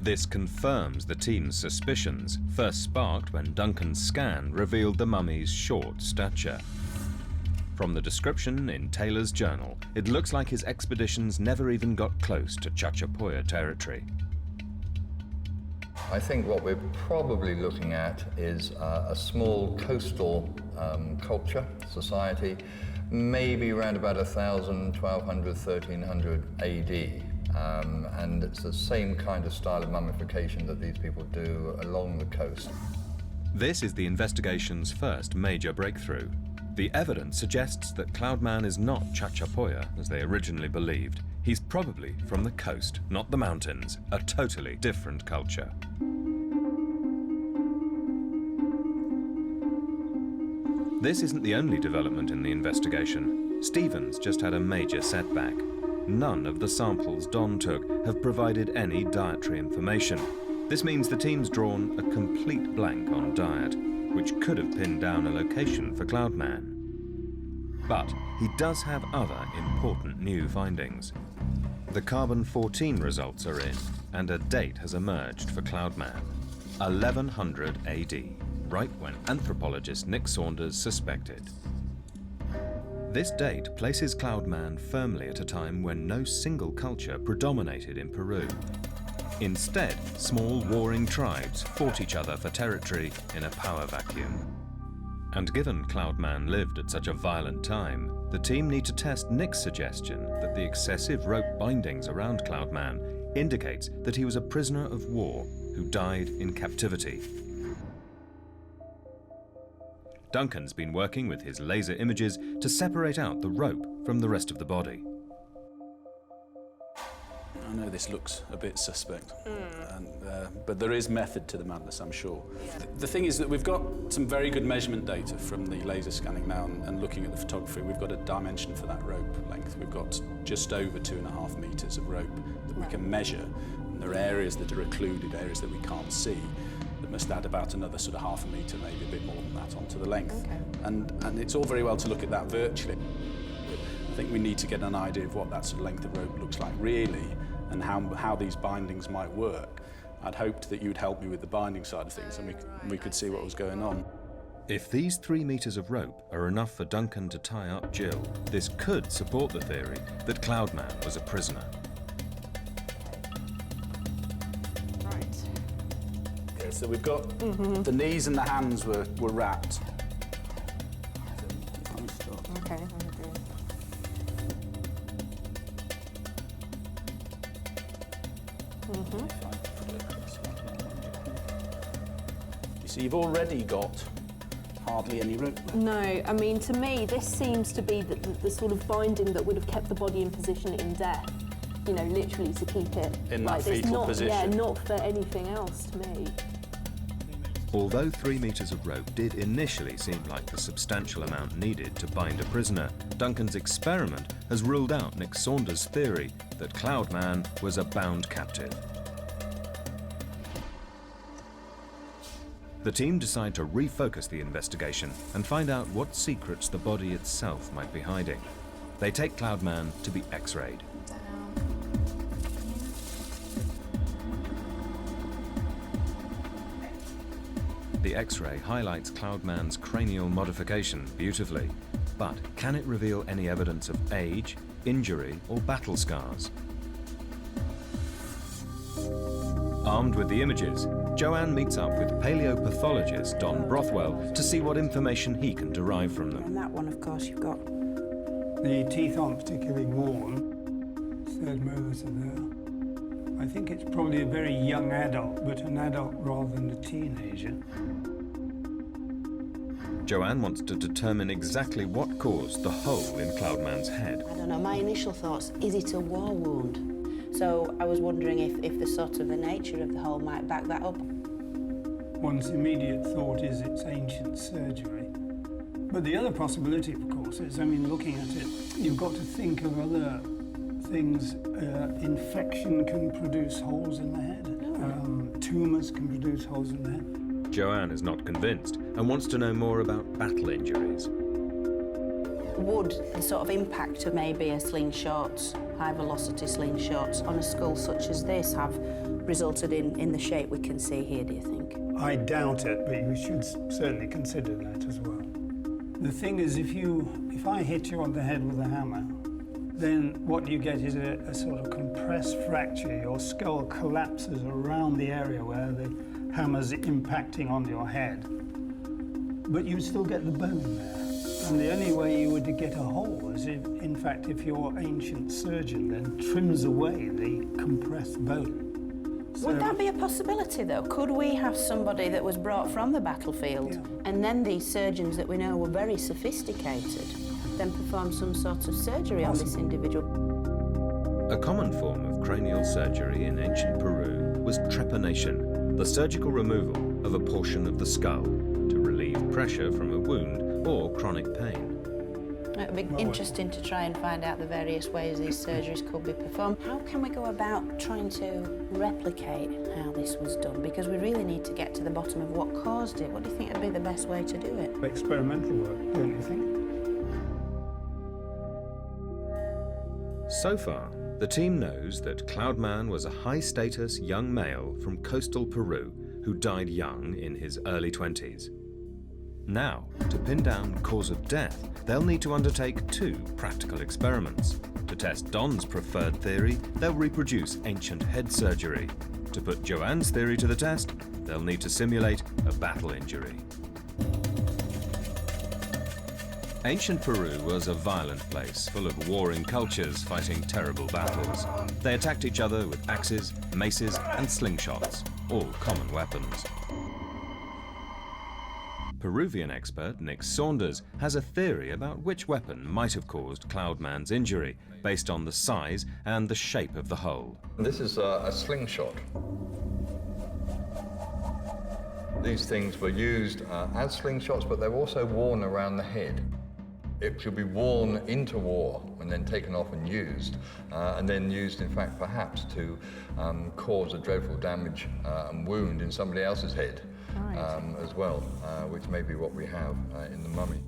This confirms the team's suspicions, first sparked when Duncan's scan revealed the mummy's short stature. From the description in Taylor's journal, it looks like his expeditions never even got close to Chachapoya territory.
I think what we're probably looking at is a small coastal culture, society, maybe around about 1,000, 1,200, 1,300 AD. And it's the same kind of style of mummification that these people do along the coast.
This is the investigation's first major breakthrough. The evidence suggests that Cloudman is not Chachapoya, as they originally believed. He's probably from the coast, not the mountains, a totally different culture. This isn't the only development in the investigation. Stevens just had a major setback. None of the samples Don took have provided any dietary information. This means the team's drawn a complete blank on diet, which could have pinned down a location for Cloudman. But he does have other important new findings. The carbon-14 results are in, and a date has emerged for Cloudman. 1100 AD, right when anthropologist Nick Saunders suspected. This date places Cloudman firmly at a time when no single culture predominated in Peru. Instead, small warring tribes fought each other for territory in a power vacuum. And given Cloudman lived at such a violent time, the team need to test Nick's suggestion that the excessive rope bindings around Cloudman indicates that he was a prisoner of war who died in captivity. Duncan's been working with his laser images to separate out the rope from the rest of the body.
I know this looks a bit suspect, but there is method to the madness, I'm sure. The thing is that we've got some very good measurement data from the laser scanning now and looking at the photography. We've got a dimension for that rope length. We've got just over 2.5 meters of rope that we can measure. And there are areas that are occluded, areas that we can't see, that must add about another sort of 0.5 meter, maybe a bit more than that, onto the length.
Okay.
And it's all very well to look at that virtually. I think we need to get an idea of what that sort of length of rope looks like really, and how these bindings might work. I'd hoped that you'd help me with the binding side of things and we could see what was going on.
If these 3 meters of rope are enough for Duncan to tie up Jill, this could support the theory that Cloudman was a prisoner.
Right.
Okay, so we've got the knees and the hands were wrapped.
Okay.
You see, you've already got hardly any rope left.
No, I mean, to me, this seems to be the sort of binding that would have kept the body in position in death. You know, literally to keep it
in
like
that
this.
fetal
Not,
position.
Yeah, not for anything else to me.
Although 3 metres of rope did initially seem like the substantial amount needed to bind a prisoner, Duncan's experiment has ruled out Nick Saunders' theory that Cloudman was a bound captive. The team decide to refocus the investigation and find out what secrets the body itself might be hiding. They take Cloudman to be X-rayed. The X-ray highlights Cloudman's cranial modification beautifully, but can it reveal any evidence of age, injury, or battle scars? Armed with the images, Joann meets up with paleopathologist Don Brothwell to see what information he can derive from them.
And that one, of course, you've got.
The teeth aren't particularly worn. Third molars are there. I think it's probably a very young adult, but an adult rather than a teenager.
Joann wants to determine exactly what caused the hole in Cloudman's head.
I don't know, my initial thoughts, is it a war wound? So I was wondering if the sort of the nature of the hole might back that up.
One's immediate thought is it's ancient surgery. But the other possibility, of course, is, I mean, looking at it, you've got to think of other things. Infection can produce holes in the head. Tumours can produce holes in the head.
Joann is not convinced and wants to know more about battle injuries.
Would the sort of impact of maybe a slingshot, high-velocity slingshot, on a skull such as this have resulted in the shape we can see here, do you think?
I doubt it, but you should certainly consider that as well. The thing is, if I hit you on the head with a hammer, then what you get is a sort of compressed fracture. Your skull collapses around the area where the hammer's impacting on your head. But you still get the bone there. And the only way you would get a hole is if, in fact, if your ancient surgeon then trims away the compressed bone.
Would that be a possibility, though? Could we have somebody that was brought from the battlefield, and then these surgeons that we know were very sophisticated, then perform some sort of surgery on this individual?
A common form of cranial surgery in ancient Peru was trepanation, the surgical removal of a portion of the skull to relieve pressure from a wound or chronic pain.
It would be interesting to try and find out the various ways these surgeries could be performed. How can we go about trying to replicate how this was done? Because we really need to get to the bottom of what caused it. What do you think would be the best way to do it?
Experimental work, don't you think?
So far, the team knows that Cloudman was a high-status young male from coastal Peru who died young in his early 20s. Now, to pin down cause of death, they'll need to undertake two practical experiments. To test Don's preferred theory, they'll reproduce ancient head surgery. To put Joann's theory to the test, they'll need to simulate a battle injury. Ancient Peru was a violent place, full of warring cultures fighting terrible battles. They attacked each other with axes, maces, and slingshots, all common weapons. Peruvian expert Nick Saunders has a theory about which weapon might have caused Cloudman's injury, based on the size and the shape of the hole.
This is a slingshot. These things were used as slingshots, but they're also worn around the head. It should be worn into war and then taken off and used, in fact, perhaps to cause a dreadful damage and wound in somebody else's head. As well, which may be what we have in the mummy.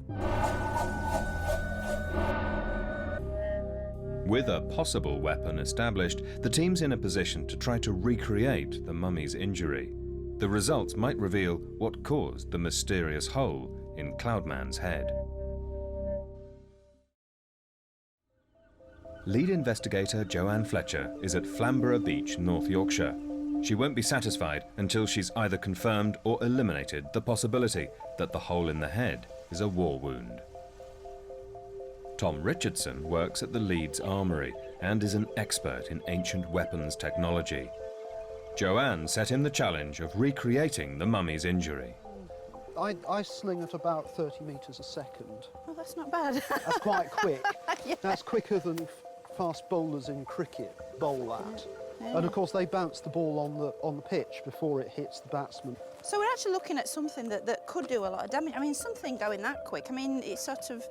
With a possible weapon established, the team's in a position to try to recreate the mummy's injury. The results might reveal what caused the mysterious hole in Cloudman's head. Lead investigator Joann Fletcher is at Flamborough Beach, North Yorkshire. She won't be satisfied until she's either confirmed or eliminated the possibility that the hole in the head is a war wound. Tom Richardson works at the Leeds Armoury and is an expert in ancient weapons technology. Joann set him the challenge of recreating the mummy's injury.
I sling at about 30 metres a second.
Oh, that's not bad.
That's quite quick.
Yeah.
That's quicker than fast bowlers in cricket bowl at.
Yeah.
And of course they bounce the ball on the pitch before it hits the batsman.
So we're actually looking at something that could do a lot of damage. I mean, something going that quick. I mean, it's sort of,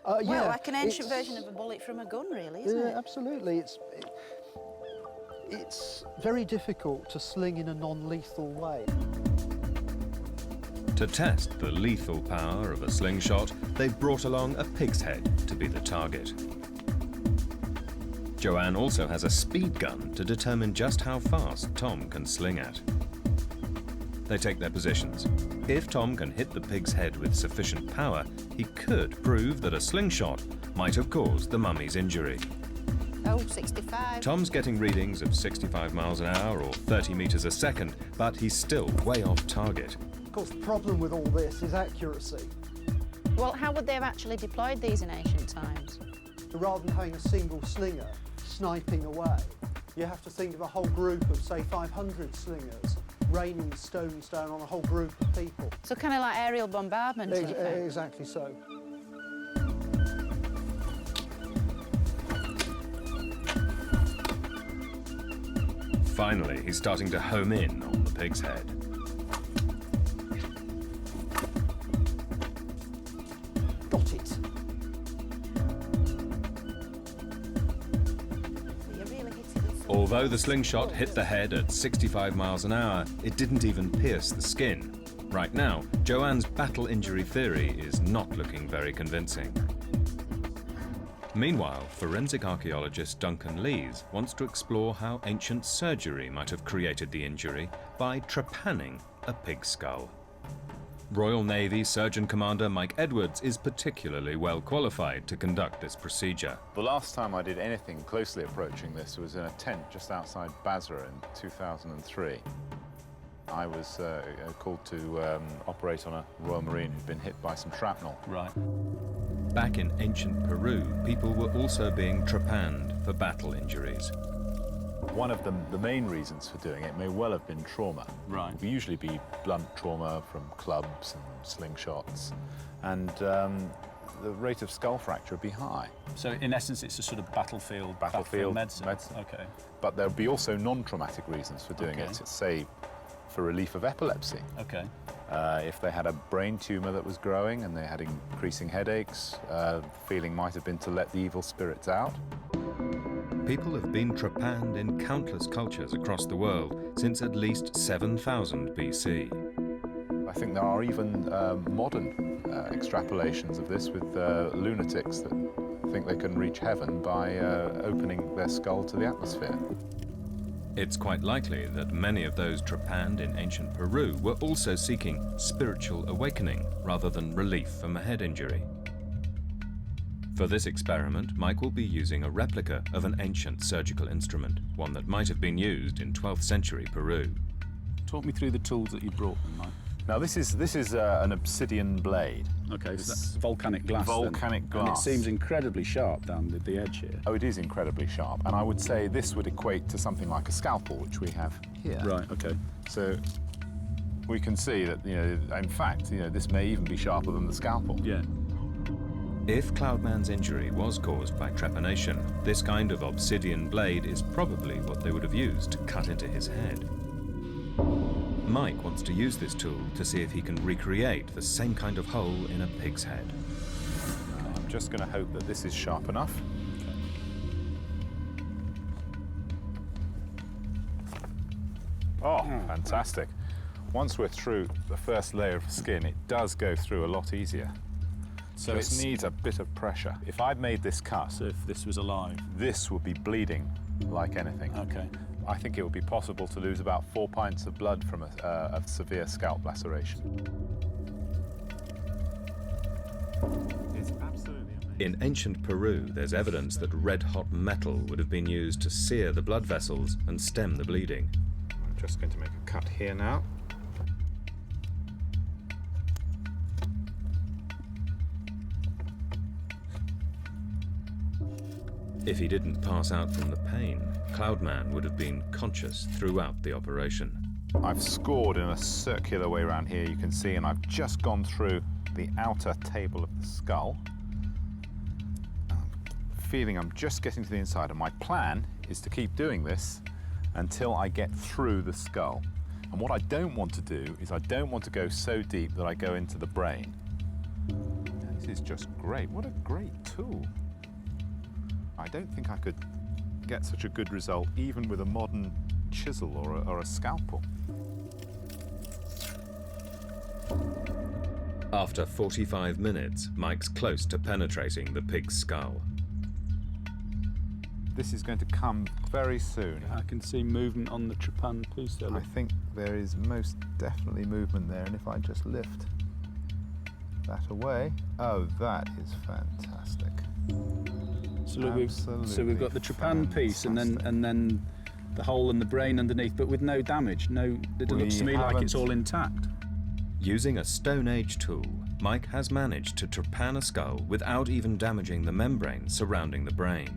well, like an ancient version of a bullet from a gun, really, isn't it?
Absolutely. It's very difficult to sling in a non-lethal way.
To test the lethal power of a slingshot, they've brought along a pig's head to be the target. Joann also has a speed gun to determine just how fast Tom can sling at. They take their positions. If Tom can hit the pig's head with sufficient power, he could prove that a slingshot might have caused the mummy's injury.
Oh, 65.
Tom's getting readings of 65 miles an hour or 30 meters a second, but he's still way off target.
Of course, the problem with all this is accuracy.
Well, how would they have actually deployed these in ancient times?
Rather than having a single slinger sniping away, you have to think of a whole group of, say, 500 slingers raining stones down on a whole group of people.
So kind of like aerial bombardment, in effect.
Exactly so.
Finally, he's starting to home in on the pig's head.
Got it.
Although the slingshot hit the head at 65 miles an hour, it didn't even pierce the skin. Right now, Joann's battle injury theory is not looking very convincing. Meanwhile, forensic archaeologist Duncan Lees wants to explore how ancient surgery might have created the injury by trepanning a pig's skull. Royal Navy Surgeon Commander Mike Edwards is particularly well qualified to conduct this procedure.
The last time I did anything closely approaching this was in a tent just outside Basra in 2003. I was called to operate on a Royal Marine who'd been hit by some shrapnel.
Right.
Back in ancient Peru, people were also being trepanned for battle injuries.
One of the main reasons for doing it may well have been trauma.
Right.
It would usually be blunt trauma from clubs and slingshots, and the rate of skull fracture would be high.
So in essence, it's a sort of battlefield medicine. Okay.
But there would be also non-traumatic reasons for doing it. Say, for relief of epilepsy.
Okay.
If they had a brain tumour that was growing and they had increasing headaches, feeling might have been to let the evil spirits out.
People have been trepanned in countless cultures across the world since at least 7000 BC.
I think there are even modern extrapolations of this with lunatics that think they can reach heaven by opening their skull to the atmosphere.
It's quite likely that many of those trepanned in ancient Peru were also seeking spiritual awakening rather than relief from a head injury. For this experiment, Mike will be using a replica of an ancient surgical instrument, one that might have been used in 12th century Peru.
Talk me through the tools that you brought then, Mike.
Now this is an obsidian blade.
Okay, so that's volcanic glass.
Volcanic glass.
And it seems incredibly sharp down the edge here.
Oh, it is incredibly sharp, and I would say this would equate to something like a scalpel, which we have here.
Right. Okay.
So we can see that, in fact, this may even be sharper than the scalpel.
Yeah.
If Cloudman's injury was caused by trepanation, this kind of obsidian blade is probably what they would have used to cut into his head. Mike wants to use this tool to see if he can recreate the same kind of hole in a pig's head.
I'm just going to hope that this is sharp enough. Oh, fantastic. Once we're through the first layer of skin, it does go through a lot easier. So it needs a bit of pressure. If I'd made this cut,
so if this was alive,
this would be bleeding like anything.
Okay.
I think it would be possible to lose about 4 pints of blood from a severe scalp laceration.
It's absolutely amazing. In ancient Peru, there's evidence that red-hot metal would have been used to sear the blood vessels and stem the bleeding.
I'm just going to make a cut here now.
If he didn't pass out from the pain, Cloudman would have been conscious throughout the operation.
I've scored in a circular way around here, you can see, and I've just gone through the outer table of the skull. I'm feeling I'm just getting to the inside, and my plan is to keep doing this until I get through the skull. And what I don't want to do is I don't want to go so deep that I go into the brain. This is just great. What a great tool. I don't think I could get such a good result even with a modern chisel or a scalpel.
After 45 minutes, Mike's close to penetrating the pig's skull.
This is going to come very soon.
I can see movement on the trypan piece there.
I think there is most definitely movement there, and if I just lift that away, oh, that is fantastic.
So look, we've got the trypan piece, and then the hole and the brain underneath, but with no damage. No, it looks to me like it's all intact.
Using a Stone Age tool, Mike has managed to trypan a skull without even damaging the membrane surrounding the brain.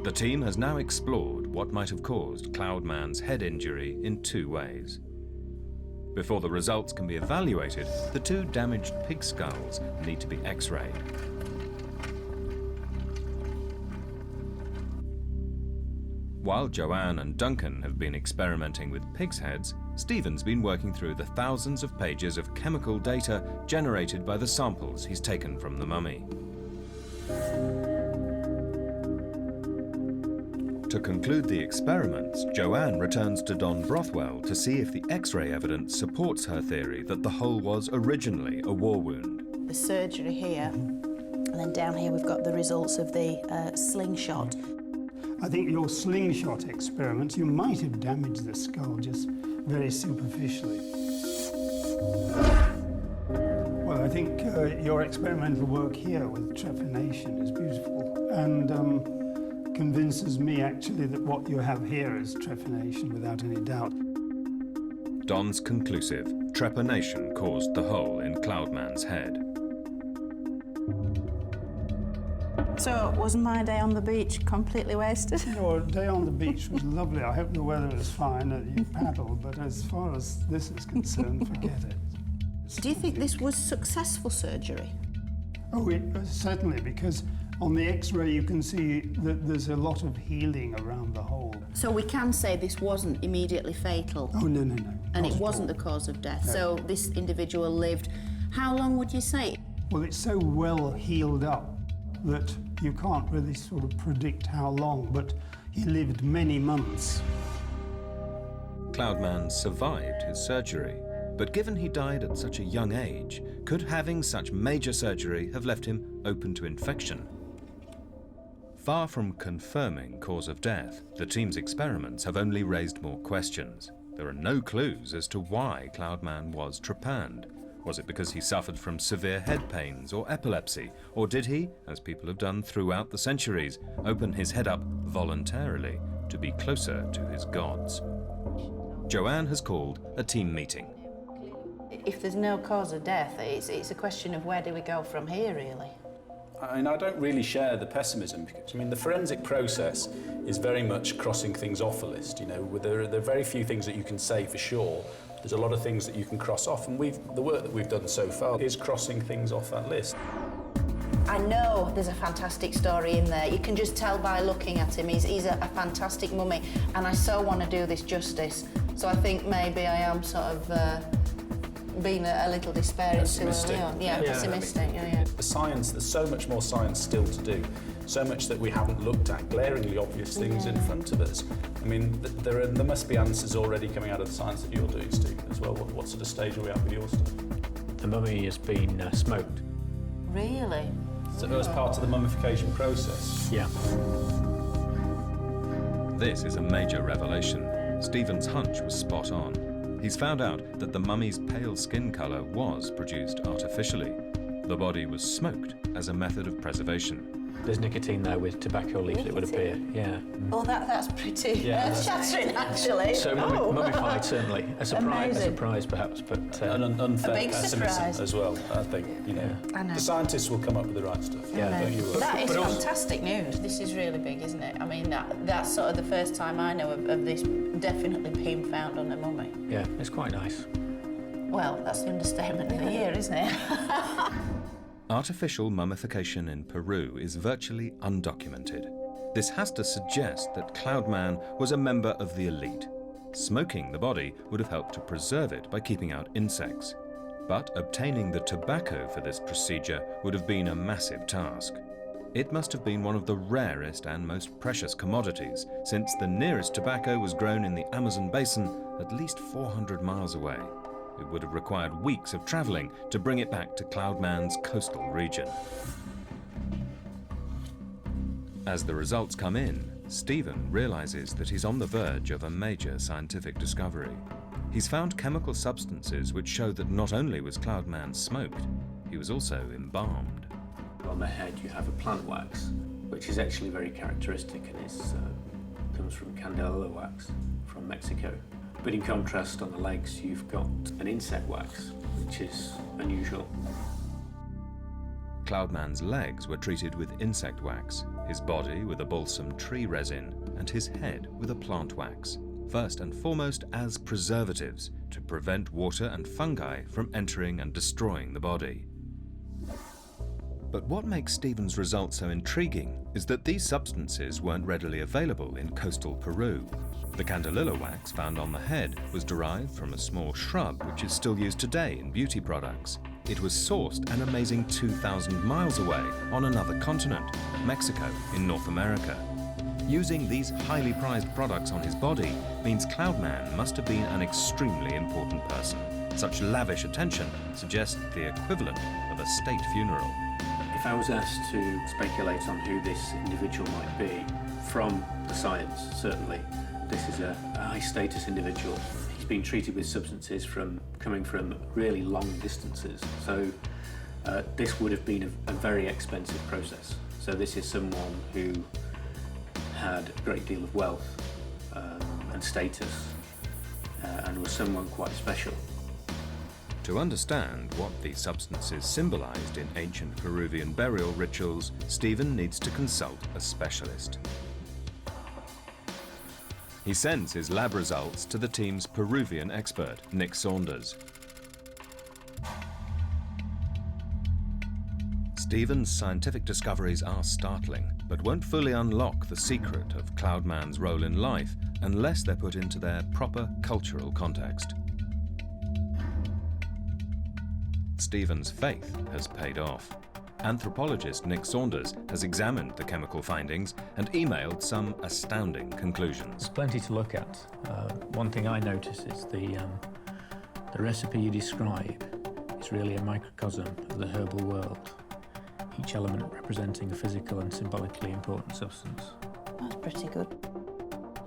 The team has now explored what might have caused Cloudman's head injury in 2 ways. Before the results can be evaluated, the 2 damaged pig skulls need to be X-rayed. While Joann and Duncan have been experimenting with pigs' heads, Stephen's been working through the thousands of pages of chemical data generated by the samples he's taken from the mummy. To conclude the experiments, Joann returns to Don Brothwell to see if the X-ray evidence supports her theory that the hole was originally a war wound.
The surgery here, and then down here we've got the results of the slingshot.
I think your slingshot experiment, you might have damaged the skull just very superficially. Well, I think your experimental work here with trephination is beautiful, and convinces me actually that what you have here is trephination without any doubt.
Don's conclusive: trepanation caused the hole in Cloudman's head.
So, was my day on the beach completely wasted?
Your day on the beach was lovely. I hope the weather was fine and you paddled, but as far as this is concerned, forget it.
Do you think this was successful surgery?
Oh, certainly, because on the X-ray you can see that there's a lot of healing around the hole.
So we can say this wasn't immediately fatal?
Oh, no.
And it wasn't the cause of death,
No.
so this individual lived. How long would you say?
Well, it's so well healed up that you can't really sort of predict how long, but he lived many months.
Cloudman survived his surgery, but given he died at such a young age, could having such major surgery have left him open to infection? Far from confirming cause of death, the team's experiments have only raised more questions. There are no clues as to why Cloudman was trepanned. Was it because he suffered from severe head pains or epilepsy? Or did he, as people have done throughout the centuries, open his head up voluntarily to be closer to his gods? Joann has called a team meeting.
If there's no cause of death, it's a question of where do we go from here, really?
I don't really share the pessimism, because the forensic process is very much crossing things off a list. There are very few things that you can say for sure. There's a lot of things that you can cross off, and the work that we've done so far is crossing things off that list.
I know there's a fantastic story in there. You can just tell by looking at him. He's a fantastic mummy, and I so want to do this justice. So I think maybe I am sort of being a little despairing too early on. Yeah, pessimistic.
The science, there's so much more science still to do. So much that we haven't looked at, glaringly obvious things in front of us. There must be answers already coming out of the science that you're doing, Steve, as well. What sort of stage are we at with your stuff?
The mummy has been smoked.
Really?
So as part of the mummification process?
Yeah.
This is a major revelation. Stephen's hunch was spot on. He's found out that the mummy's pale skin colour was produced artificially. The body was smoked as a method of preservation.
There's nicotine there with tobacco leaves, it would appear. Yeah.
Oh, that's pretty earth-shattering, actually.
So mummified, certainly. A surprise, perhaps, but
an unfair pessimism
surprise.
as well. I think
I know.
the scientists will come up with the right stuff. Don't you worry.
That is fantastic news. This is really big, isn't it? That's sort of the first time I know of this definitely being found on a mummy.
Yeah, it's quite nice.
Well, that's the understatement of the year, isn't it?
Artificial mummification in Peru is virtually undocumented. This has to suggest that Cloudman was a member of the elite. Smoking the body would have helped to preserve it by keeping out insects. But obtaining the tobacco for this procedure would have been a massive task. It must have been one of the rarest and most precious commodities, since the nearest tobacco was grown in the Amazon basin at least 400 miles away. It would have required weeks of travelling to bring it back to Cloudman's coastal region. As the results come in, Stephen realises that he's on the verge of a major scientific discovery. He's found chemical substances which show that not only was Cloudman smoked, he was also embalmed.
On the head you have a plant wax, which is actually very characteristic and comes from scandalous wax from Mexico. But in contrast, on the legs you've got an insect wax, which is unusual.
Cloudman's legs were treated with insect wax, his body with a balsam tree resin, and his head with a plant wax, first and foremost as preservatives to prevent water and fungi from entering and destroying the body. But what makes Stephen's results so intriguing is that these substances weren't readily available in coastal Peru. The candelilla wax found on the head was derived from a small shrub which is still used today in beauty products. It was sourced an amazing 2,000 miles away on another continent, Mexico in North America. Using these highly prized products on his body means Cloudman must have been an extremely important person. Such lavish attention suggests the equivalent of a state funeral.
If I was asked to speculate on who this individual might be, from the science, certainly, this is a high-status individual. He's been treated with substances coming from really long distances, so this would have been a very expensive process. So this is someone who had a great deal of wealth and status and was someone quite special.
To understand what these substances symbolized in ancient Peruvian burial rituals, Stephen needs to consult a specialist. He sends his lab results to the team's Peruvian expert, Nick Saunders. Stephen's scientific discoveries are startling, but won't fully unlock the secret of Cloudman's role in life unless they're put into their proper cultural context. Stephen's faith has paid off. Anthropologist Nick Saunders has examined the chemical findings and emailed some astounding conclusions.
There's plenty to look at. One thing I notice is the recipe you describe is really a microcosm of the herbal world, each element representing a physical and symbolically important substance.
That's pretty good.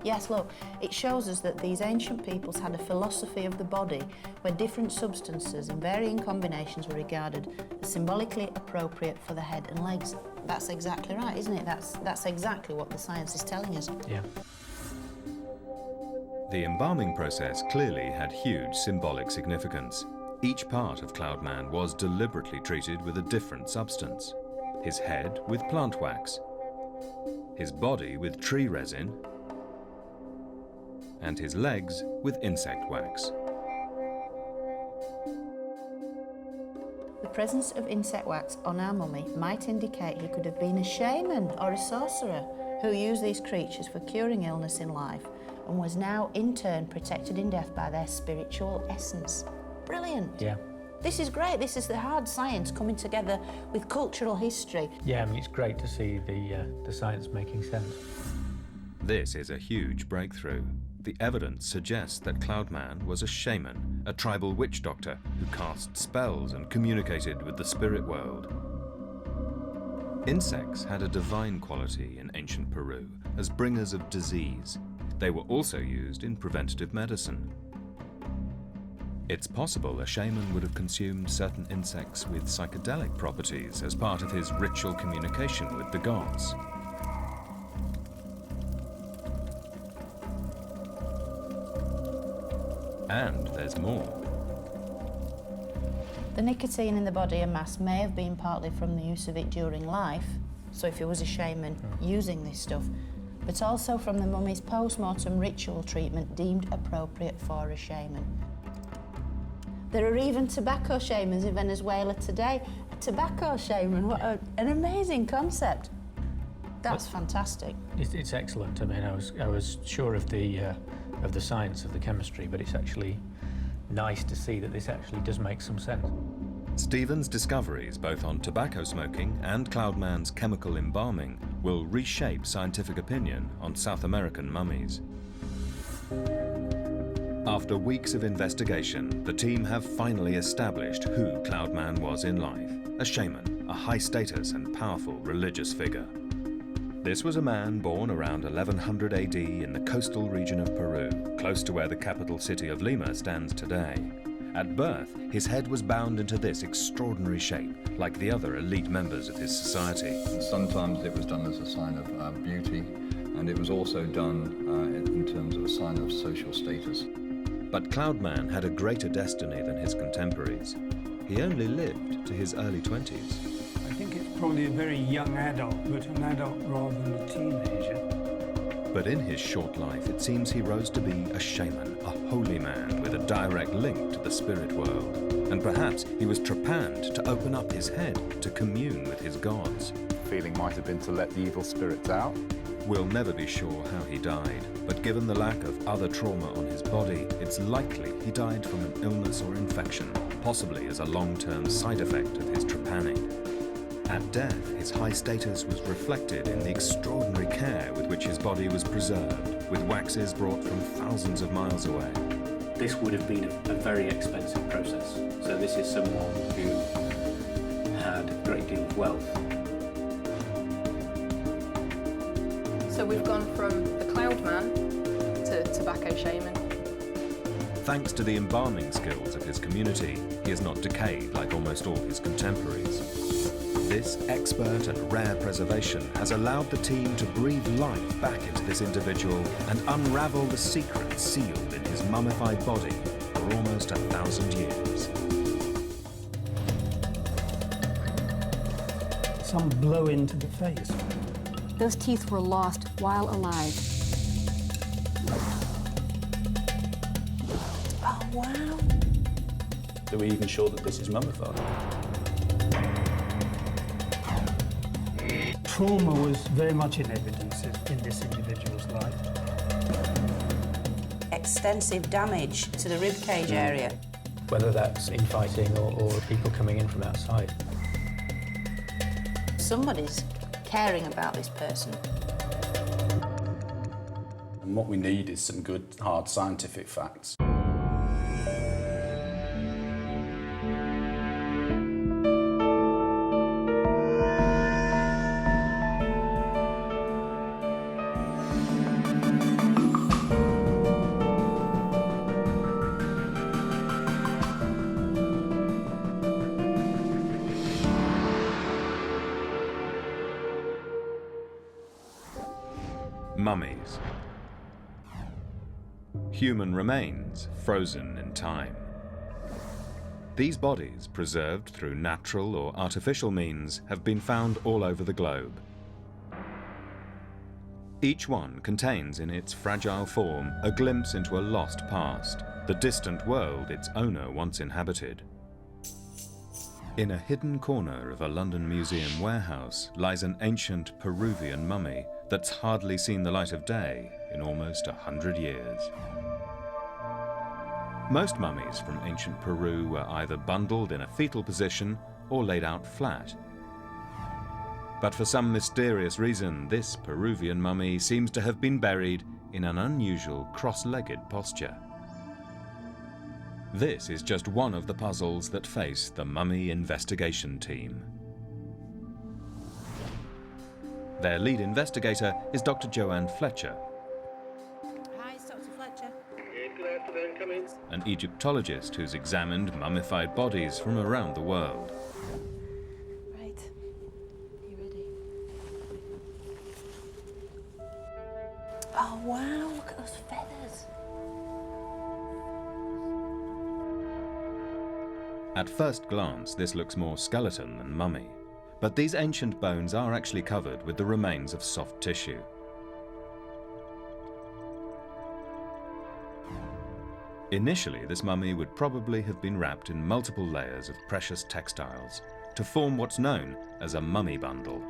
Yes, look, it shows us that these ancient peoples had a philosophy of the body where different substances in varying combinations were regarded as symbolically appropriate for the head and legs. That's exactly right, isn't it? That's exactly what the science is telling us.
Yeah.
The embalming process clearly had huge symbolic significance. Each part of Cloudman was deliberately treated with a different substance. His head with plant wax, his body with tree resin, and his legs with insect wax.
The presence of insect wax on our mummy might indicate he could have been a shaman or a sorcerer who used these creatures for curing illness in life and was now in turn protected in death by their spiritual essence. Brilliant.
Yeah.
This is great. This is the hard science coming together with cultural history.
Yeah, I mean, it's great to see the science making sense.
This is a huge breakthrough. The evidence suggests that Cloudman was a shaman, a tribal witch doctor who cast spells and communicated with the spirit world. Insects had a divine quality in ancient Peru as bringers of disease. They were also used in preventative medicine. It's possible a shaman would have consumed certain insects with psychedelic properties as part of his ritual communication with the gods. And there's more.
The nicotine in the body and mass may have been partly from the use of it during life, so if he was a shaman using this stuff, but also from the mummy's post-mortem ritual treatment deemed appropriate for a shaman.
There are even tobacco shamans in Venezuela today. A tobacco shaman, what an amazing concept. That's fantastic.
It's excellent. I mean, I was sure of the science of the chemistry, but it's actually nice to see that this actually does make some sense.
Stephen's discoveries, both on tobacco smoking and Cloudman's chemical embalming, will reshape scientific opinion on South American mummies. After weeks of investigation, the team have finally established who Cloudman was in life: a shaman, a high-status and powerful religious figure. This was a man born around 1100 AD in the coastal region of Peru, close to where the capital city of Lima stands today. At birth, his head was bound into this extraordinary shape, like the other elite members of his society.
Sometimes it was done as a sign of beauty, and it was also done in terms of a sign of social status.
But Cloudman had a greater destiny than his contemporaries. He only lived to his early 20s.
I think it's probably a very young adult, but an adult rather than a teenager.
But in his short life, it seems he rose to be a shaman, a holy man with a direct link to the spirit world. And perhaps he was trepanned to open up his head to commune with his gods.
Feeling might have been to let the evil spirits out.
We'll never be sure how he died, but given the lack of other trauma on his body, it's likely he died from an illness or infection, possibly as a long-term side effect of his trepanning. At death, his high status was reflected in the extraordinary care with which his body was preserved, with waxes brought from thousands of miles away.
This would have been a very expensive process. So this is someone who had a great deal of wealth.
So we've gone from the cloud man to tobacco shaman.
Thanks to the embalming skills of his community, he has not decayed like almost all his contemporaries. This expert and rare preservation has allowed the team to breathe life back into this individual and unravel the secrets sealed in his mummified body for almost 1,000 years.
Some blow into the face.
Those teeth were lost while alive.
Oh, wow.
Are we even sure that this is mummified?
Trauma was very much in evidence in this individual's life.
Extensive damage to the ribcage area.
Whether that's infighting or people coming in from outside.
Somebody's caring about this person.
And what we need is some good, hard scientific facts.
Mummies. Human remains frozen in time. These bodies, preserved through natural or artificial means, have been found all over the globe. Each one contains in its fragile form a glimpse into a lost past, the distant world its owner once inhabited. In a hidden corner of a London museum warehouse lies an ancient Peruvian mummy that's hardly seen the light of day in almost 100 years. Most mummies from ancient Peru were either bundled in a fetal position or laid out flat. But for some mysterious reason, this Peruvian mummy seems to have been buried in an unusual cross-legged posture. This is just one of the puzzles that face the mummy investigation team. Their lead investigator is Dr. Joann Fletcher,
Hi, it's Dr. Fletcher.
Good afternoon, come in.
an Egyptologist who's examined mummified bodies from around the world.
Right. You ready? Oh, wow, look at those feathers.
At first glance, this looks more skeleton than mummy. But these ancient bones are actually covered with the remains of soft tissue. Initially, this mummy would probably have been wrapped in multiple layers of precious textiles to form what's known as a mummy bundle.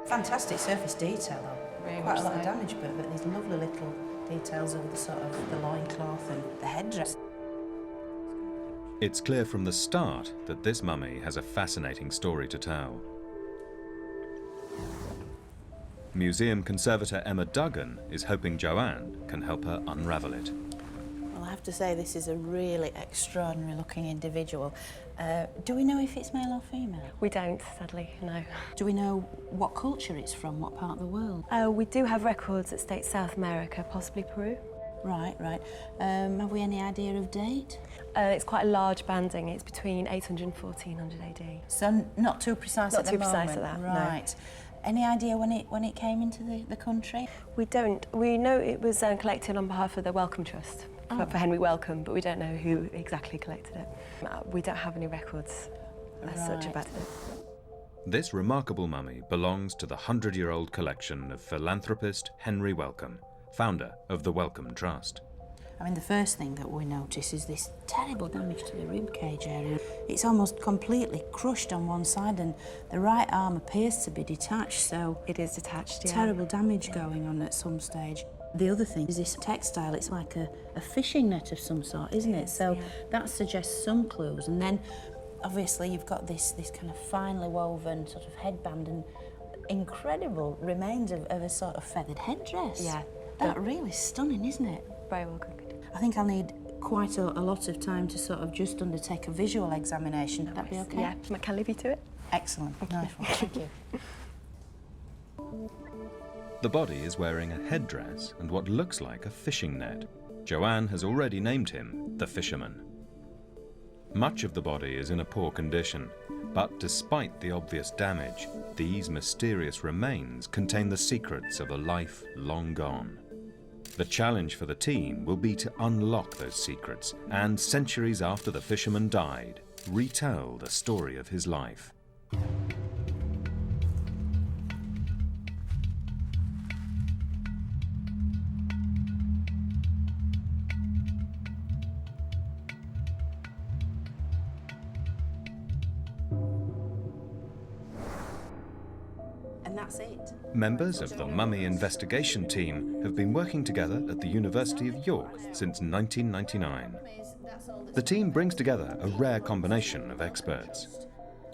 Fantastic surface detail, though. Quite a lot of damage, but these lovely little details of the sort of the loincloth and the headdress.
It's clear from the start that this mummy has a fascinating story to tell. Museum conservator Emma Duggan is hoping Joann can help her unravel it.
Well, I have to say this is a really extraordinary looking individual. Do we know if it's male or female?
We don't, sadly, no.
Do we know what culture it's from, what part of the world?
We do have records that state South America, possibly Peru.
Right, right. Have we any idea of date?
It's quite a large banding. It's between 800 and 1400 AD.
So not too precise at the moment?
Not too precise at that,
right. No. Any idea when it came into the country?
We don't. We know it was collected on behalf of the Wellcome Trust for Henry Wellcome, but we don't know who exactly collected it. We don't have any records as such about it.
This remarkable mummy belongs to the 100-year-old collection of philanthropist Henry Wellcome, founder of the Wellcome Trust.
I mean, the first thing that we notice is this terrible damage to the rib cage area. It's almost completely crushed on one side and the right arm appears to be detached, so...
It is detached, yeah.
Terrible damage going on at some stage. The other thing is this textile. It's like a fishing net of some sort, isn't it? So that suggests some clues. And then, obviously, you've got this kind of finely woven sort of headband and incredible remains of a sort of feathered headdress.
Yeah.
That's really stunning, isn't it?
Very well good.
I think I'll need quite a lot of time to sort of just undertake a visual examination. Would that be okay?
Yeah, I can leave you to it.
Excellent. Nice one. Thank you.
The body is wearing a headdress and what looks like a fishing net. Joann has already named him the Fisherman. Much of the body is in a poor condition, but despite the obvious damage, these mysterious remains contain the secrets of a life long gone. The challenge for the team will be to unlock those secrets and, centuries after the fisherman died, retell the story of his life.
And that's it.
Members of the mummy investigation team have been working together at the University of York since 1999. The team brings together a rare combination of experts.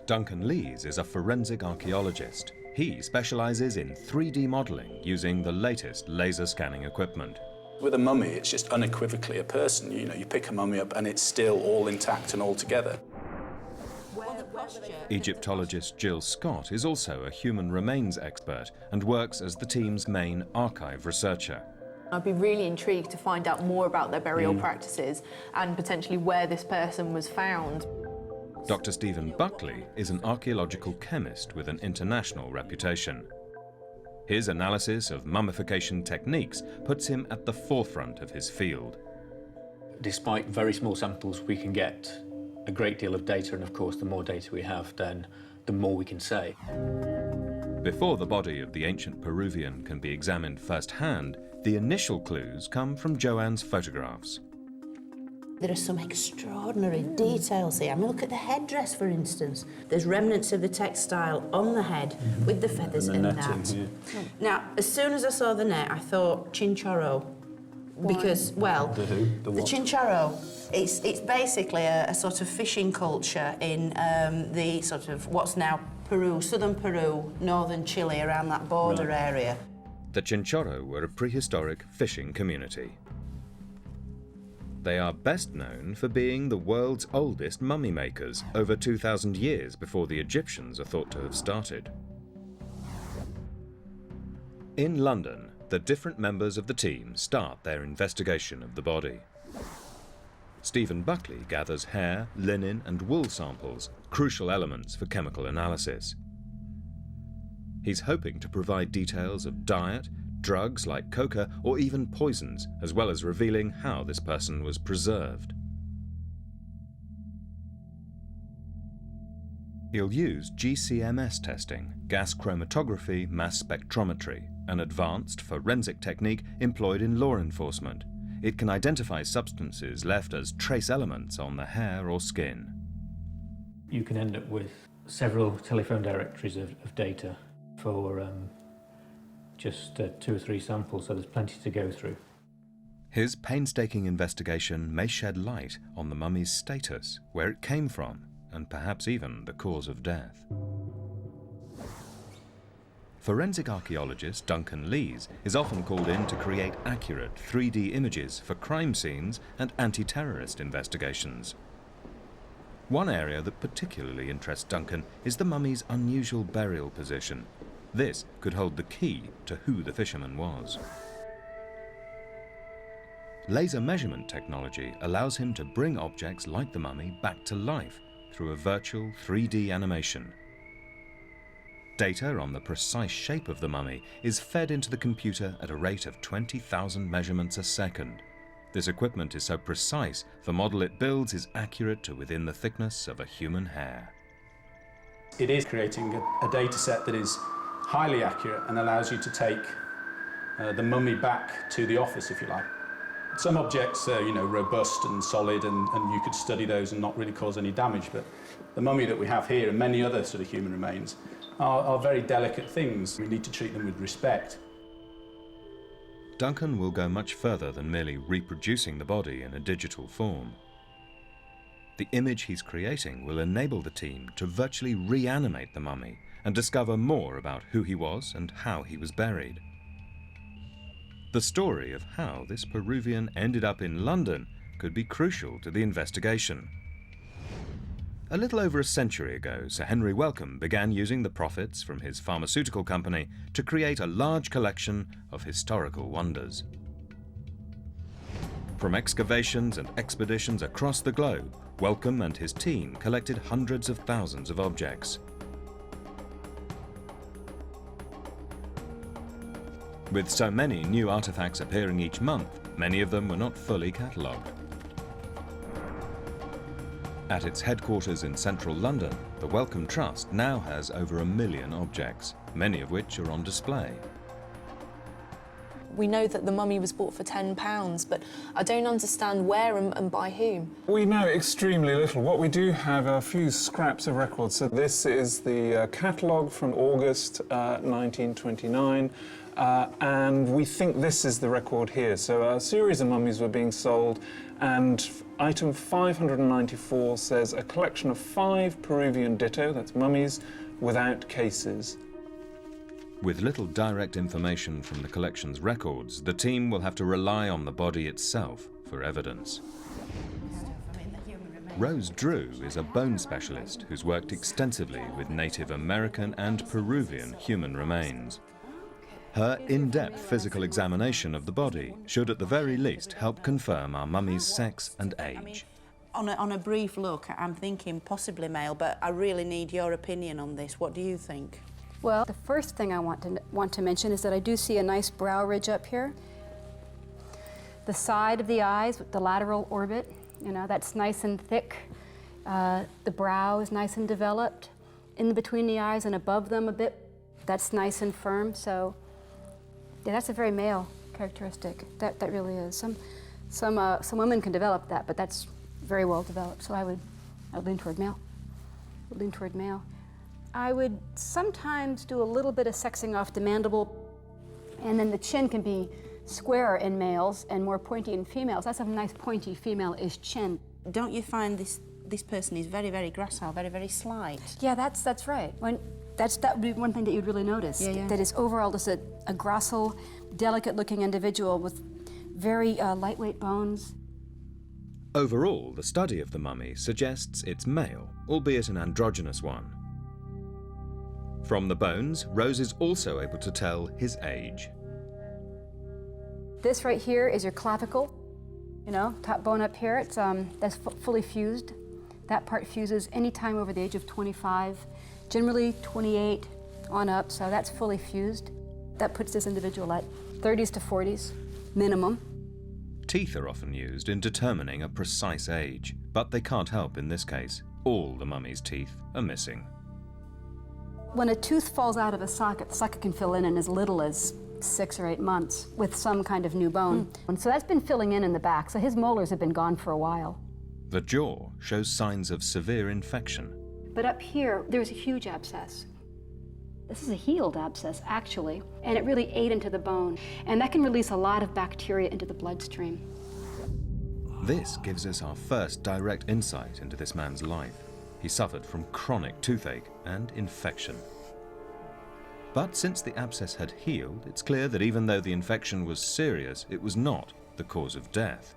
Duncan Lees is a forensic archaeologist. He specialises in 3D modelling using the latest laser scanning equipment.
With a mummy, it's just unequivocally a person. You know, you pick a mummy up and it's still all intact and all together.
Egyptologist Jill Scott is also a human remains expert and works as the team's main archive researcher.
I'd be really intrigued to find out more about their burial practices and potentially where this person was found.
Dr. Stephen Buckley is an archaeological chemist with an international reputation. His analysis of mummification techniques puts him at the forefront of his field.
Despite very small samples, we can get a great deal of data, and of course the more data we have, then the more we can say.
Before the body of the ancient Peruvian can be examined firsthand, the initial clues come from Joann's photographs.
There are some extraordinary details here. I mean, look at the headdress, for instance. There's remnants of the textile on the head with the feathers and that. Now, as soon as I saw the net, I thought chinchorro. Because, well, the chinchorro, it's basically a sort of fishing culture in the sort of what's now Peru, southern Peru, northern Chile, around that border area.
The Chinchorro were a prehistoric fishing community. They are best known for being the world's oldest mummy makers, over 2,000 years before the Egyptians are thought to have started. In London, the different members of the team start their investigation of the body. Stephen Buckley gathers hair, linen and wool samples, crucial elements for chemical analysis. He's hoping to provide details of diet, drugs like coca or even poisons, as well as revealing how this person was preserved. He'll use GCMS testing, gas chromatography, mass spectrometry, an advanced forensic technique employed in law enforcement. It can identify substances left as trace elements on the hair or skin.
You can end up with several telephone directories of data for just 2 or 3 samples, so there's plenty to go through.
His painstaking investigation may shed light on the mummy's status, where it came from, and perhaps even the cause of death. Forensic archaeologist Duncan Lees is often called in to create accurate 3D images for crime scenes and anti-terrorist investigations. One area that particularly interests Duncan is the mummy's unusual burial position. This could hold the key to who the fisherman was. Laser measurement technology allows him to bring objects like the mummy back to life through a virtual 3D animation. Data on the precise shape of the mummy is fed into the computer at a rate of 20,000 measurements a second. This equipment is so precise, the model it builds is accurate to within the thickness of a human hair.
It is creating a data set that is highly accurate and allows you to take the mummy back to the office, if you like. Some objects are, robust and solid, and you could study those and not really cause any damage, but the mummy that we have here and many other sort of human remains are very delicate things. We need to treat them with respect.
Duncan will go much further than merely reproducing the body in a digital form. The image he's creating will enable the team to virtually reanimate the mummy and discover more about who he was and how he was buried. The story of how this Peruvian ended up in London could be crucial to the investigation. A little over a century ago, Sir Henry Wellcome began using the profits from his pharmaceutical company to create a large collection of historical wonders. From excavations and expeditions across the globe, Wellcome and his team collected hundreds of thousands of objects. With so many new artifacts appearing each month, many of them were not fully catalogued. At its headquarters in central London, the Wellcome Trust now has over 1 million objects, many of which are on display.
We know that the mummy was bought for £10, but I don't understand where and by whom.
We know extremely little. What we do have are a few scraps of records. So this is the catalogue from August 1929. And we think this is the record here. So a series of mummies were being sold, and item 594 says a collection of 5 Peruvian ditto, that's mummies, without cases.
With little direct information from the collection's records, the team will have to rely on the body itself for evidence. Rose Drew is a bone specialist who's worked extensively with Native American and Peruvian human remains. Her in-depth physical examination of the body should at the very least help confirm our mummy's sex and age.
On a brief look, I'm thinking possibly male, but I really need your opinion on this. What do you think?
Well, the first thing I want to mention is that I do see a nice brow ridge up here. The side of the eyes with the lateral orbit, that's nice and thick. The brow is nice and developed. In between the eyes and above them a bit, that's nice and firm. So, yeah, that's a very male characteristic. That really is. Some women can develop that, but that's very well developed. So I would lean toward male. I would sometimes do a little bit of sexing off the mandible, and then the chin can be squarer in males and more pointy in females. That's a nice pointy female-ish chin.
Don't you find this person is very, very gracile, very, very slight?
Yeah, that's right. That would be one thing that you'd really notice.
Yeah.
That is overall just a gracile, delicate-looking individual with very lightweight bones.
Overall, the study of the mummy suggests it's male, albeit an androgynous one. From the bones, Rose is also able to tell his age.
This right here is your clavicle, top bone up here. It's that's fully fused. That part fuses anytime over the age of 25, generally 28 on up, so that's fully fused. That puts this individual at 30s to 40s, minimum.
Teeth are often used in determining a precise age, but they can't help in this case. All the mummy's teeth are missing.
When a tooth falls out of a socket, the socket can fill in as little as 6 or 8 months with some kind of new bone. And so that's been filling in the back, so his molars have been gone for a while.
The jaw shows signs of severe infection.
But up here, there's a huge abscess. This is a healed abscess, actually, and it really ate into the bone, and that can release a lot of bacteria into the bloodstream.
This gives us our first direct insight into this man's life. He suffered from chronic toothache and infection. But since the abscess had healed, it's clear that even though the infection was serious, it was not the cause of death.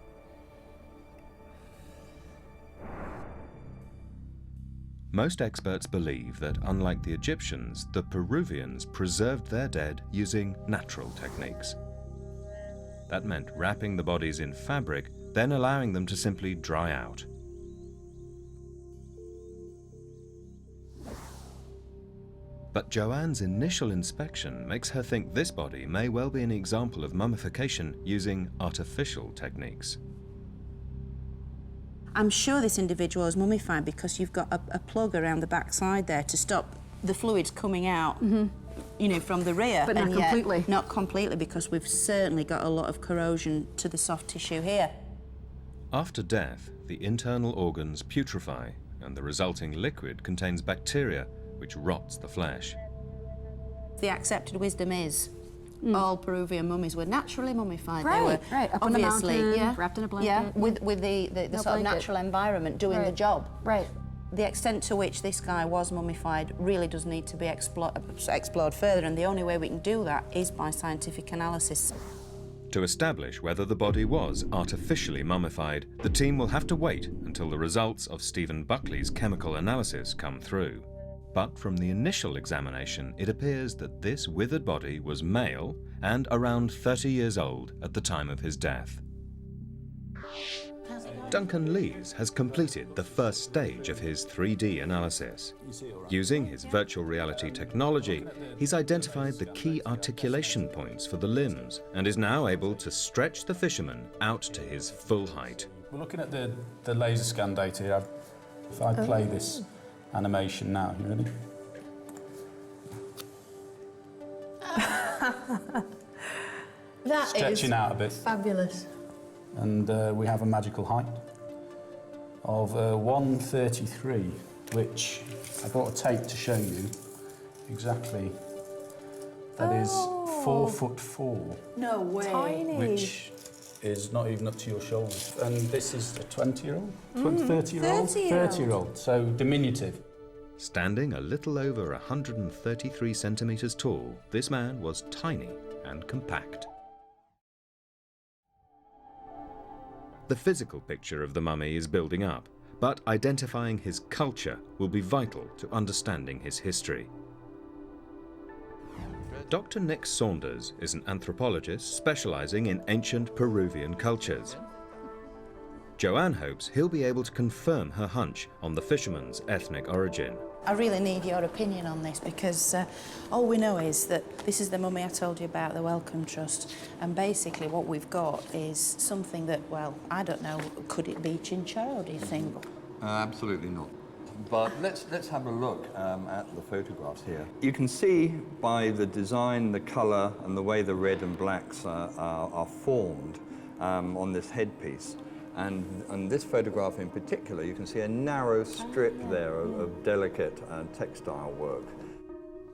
Most experts believe that, unlike the Egyptians, the Peruvians preserved their dead using natural techniques. That meant wrapping the bodies in fabric, then allowing them to simply dry out. But Joann's initial inspection makes her think this body may well be an example of mummification using artificial techniques.
I'm sure this individual is mummified because you've got a plug around the backside there to stop the fluids coming out, you know, from the rear.
But not completely.
Not completely, because we've certainly got a lot of corrosion to the soft tissue here.
After death, the internal organs putrefy, and the resulting liquid contains bacteria, which rots the flesh.
The accepted wisdom is all Peruvian mummies were naturally mummified.
Right,
they were
right, up on the
obviously,
mountain, wrapped in a blanket.
Yeah, with the
No
sort
blanket.
of natural environment doing the job.
Right.
The extent to which this guy was mummified really does need to be explored further, and the only way we can do that is by scientific analysis.
To establish whether the body was artificially mummified, the team will have to wait until the results of Stephen Buckley's chemical analysis come through. But from the initial examination, it appears that this withered body was male and around 30 years old at the time of his death. Duncan Lees has completed the first stage of his 3D analysis. Using his virtual reality technology, he's identified the key articulation points for the limbs and is now able to stretch the fisherman out to his full height.
We're looking at the laser scan data here. If I play this animation now, you ready?
That
Stretching
is
out a bit.
fabulous.
And we have a magical height of 133, which I brought a tape to show you exactly. That is 4'4".
No way.
Tiny.
Which is not even up to your shoulders. And this is a 20-year-old, 30-year-old,
30-year-old.
30-year-old, so diminutive.
Standing a little over 133 centimeters tall, this man was tiny and compact. The physical picture of the mummy is building up, but identifying his culture will be vital to understanding his history. Dr. Nick Saunders is an anthropologist specializing in ancient Peruvian cultures. Joann hopes he'll be able to confirm her hunch on the fisherman's ethnic origin.
I really need your opinion on this, because all we know is that this is the mummy I told you about, the Wellcome Trust, and basically what we've got is something that, well, I don't know, could it be Chinchorro, do you think?
Absolutely not. But let's have a look at the photographs here. You can see by the design, the colour, and the way the red and blacks are formed on this headpiece. And this photograph in particular, you can see a narrow strip there of delicate textile work.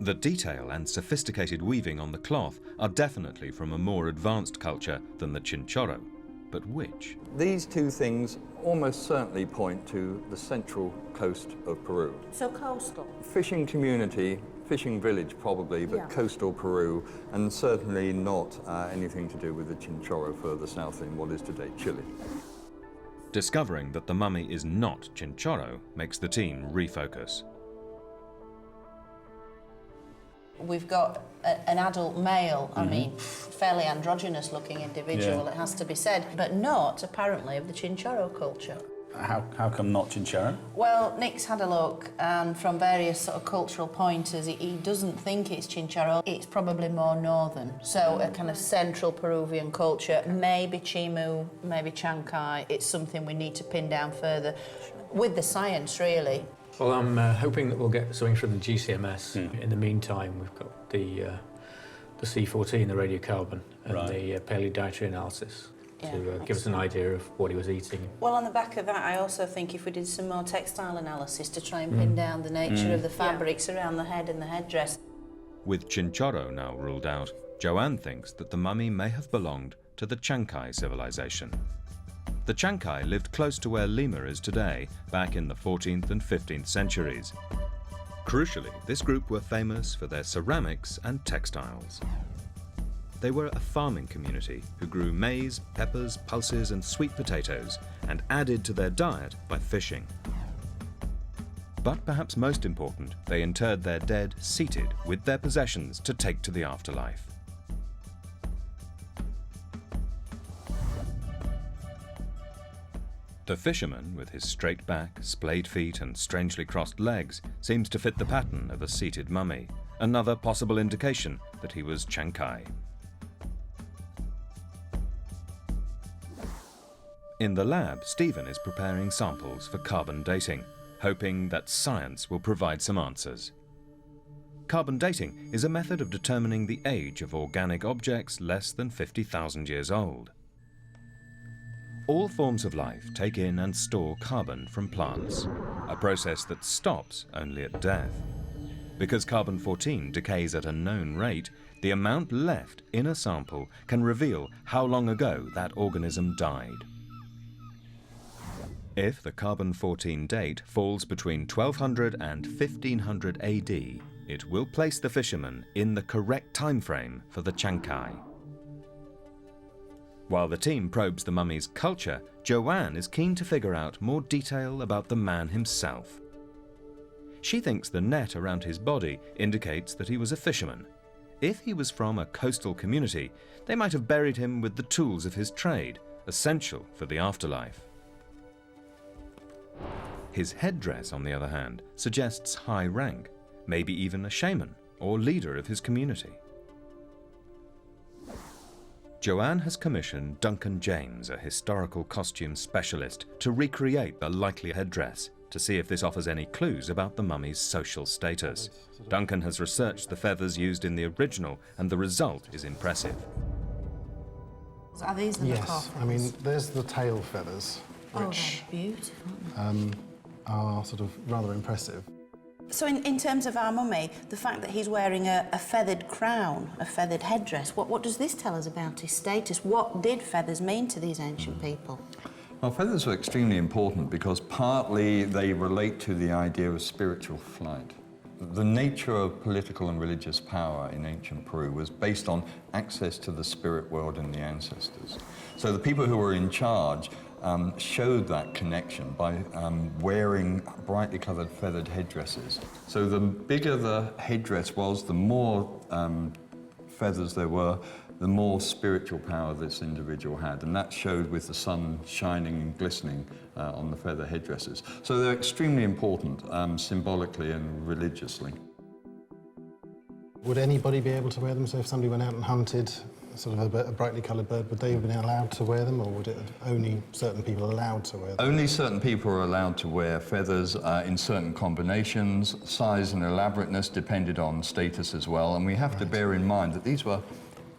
The detail and sophisticated weaving on the cloth are definitely from a more advanced culture than the Chinchorro. But which?
These two things almost certainly point to the central coast of Peru.
So coastal?
Fishing community, fishing village probably, but coastal Peru, and certainly not anything to do with the Chinchorro further south in what is today Chile.
Discovering that the mummy is not Chinchorro makes the team refocus.
We've got an adult male, I mean, fairly androgynous looking individual, it has to be said, but not apparently of the Chinchorro culture.
How come not Chinchorro?
Well, Nick's had a look, and from various sort of cultural pointers, he doesn't think it's Chinchorro. It's probably more northern, so a kind of central Peruvian culture, maybe Chimu, maybe Chancay. It's something we need to pin down further with the science, really.
Well, I'm hoping that we'll get something from the GCMS. In the meantime, we've got the
the C14, the radiocarbon, and the paleodietary analysis to give us an idea of what he was eating.
Well, on the back of that, I also think if we did some more textile analysis to try and pin down the nature of the fabrics around the head and the headdress.
With Chinchorro now ruled out, Joann thinks that the mummy may have belonged to the Chankay civilization. The Chankay lived close to where Lima is today, back in the 14th and 15th centuries. Crucially, this group were famous for their ceramics and textiles. They were a farming community who grew maize, peppers, pulses and sweet potatoes and added to their diet by fishing. But perhaps most important, they interred their dead seated with their possessions to take to the afterlife. The fisherman, with his straight back, splayed feet and strangely crossed legs, seems to fit the pattern of a seated mummy, another possible indication that he was Chankay. In the lab, Stephen is preparing samples for carbon dating, hoping that science will provide some answers. Carbon dating is a method of determining the age of organic objects less than 50,000 years old. All forms of life take in and store carbon from plants, a process that stops only at death. Because carbon-14 decays at a known rate, the amount left in a sample can reveal how long ago that organism died. If the carbon-14 date falls between 1200 and 1500 AD, it will place the fisherman in the correct time frame for the Chankay. While the team probes the mummy's culture, Joann is keen to figure out more detail about the man himself. She thinks the net around his body indicates that he was a fisherman. If he was from a coastal community, they might have buried him with the tools of his trade, essential for the afterlife. His headdress, on the other hand, suggests high rank, maybe even a shaman or leader of his community. Joann has commissioned Duncan James, a historical costume specialist, to recreate the likely headdress to see if this offers any clues about the mummy's social status. Duncan has researched the feathers used in the original, and the result is impressive.
Are these the
Yes, I mean, there's the tail feathers, which are sort of rather impressive.
So in terms of our mummy, the fact that he's wearing a feathered crown, a feathered headdress, what does this tell us about his status? What did feathers mean to these ancient people?
Well, feathers are extremely important because partly they relate to the idea of spiritual flight. The nature of political and religious power in ancient Peru was based on access to the spirit world and the ancestors. So the people who were in charge showed that connection by wearing brightly coloured feathered headdresses. So the bigger the headdress was, the more feathers there were, the more spiritual power this individual had, and that showed with the sun shining and glistening on the feather headdresses. So they're extremely important symbolically and religiously.
Would anybody be able to wear them? So if somebody went out and hunted sort of a brightly coloured bird, would they have been allowed to wear them, or would it only certain people allowed to wear them?
Only certain people are allowed to wear feathers in certain combinations. Size and elaborateness depended on status as well, and we have to bear in mind that these were,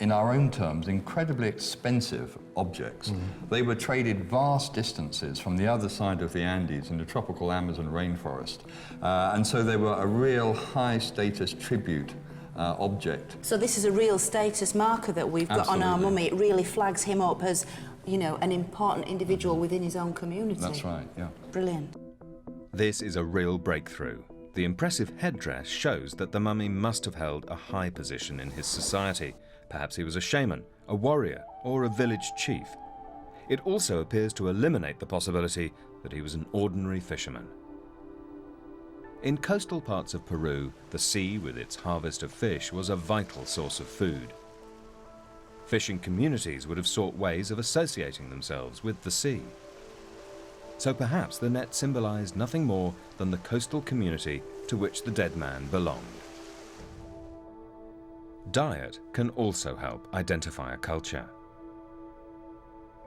in our own terms, incredibly expensive objects. They were traded vast distances from the other side of the Andes in the tropical Amazon rainforest, and so they were a real high-status tribute object.
So this is a real status marker that we've got on our mummy. It really flags him up as, you know, an important individual within his own community.
That's right, yeah.
Brilliant.
This is a real breakthrough. The impressive headdress shows that the mummy must have held a high position in his society. Perhaps he was a shaman, a warrior, or a village chief. It also appears to eliminate the possibility that he was an ordinary fisherman. In coastal parts of Peru, the sea with its harvest of fish was a vital source of food. Fishing communities would have sought ways of associating themselves with the sea. So perhaps the net symbolized nothing more than the coastal community to which the dead man belonged. Diet can also help identify a culture.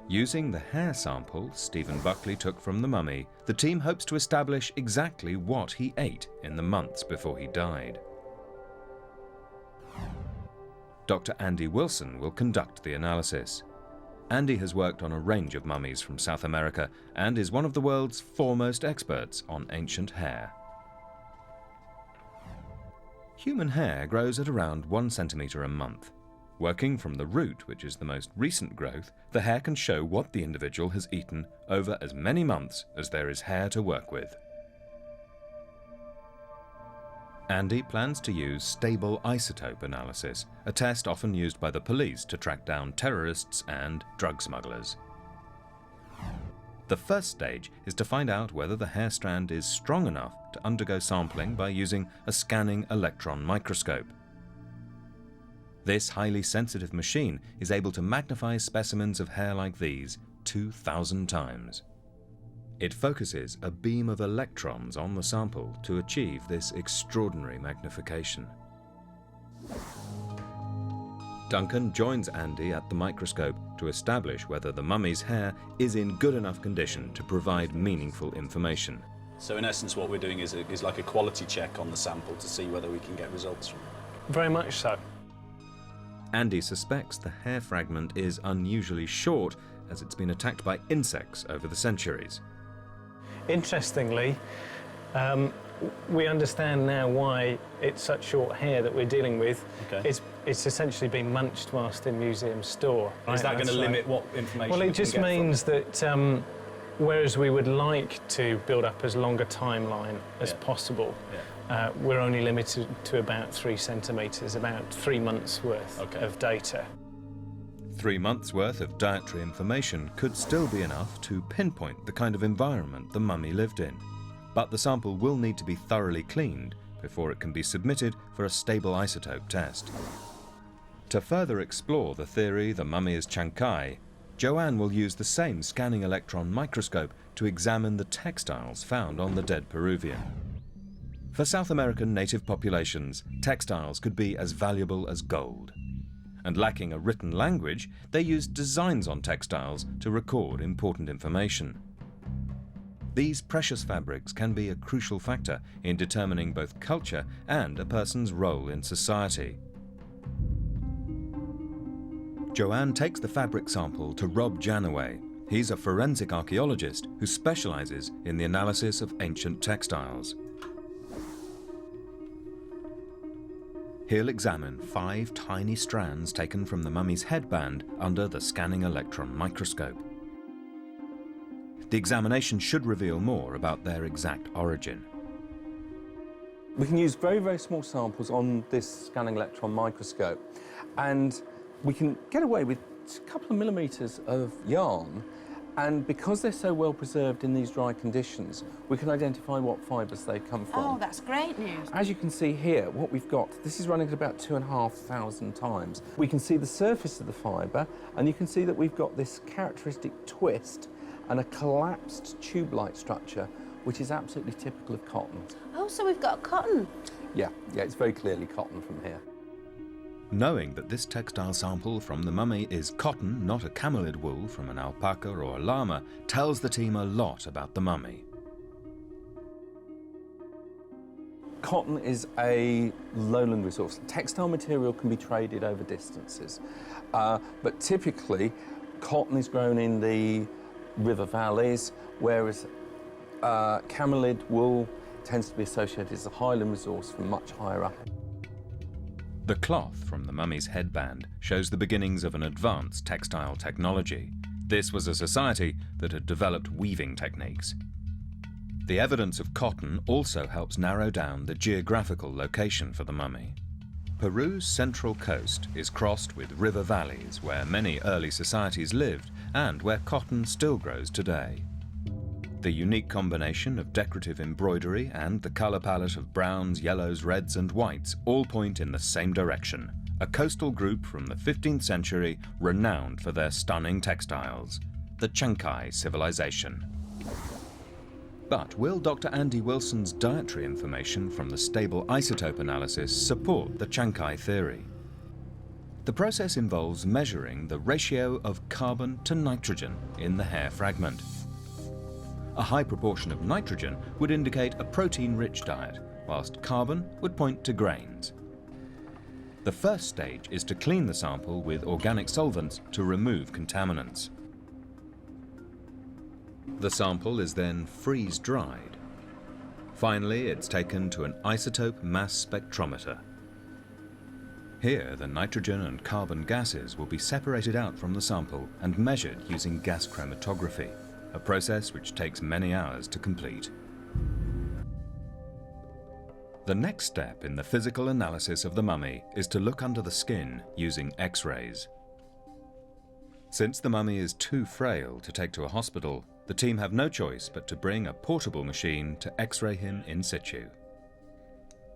Using the hair sample Stephen Buckley took from the mummy, the team hopes to establish exactly what he ate in the months before he died. Dr. Andy Wilson will conduct the analysis. Andy has worked on a range of mummies from South America and is one of the world's foremost experts on ancient hair. Human hair grows at around 1 centimetre a month. Working from the root, which is the most recent growth, the hair can show what the individual has eaten over as many months as there is hair to work with. Andy plans to use stable isotope analysis, a test often used by the police to track down terrorists and drug smugglers. The first stage is to find out whether the hair strand is strong enough to undergo sampling by using a scanning electron microscope. This highly sensitive machine is able to magnify specimens of hair like these 2,000 times. It focuses a beam of electrons on the sample to achieve this extraordinary magnification. Duncan joins Andy at the microscope to establish whether the mummy's hair is in good enough condition to provide meaningful information.
So in essence what we're doing is like a quality check on the sample to see whether we can get results from it.
Very much so.
Andy suspects the hair fragment is unusually short as it's been attacked by insects over the centuries.
Interestingly, we understand now why it's such short hair that we're dealing with.
Okay.
It's essentially been munched whilst in museum store.
Is that going to limit what information
Well,
we
it
can
just
get
means that whereas we would like to build up as long a timeline as possible, we're only limited to about 3 centimetres, about 3 months' worth of data.
3 months' worth of dietary information could still be enough to pinpoint the kind of environment the mummy lived in. But the sample will need to be thoroughly cleaned before it can be submitted for a stable isotope test. To further explore the theory the mummy is Chankay, Joann will use the same scanning electron microscope to examine the textiles found on the dead Peruvian. For South American native populations, textiles could be as valuable as gold. And lacking a written language, they used designs on textiles to record important information. These precious fabrics can be a crucial factor in determining both culture and a person's role in society. Joann takes the fabric sample to Rob Janaway. He's a forensic archaeologist who specialises in the analysis of ancient textiles. He'll examine 5 tiny strands taken from the mummy's headband under the scanning electron microscope. The examination should reveal more about their exact origin.
We can use very, very small samples on this scanning electron microscope, and we can get away with a couple of millimetres of yarn, and because they're so well preserved in these dry conditions, we can identify what fibres they come from.
Oh, that's great news.
As you can see here, what we've got, this is running at about 2,500 times. We can see the surface of the fibre, and you can see that we've got this characteristic twist and a collapsed tube-like structure, which is absolutely typical of cotton.
Oh, so we've got cotton.
Yeah, it's very clearly cotton from here.
Knowing that this textile sample from the mummy is cotton, not a camelid wool from an alpaca or a llama, tells the team a lot about the mummy.
Cotton is a lowland resource. Textile material can be traded over distances, but typically cotton is grown in the river valleys, whereas camelid wool tends to be associated as a highland resource from much higher up.
The cloth from the mummy's headband shows the beginnings of an advanced textile technology. This was a society that had developed weaving techniques. The evidence of cotton also helps narrow down the geographical location for the mummy. Peru's central coast is crossed with river valleys where many early societies lived and where cotton still grows today. The unique combination of decorative embroidery and the colour palette of browns, yellows, reds and whites all point in the same direction. A coastal group from the 15th century renowned for their stunning textiles, the Chankay civilization. But will Dr. Andy Wilson's dietary information from the stable isotope analysis support the Chankay theory? The process involves measuring the ratio of carbon to nitrogen in the hair fragment. A high proportion of nitrogen would indicate a protein-rich diet, whilst carbon would point to grains. The first stage is to clean the sample with organic solvents to remove contaminants. The sample is then freeze-dried. Finally, it's taken to an isotope mass spectrometer. Here, the nitrogen and carbon gases will be separated out from the sample and measured using gas chromatography, a process which takes many hours to complete. The next step in the physical analysis of the mummy is to look under the skin using X-rays. Since the mummy is too frail to take to a hospital, the team have no choice but to bring a portable machine to X-ray him in situ.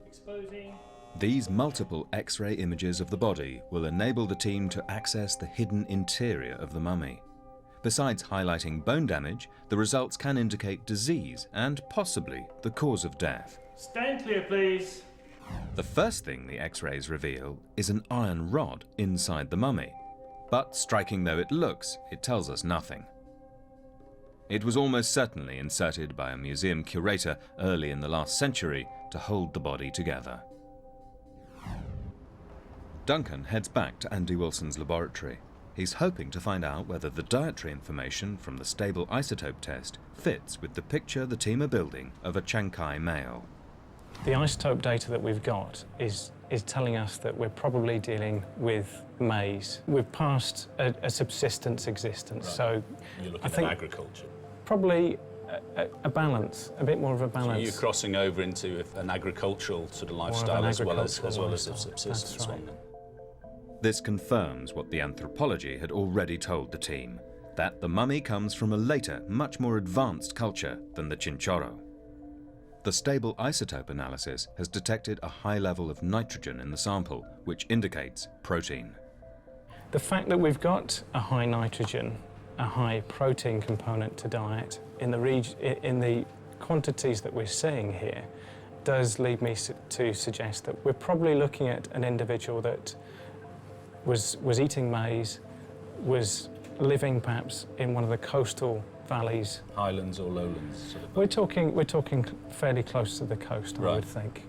Exposing.
These multiple X-ray images of the body will enable the team to access the hidden interior of the mummy. Besides highlighting bone damage, the results can indicate disease and possibly the cause of death.
Stand clear, please.
The first thing the X-rays reveal is an iron rod inside the mummy. But striking though it looks, it tells us nothing. It was almost certainly inserted by a museum curator early in the last century to hold the body together. Duncan heads back to Andy Wilson's laboratory. He's hoping to find out whether the dietary information from the stable isotope test fits with the picture the team are building of a Chankai male.
The isotope data that we've got is telling us that we're probably dealing with maize. We've passed a subsistence existence,
Right.
so
You're looking
I think
at agriculture.
probably a balance, a bit more of a balance.
So you're crossing over into an agricultural sort of lifestyle as well as a subsistence one. Then.
This confirms what the anthropology had already told the team, that the mummy comes from a later, much more advanced culture than the Chinchorro. The stable isotope analysis has detected a high level of nitrogen in the sample, which indicates protein.
The fact that we've got a high nitrogen, a high protein component to diet in the quantities that we're seeing here does lead me to suggest that we're probably looking at an individual that was eating maize, was living perhaps in one of the coastal valleys.
Highlands or lowlands? Sort of.
We're talking fairly close to the coast, I would think.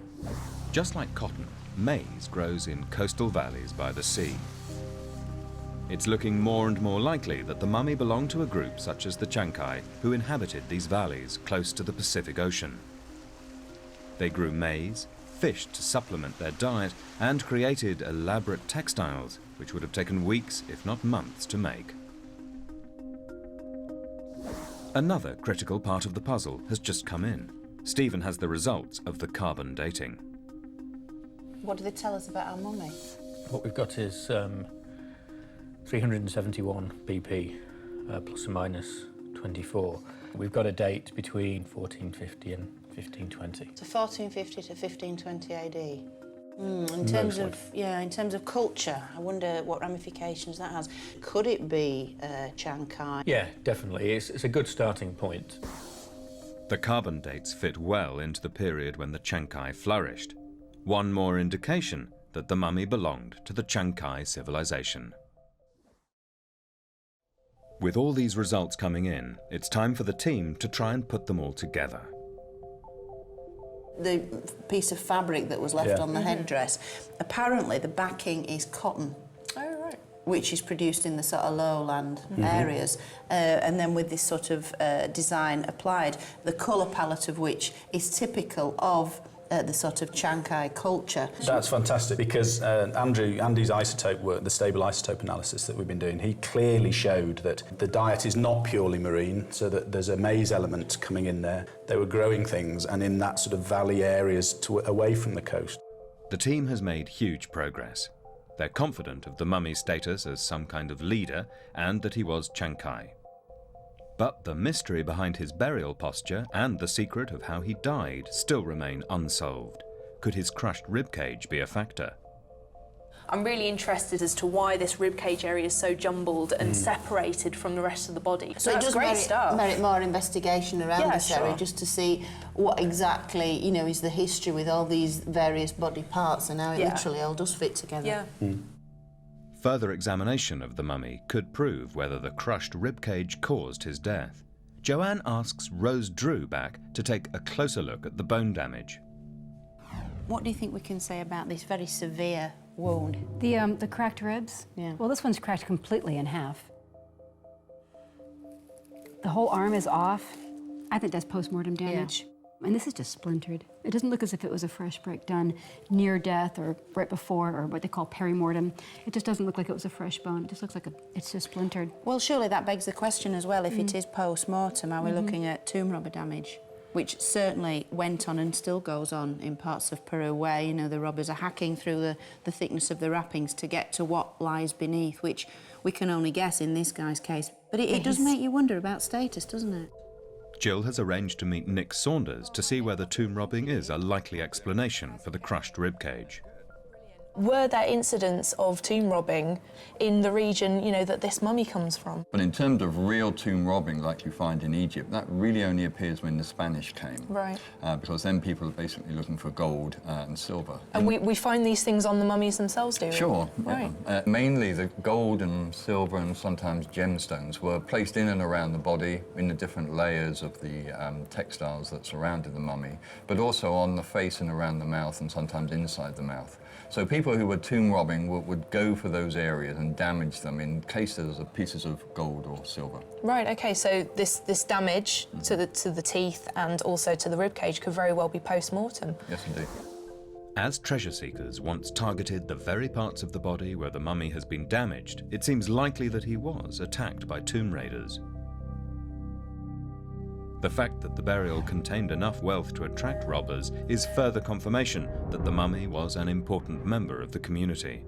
Just like cotton, maize grows in coastal valleys by the sea. It's looking more and more likely that the mummy belonged to a group such as the Chankai, who inhabited these valleys close to the Pacific Ocean. They grew maize, fish to supplement their diet, and created elaborate textiles, which would have taken weeks, if not months, to make. Another critical part of the puzzle has just come in. Stephen has the results of the carbon dating.
What do they tell us about our mummy?
What we've got is 371 BP, plus or minus 24. We've got a date between 1450 and 1520.
So 1450 to 1520 AD. In terms of culture, I wonder what ramifications that has. Could it be Chankai?
Yeah, definitely. It's a good starting point.
The carbon dates fit well into the period when the Chankai flourished. One more indication that the mummy belonged to the Chankai civilization. With all these results coming in, it's time for the team to try and put them all together.
The piece of fabric that was left on the headdress, apparently the backing is cotton.
Oh, right.
Which is produced in the sort of lowland areas, and then with this sort of design applied, the colour palette of which is typical of the sort of Chankai culture.
That's fantastic because Andy's isotope work, the stable isotope analysis that we've been doing, he clearly showed that the diet is not purely marine, so that there's a maize element coming in there. They were growing things and in that sort of valley areas away from the coast.
The team has made huge progress. They're confident of the mummy's status as some kind of leader and that he was Chankai. But the mystery behind his burial posture and the secret of how he died still remain unsolved. Could his crushed ribcage be a factor?
I'm really interested as to why this ribcage area is so jumbled and separated from the rest of the body.
So it does merit more investigation around this area, just to see what exactly, is the history with all these various body parts and how it literally all does fit together.
Further examination of the mummy could prove whether the crushed ribcage caused his death. Joann asks Rose Drew back to take a closer look at the bone damage.
What do you think we can say about this very severe wound?
The cracked ribs?
Yeah.
Well, this one's cracked completely in half. The whole arm is off. I think that's post-mortem damage. And this is just splintered. It doesn't look as if it was a fresh break done near death or right before, or what they call perimortem. It just doesn't look like it was a fresh bone. It just looks like it's just splintered.
Well, surely that begs the question as well, if it is post-mortem, are we looking at tomb robber damage? Which certainly went on and still goes on in parts of Peru where, you know, the robbers are hacking through the thickness of the wrappings to get to what lies beneath, which we can only guess in this guy's case. But it does make you wonder about status, doesn't it?
Jill has arranged to meet Nick Saunders to see whether tomb robbing is a likely explanation for the crushed ribcage.
Were there incidents of tomb robbing in the region, you know, that this mummy comes from?
But in terms of real tomb robbing like you find in Egypt, that really only appears when the Spanish came.
Right.
Because then people are basically looking for gold and silver.
And we find these things on the mummies themselves, do we?
Sure.
Right.
Mainly the gold and silver and sometimes gemstones were placed in and around the body in the different layers of the textiles that surrounded the mummy, but also on the face and around the mouth and sometimes inside the mouth. So people who were tomb robbing would go for those areas and damage them in cases of pieces of gold or silver.
Right, okay, so this damage to the teeth and also to the ribcage could very well be post-mortem.
Yes, indeed.
As treasure seekers once targeted the very parts of the body where the mummy has been damaged, it seems likely that he was attacked by tomb raiders. The fact that the burial contained enough wealth to attract robbers is further confirmation that the mummy was an important member of the community.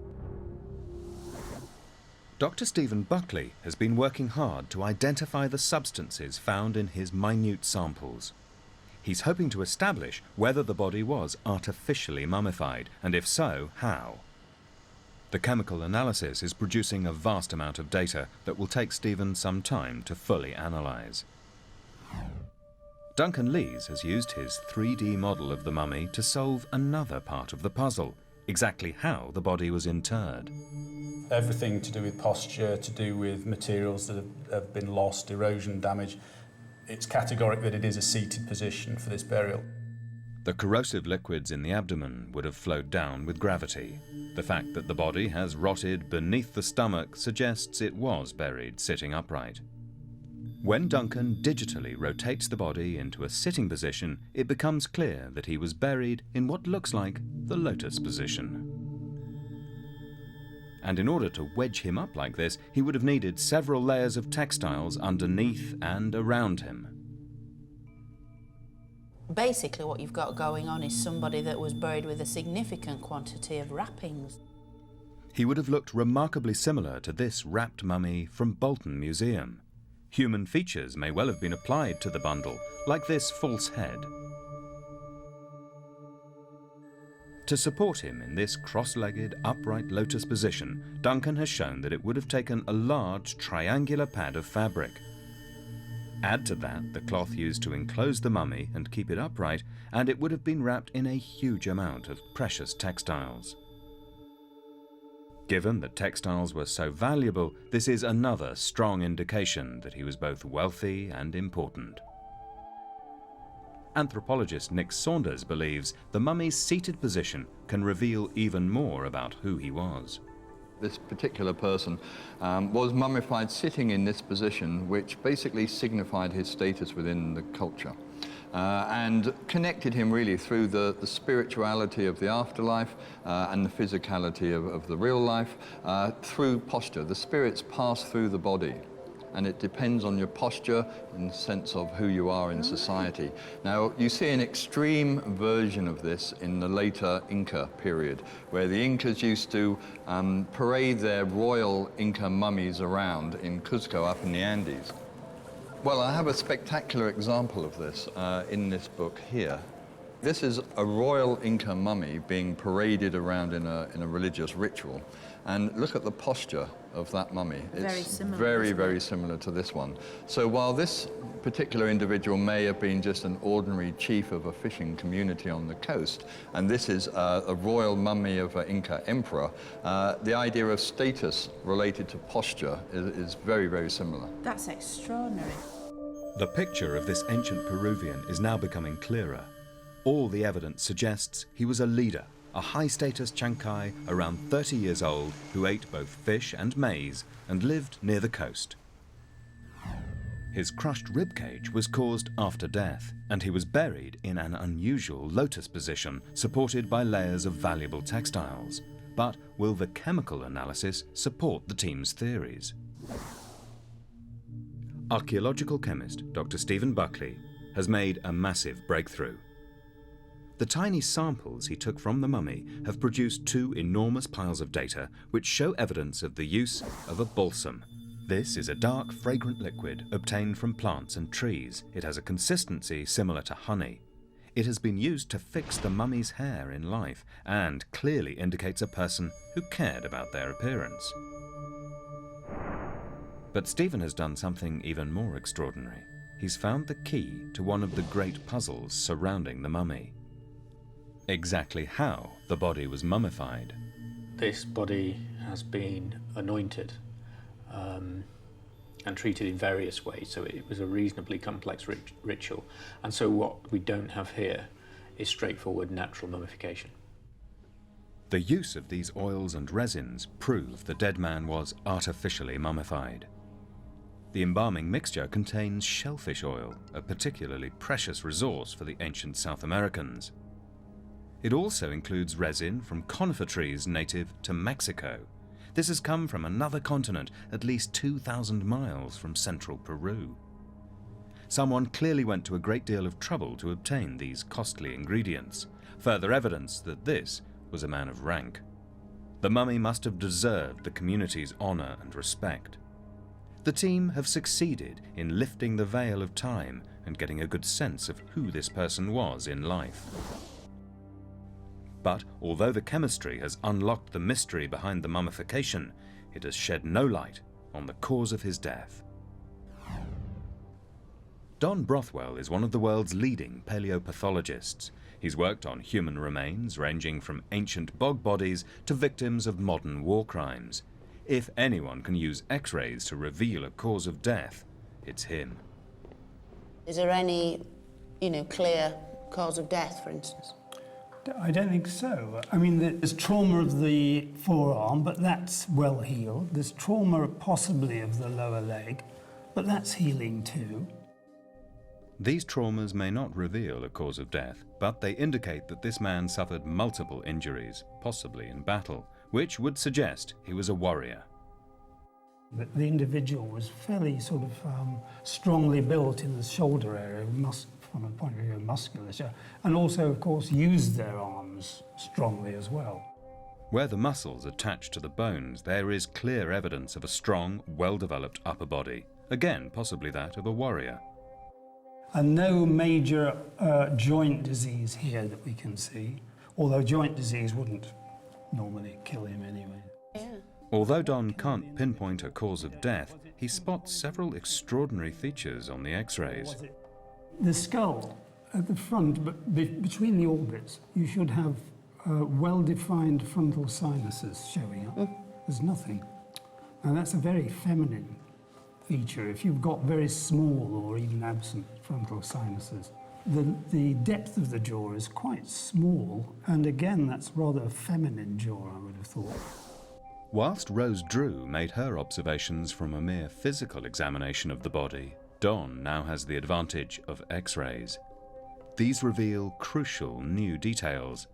Dr. Stephen Buckley has been working hard to identify the substances found in his minute samples. He's hoping to establish whether the body was artificially mummified, and if so, how. The chemical analysis is producing a vast amount of data that will take Stephen some time to fully analyse. Duncan Lees has used his 3D model of the mummy to solve another part of the puzzle, exactly how the body was interred.
Everything to do with posture, to do with materials that have been lost, erosion, damage. It's categoric that it is a seated position for this burial.
The corrosive liquids in the abdomen would have flowed down with gravity. The fact that the body has rotted beneath the stomach suggests it was buried sitting upright. When Duncan digitally rotates the body into a sitting position, it becomes clear that he was buried in what looks like the lotus position. And in order to wedge him up like this, he would have needed several layers of textiles underneath and around him.
Basically what you've got going on is somebody that was buried with a significant quantity of wrappings.
He would have looked remarkably similar to this wrapped mummy from Bolton Museum. Human features may well have been applied to the bundle, like this false head. To support him in this cross-legged, upright lotus position, Duncan has shown that it would have taken a large, triangular pad of fabric. Add to that the cloth used to enclose the mummy and keep it upright, and it would have been wrapped in a huge amount of precious textiles. Given that textiles were so valuable, this is another strong indication that he was both wealthy and important. Anthropologist Nick Saunders believes the mummy's seated position can reveal even more about who he was.
This particular person was mummified sitting in this position, which basically signified his status within the culture. And connected him really through the spirituality of the afterlife and the physicality of the real life through posture. The spirits pass through the body, and it depends on your posture in the sense of who you are in society. Now, you see an extreme version of this in the later Inca period, where the Incas used to parade their royal Inca mummies around in Cuzco up in the Andes. Well, I have a spectacular example of this in this book here. This is a royal Inca mummy being paraded around in a religious ritual. And look at the posture of that mummy. It's very similar to this one. So while this particular individual may have been just an ordinary chief of a fishing community on the coast, and this is a royal mummy of an Inca emperor, the idea of status related to posture is very similar.
That's extraordinary.
The picture of this ancient Peruvian is now becoming clearer. All the evidence suggests he was a leader, a high-status Chankai around 30 years old who ate both fish and maize and lived near the coast. His crushed ribcage was caused after death, and he was buried in an unusual lotus position supported by layers of valuable textiles. But will the chemical analysis support the team's theories? Archaeological chemist Dr. Stephen Buckley has made a massive breakthrough. The tiny samples he took from the mummy have produced two enormous piles of data which show evidence of the use of a balsam. This is a dark, fragrant liquid obtained from plants and trees. It has a consistency similar to honey. It has been used to fix the mummy's hair in life and clearly indicates a person who cared about their appearance. But Stephen has done something even more extraordinary. He's found the key to one of the great puzzles surrounding the mummy. Exactly how the body was mummified.
This body has been anointed and treated in various ways, so it was a reasonably complex ritual. And so what we don't have here is straightforward natural mummification.
The use of these oils and resins prove the dead man was artificially mummified. The embalming mixture contains shellfish oil, a particularly precious resource for the ancient South Americans. It also includes resin from conifer trees native to Mexico. This has come from another continent, at least 2,000 miles from central Peru. Someone clearly went to a great deal of trouble to obtain these costly ingredients, further evidence that this was a man of rank. The mummy must have deserved the community's honor and respect. The team have succeeded in lifting the veil of time and getting a good sense of who this person was in life. But although the chemistry has unlocked the mystery behind the mummification, it has shed no light on the cause of his death. Don Brothwell is one of the world's leading paleopathologists. He's worked on human remains ranging from ancient bog bodies to victims of modern war crimes. If anyone can use X-rays to reveal a cause of death, it's him.
Is there any, clear cause of death, for instance?
I don't think so. I mean, there's trauma of the forearm, but that's well healed. There's trauma possibly of the lower leg, but that's healing too.
These traumas may not reveal a cause of death, but they indicate that this man suffered multiple injuries, possibly in battle, which would suggest he was a warrior.
The individual was fairly sort of strongly built in the shoulder area, from a point of view of musculature, and also, of course, used their arms strongly as well.
Where the muscles attach to the bones, there is clear evidence of a strong, well-developed upper body, again, possibly that of a warrior.
And no major joint disease here that we can see, although joint disease wouldn't normally kill him anyway.
Yeah.
Although Don can't pinpoint a cause of death, he spots several extraordinary features on the X-rays.
The skull at the front, but between the orbits, you should have well-defined frontal sinuses showing up. There's nothing. Now that's a very feminine feature. If you've got very small or even absent frontal sinuses, the depth of the jaw is quite small, and again, that's rather a feminine jaw, I would have thought.
Whilst Rose Drew made her observations from a mere physical examination of the body, Don now has the advantage of X-rays. These reveal crucial new details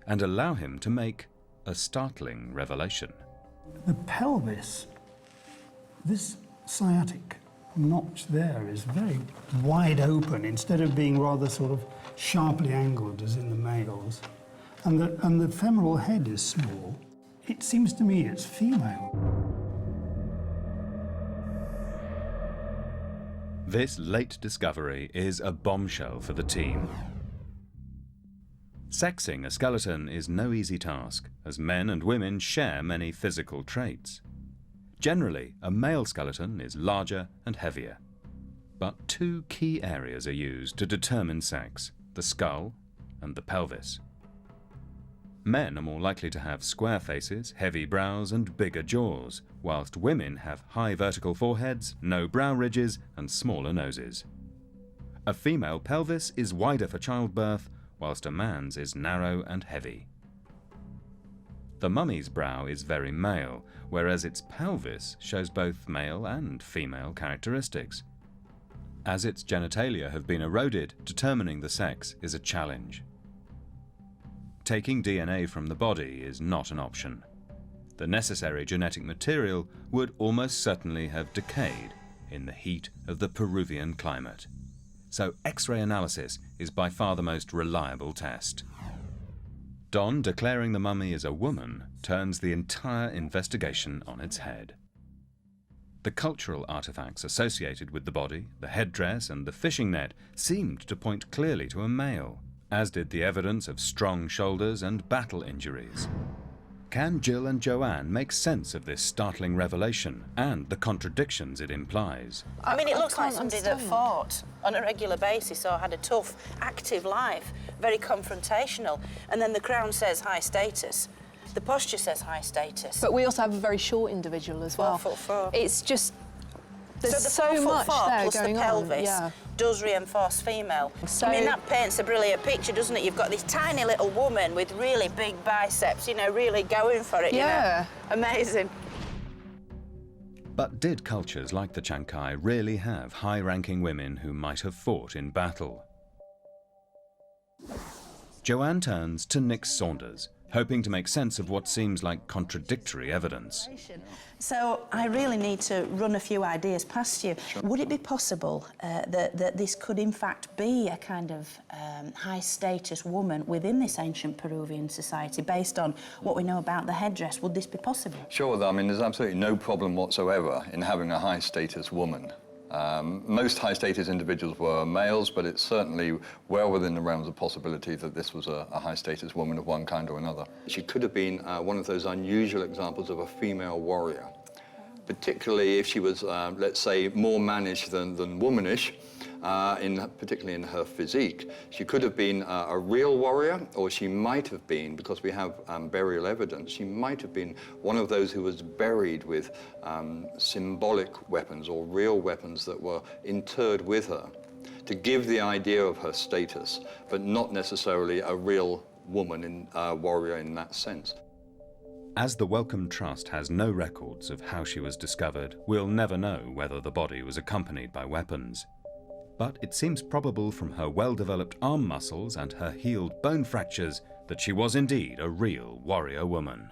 and allow him to make a startling revelation.
The pelvis, this sciatic notch there is very wide open instead of being rather sort of sharply angled as in the males. And the femoral head is small. It seems to me it's female.
This late discovery is a bombshell for the team. Sexing a skeleton is no easy task, as men and women share many physical traits. Generally, a male skeleton is larger and heavier. But two key areas are used to determine sex: the skull and the pelvis. Men are more likely to have square faces, heavy brows and bigger jaws, whilst women have high vertical foreheads, no brow ridges and smaller noses. A female pelvis is wider for childbirth, whilst a man's is narrow and heavy. The mummy's brow is very male, whereas its pelvis shows both male and female characteristics. As its genitalia have been eroded, determining the sex is a challenge. Taking DNA from the body is not an option. The necessary genetic material would almost certainly have decayed in the heat of the Peruvian climate. So X-ray analysis is by far the most reliable test. Don declaring the mummy as a woman turns the entire investigation on its head. The cultural artifacts associated with the body, the headdress and the fishing net seemed to point clearly to a male, as did the evidence of strong shoulders and battle injuries. Can Jill and Joann make sense of this startling revelation and the contradictions it implies?
I mean, it looks like somebody that fought on a regular basis or had a tough, active life, very confrontational, and then the crown says high status. The posture says high status.
But we also have a very short individual as well.
4'4".
It's just, there's
the
so much
4'4"
there
plus
going
the pelvis
on. Yeah.
does reinforce female.
So-
I mean, that paints a brilliant picture, doesn't it? You've got this tiny little woman with really big biceps, you know, really going for it,
Yeah.
you know. Amazing.
But did cultures like the Chankay really have high-ranking women who might have fought in battle? Joann turns to Nick Saunders, hoping to make sense of what seems like contradictory evidence.
So I really need to run a few ideas past you.
Sure.
Would it be possible that this could in fact be a kind of high-status woman within this ancient Peruvian society based on what we know about the headdress? Would this be possible?
Sure, I mean, there's absolutely no problem whatsoever in having a high-status woman. Most high-status individuals were males, but it's certainly well within the realms of possibility that this was a high-status woman of one kind or another. She could have been one of those unusual examples of a female warrior, particularly if she was, let's say, more mannish than womanish, particularly in her physique. She could have been a real warrior, or she might have been, because we have burial evidence, she might have been one of those who was buried with symbolic weapons or real weapons that were interred with her to give the idea of her status, but not necessarily a real woman, warrior in that sense.
As the Wellcome Trust has no records of how she was discovered, we'll never know whether the body was accompanied by weapons. But it seems probable from her well-developed arm muscles and her healed bone fractures that she was indeed a real warrior woman.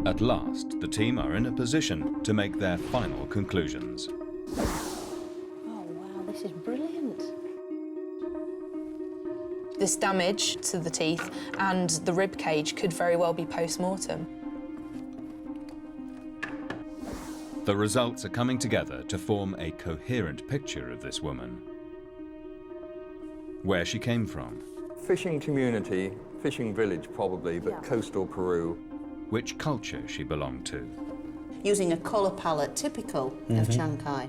At last, the team are in a position to make their final conclusions.
Oh, wow, this is brilliant.
This damage to the teeth and the rib cage could very well be post-mortem.
The results are coming together to form a coherent picture of this woman. Where she came from.
Fishing community, fishing village probably, but coastal Peru.
Which culture she belonged to.
Using a colour palette typical of Chankay.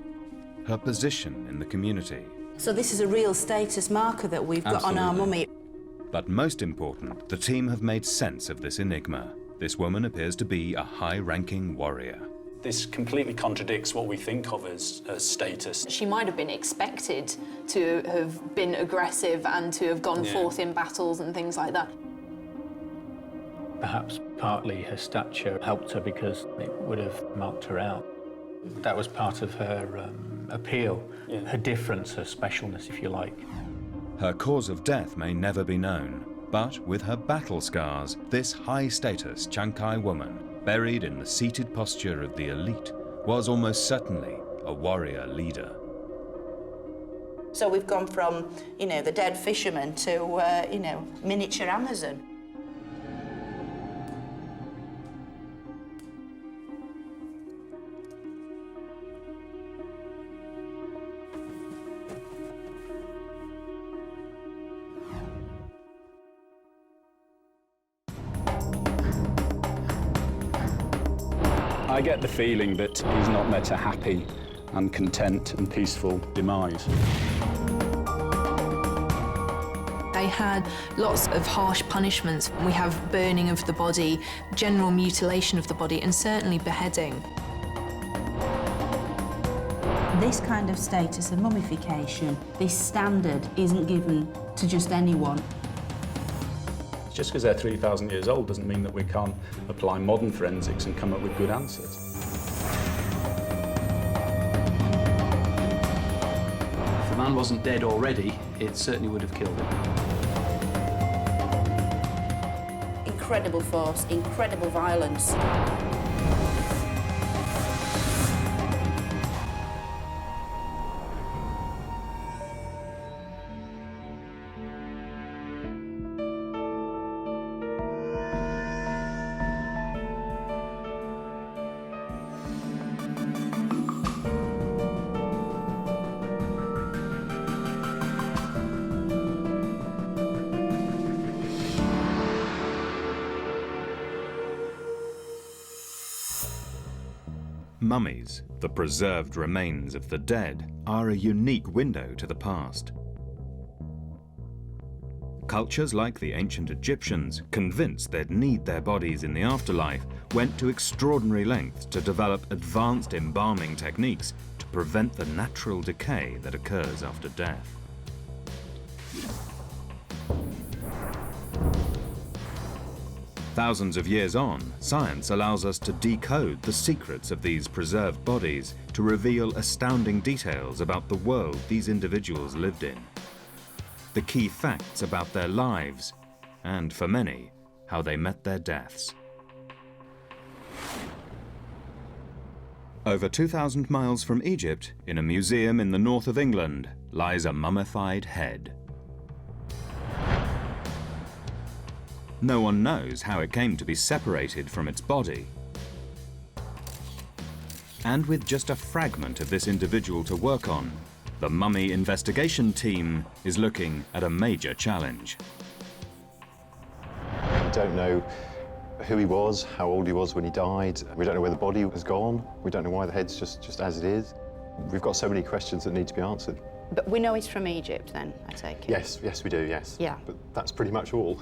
Her position in the community.
So this is a real status marker that we've got on our mummy.
But most important, the team have made sense of this enigma. This woman appears to be a high-ranking warrior.
This completely contradicts what we think of as status.
She might have been expected to have been aggressive and to have gone forth in battles and things like that.
Perhaps partly her stature helped her because it would have marked her out. That was part of her appeal, her difference, her specialness, if you like.
Her cause of death may never be known, but with her battle scars, this high-status Chankay woman, buried in the seated posture of the elite, was almost certainly a warrior leader.
So we've gone from, you know, the dead fisherman to, you know, miniature Amazon.
I get the feeling that he's not met a happy and content and peaceful demise.
They had lots of harsh punishments. We have burning of the body, general mutilation of the body, and certainly beheading.
This kind of status of mummification, this standard, isn't given to just anyone.
Just because they're 3,000 years old doesn't mean that we can't apply modern forensics and come up with good answers.
If the man wasn't dead already, it certainly would have killed him.
Incredible force, incredible violence.
Mummies, the preserved remains of the dead, are a unique window to the past. Cultures like the ancient Egyptians, convinced they'd need their bodies in the afterlife, went to extraordinary lengths to develop advanced embalming techniques to prevent the natural decay that occurs after death. Thousands of years on, science allows us to decode the secrets of these preserved bodies to reveal astounding details about the world these individuals lived in. The key facts about their lives, and for many, how they met their deaths. Over 2,000 miles from Egypt, in a museum in the north of England, lies a mummified head. No one knows how it came to be separated from its body. And with just a fragment of this individual to work on, the mummy investigation team is looking at a major challenge.
We don't know who he was, how old he was when he died. We don't know where the body has gone. We don't know why the head's just as it is. We've got so many questions that need to be answered.
But we know he's from Egypt then, I take it?
Yes, we do, yes.
Yeah.
But that's pretty much all.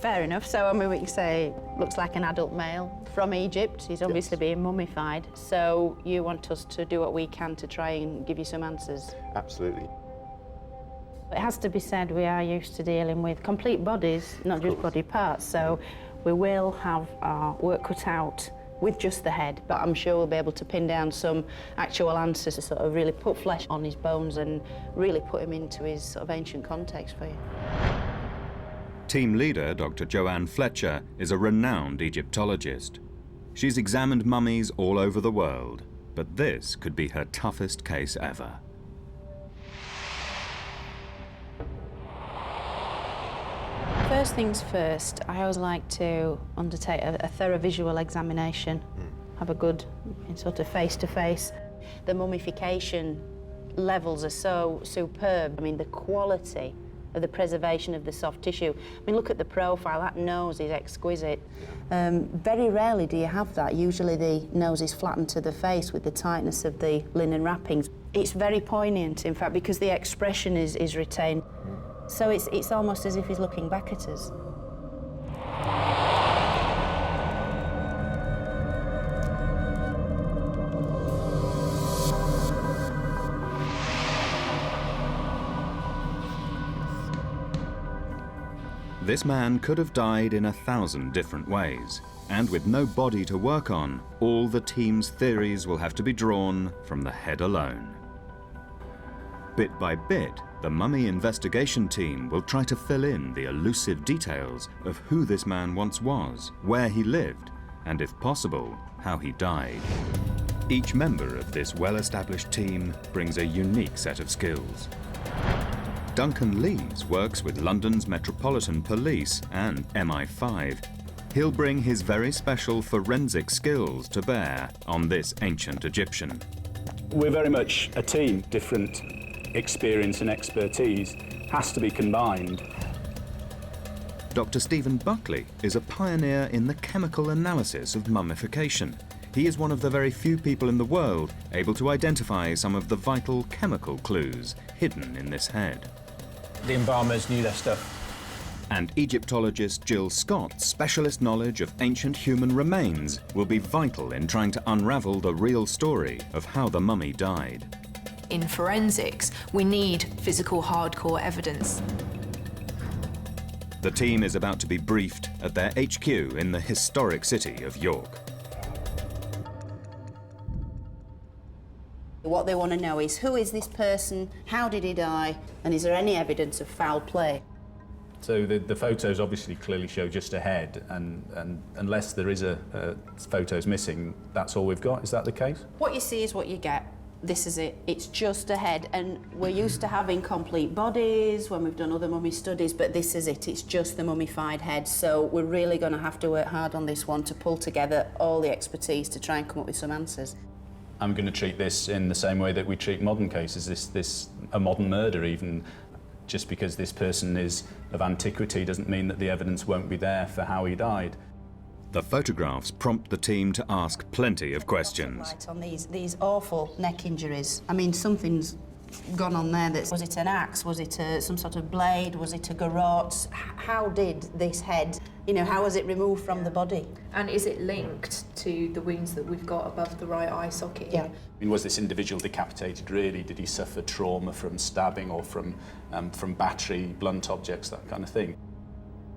Fair enough. So, I mean, we can say, looks like an adult male from Egypt. He's obviously being mummified. So you want us to do what we can to try and give you some answers?
Absolutely.
It has to be said, we are used to dealing with complete bodies, not just body parts. So we will have our work cut out with just the head, but I'm sure we'll be able to pin down some actual answers to sort of really put flesh on his bones and really put him into his sort of ancient context for you.
Team leader, Dr. Joann Fletcher, is a renowned Egyptologist. She's examined mummies all over the world, but this could be her toughest case ever.
First things first, I always like to undertake a thorough visual examination, have a good sort of face-to-face. The mummification levels are so superb. I mean, the quality of the preservation of the soft tissue. I mean, look at the profile, that nose is exquisite. Very rarely do you have that. Usually the nose is flattened to the face with the tightness of the linen wrappings. It's very poignant, in fact, because the expression is retained. So it's almost as if he's looking back at us.
This man could have died in 1,000 different ways, and with no body to work on, all the team's theories will have to be drawn from the head alone. Bit by bit, the mummy investigation team will try to fill in the elusive details of who this man once was, where he lived, and if possible, how he died. Each member of this well-established team brings a unique set of skills. Duncan Lees works with London's Metropolitan Police and MI5. He'll bring his very special forensic skills to bear on this ancient Egyptian.
We're very much a team. Different experience and expertise has to be combined.
Dr. Stephen Buckley is a pioneer in the chemical analysis of mummification. He is one of the very few people in the world able to identify some of the vital chemical clues hidden in this head.
The embalmers knew their stuff.
And Egyptologist Jill Scott's specialist knowledge of ancient human remains will be vital in trying to unravel the real story of how the mummy died.
In forensics, we need physical hardcore evidence.
The team is about to be briefed at their HQ in the historic city of York.
What they want to know is, who is this person, how did he die, and is there any evidence of foul play?
So the photos obviously clearly show just a head, and unless there is a photos missing, that's all we've got. Is that the case?
What you see is what you get. This is it. It's just a head, and we're used to having complete bodies when we've done other mummy studies, but this is it. It's just the mummified head. So we're really going to have to work hard on this one to pull together all the expertise to try and come up with some answers.
I'm going to treat this in the same way that we treat modern cases. A modern murder, even just because this person is of antiquity doesn't mean that the evidence won't be there for how he died.
The photographs prompt the team to ask plenty of questions.
Right on these awful neck injuries. I mean, something's gone on there. Was it an axe? Was it some sort of blade? Was it a garrote? How did this head, how was it removed from the body?
And is it linked to the wounds that we've got above the right eye socket here?
Yeah.
I mean, was this individual decapitated really? Did he suffer trauma from stabbing or from battery, blunt objects, that kind of thing?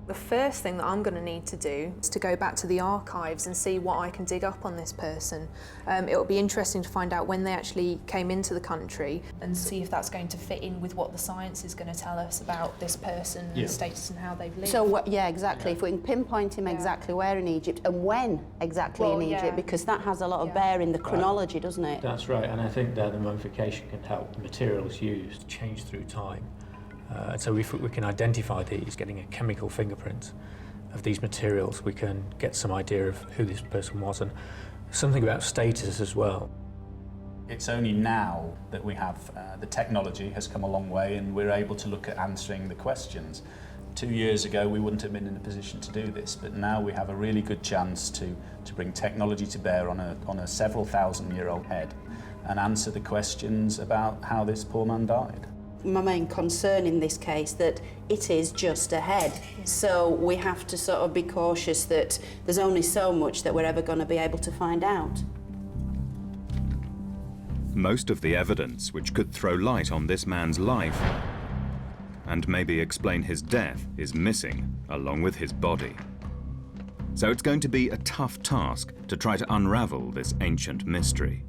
The first thing that I'm going to need to do is to go back to the archives and see what I can dig up on this person. It'll be interesting to find out when they actually came into the country and see if that's going to fit in with what the science is going to tell us about this person and status and how they've lived.
So, yeah, exactly. If we can pinpoint him exactly where in Egypt and when exactly in Egypt, because that has a lot of bearing, the chronology, doesn't it?
That's right, and I think that the mummification can help the materials used change through time. And so if we can identify these, getting a chemical fingerprint of these materials, we can get some idea of who this person was, and something about status as well.
It's only now that we have the technology has come a long way and we're able to look at answering the questions. 2 years ago we wouldn't have been in a position to do this, but now we have a really good chance to bring technology to bear on a several thousand-year-old head and answer the questions about how this poor man died.
My main concern in this case that it is just a head, so we have to sort of be cautious that there's only so much that we're ever going to be able to find out.
Most of the evidence which could throw light on this man's life and maybe explain his death is missing along with his body. So it's going to be a tough task to try to unravel this ancient mystery.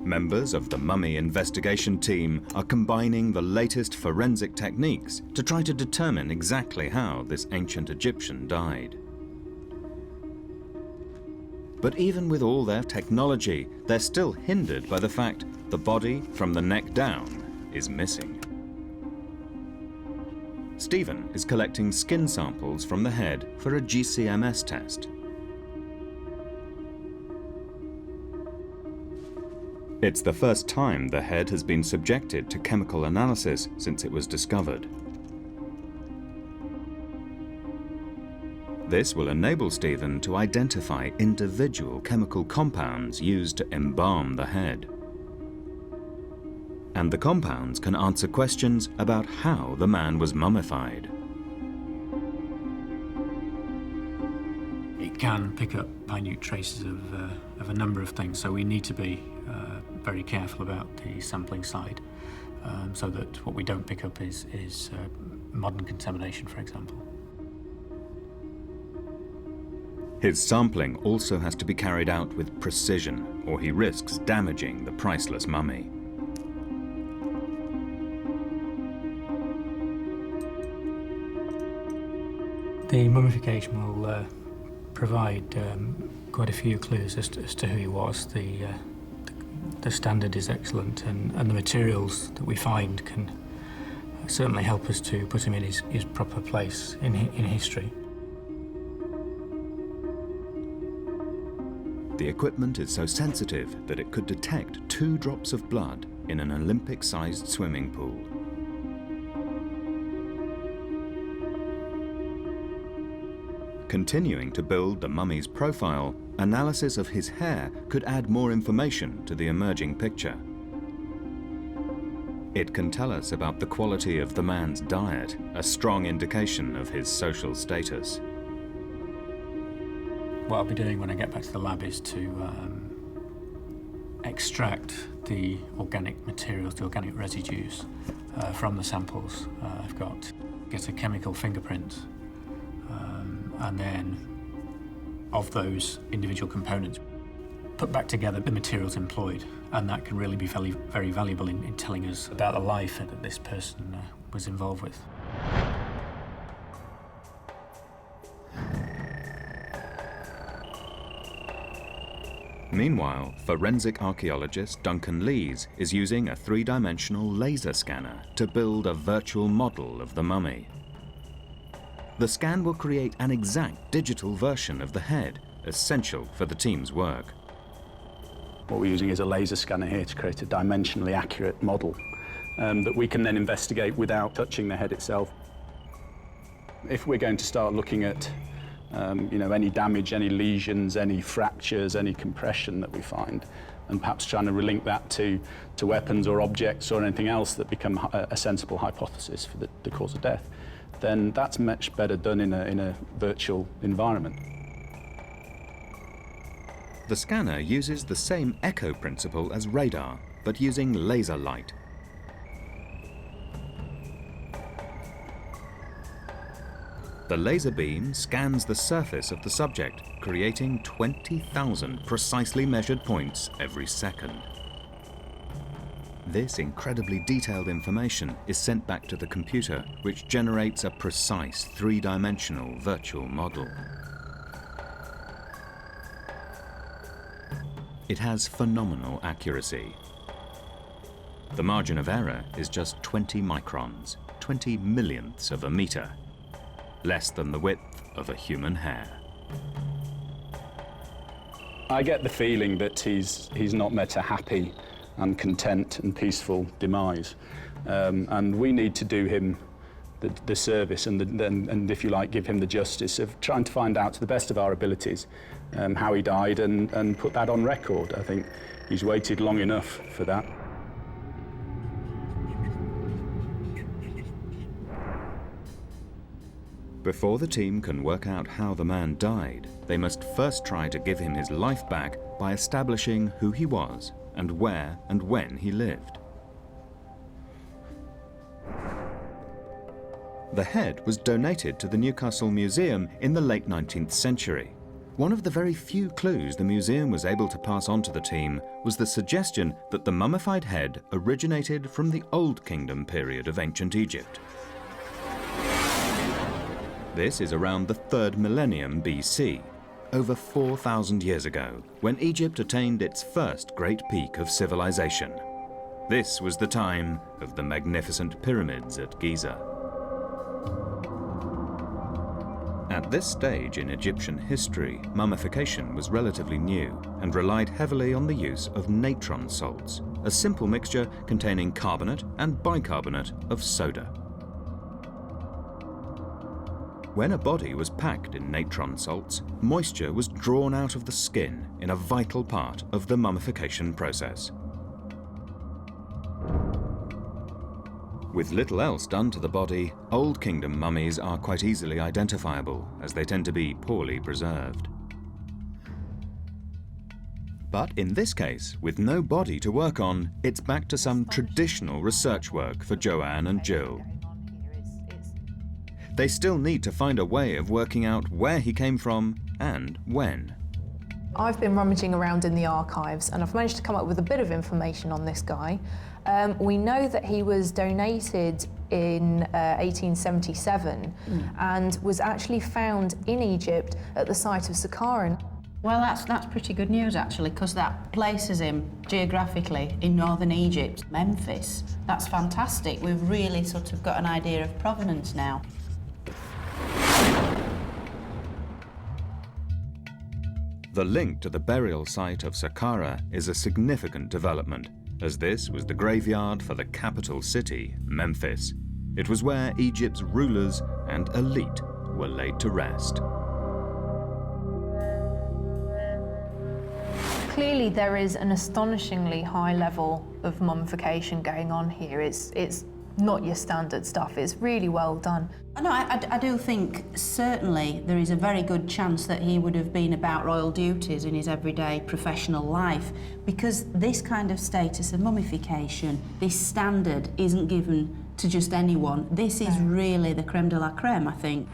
Members of the mummy investigation team are combining the latest forensic techniques to try to determine exactly how this ancient Egyptian died. But even with all their technology, they're still hindered by the fact the body from the neck down is missing. Stephen is collecting skin samples from the head for a GCMS test. It's the first time the head has been subjected to chemical analysis since it was discovered. This will enable Stephen to identify individual chemical compounds used to embalm the head. And the compounds can answer questions about how the man was mummified.
It can pick up minute traces of a number of things, so we need to be very careful about the sampling side, so that what we don't pick up is modern contamination, for example.
His sampling also has to be carried out with precision, or he risks damaging the priceless mummy.
The mummification will provide quite a few clues as to who he was. The standard is excellent, and the materials that we find can certainly help us to put him in his proper place in history.
The equipment is so sensitive that it could detect 2 drops of blood in an Olympic-sized swimming pool. Continuing to build the mummy's profile, analysis of his hair could add more information to the emerging picture. It can tell us about the quality of the man's diet, a strong indication of his social status.
What I'll be doing when I get back to the lab is to extract the organic materials, the organic residues from the samples. I've got to get a chemical fingerprint, and then of those individual components, put back together the materials employed, and that can really be very, very valuable in telling us about the life that this person was involved with.
Meanwhile, forensic archaeologist Duncan Lees is using a three-dimensional laser scanner to build a virtual model of the mummy. The scan will create an exact digital version of the head, essential for the team's work.
What we're using is a laser scanner here to create a dimensionally accurate model that we can then investigate without touching the head itself. If we're going to start looking at any damage, any lesions, any fractures, any compression that we find, and perhaps trying to relink that to weapons or objects or anything else that become a sensible hypothesis for the cause of death, then that's much better done in a virtual environment.
The scanner uses the same echo principle as radar, but using laser light. The laser beam scans the surface of the subject, creating 20,000 precisely measured points every second. This incredibly detailed information is sent back to the computer, which generates a precise three-dimensional virtual model. It has phenomenal accuracy. The margin of error is just 20 microns, 20 millionths of a meter. Less than the width of a human hair.
I get the feeling that he's not met a happy and content and peaceful demise, and we need to do him the service and, if you like, give him the justice of trying to find out to the best of our abilities how he died and put that on record. I think he's waited long enough for that.
Before the team can work out how the man died, they must first try to give him his life back by establishing who he was and where and when he lived. The head was donated to the Newcastle Museum in the late 19th century. One of the very few clues the museum was able to pass on to the team was the suggestion that the mummified head originated from the Old Kingdom period of ancient Egypt. This is around the 3rd millennium BC, over 4,000 years ago, when Egypt attained its first great peak of civilization. This was the time of the magnificent pyramids at Giza. At this stage in Egyptian history, mummification was relatively new and relied heavily on the use of natron salts, a simple mixture containing carbonate and bicarbonate of soda. When a body was packed in natron salts, moisture was drawn out of the skin in a vital part of the mummification process. With little else done to the body, Old Kingdom mummies are quite easily identifiable, as they tend to be poorly preserved. But in this case, with no body to work on, it's back to some traditional research work for Joann and Jill. They still need to find a way of working out where he came from and when.
I've been rummaging around in the archives and I've managed to come up with a bit of information on this guy. We know that he was donated in 1877 and was actually found in Egypt at the site of Saqqara.
Well, that's pretty good news, actually, because that places him geographically in northern Egypt, Memphis. That's fantastic. We've really sort of got an idea of provenance now.
The link to the burial site of Saqqara is a significant development, as this was the graveyard for the capital city, Memphis. It was where Egypt's rulers and elite were laid to rest.
Clearly there is an astonishingly high level of mummification going on here. It's not your standard stuff. It's really well done.
I do think certainly there is a very good chance that he would have been about royal duties in his everyday professional life, because this kind of status of mummification, this standard, isn't given to just anyone. This is really the creme de la creme, I think.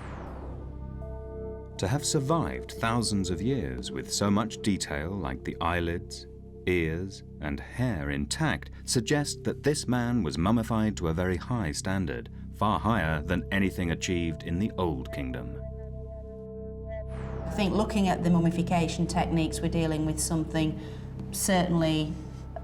To have survived thousands of years with so much detail like the eyelids, ears and hair intact suggests that this man was mummified to a very high standard, far higher than anything achieved in the Old Kingdom.
I think looking at the mummification techniques, we're dealing with something certainly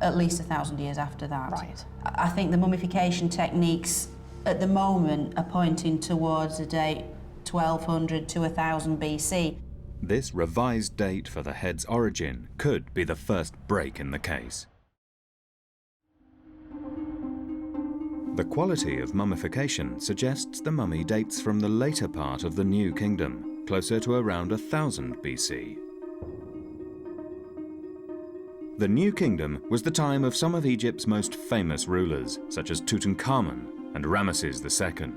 at least 1,000 years after that.
Right.
I think the mummification techniques at the moment are pointing towards a date 1200 to 1000 BC.
This revised date for the head's origin could be the first break in the case. The quality of mummification suggests the mummy dates from the later part of the New Kingdom, closer to around 1000 BC. The New Kingdom was the time of some of Egypt's most famous rulers, such as Tutankhamun and Ramesses II.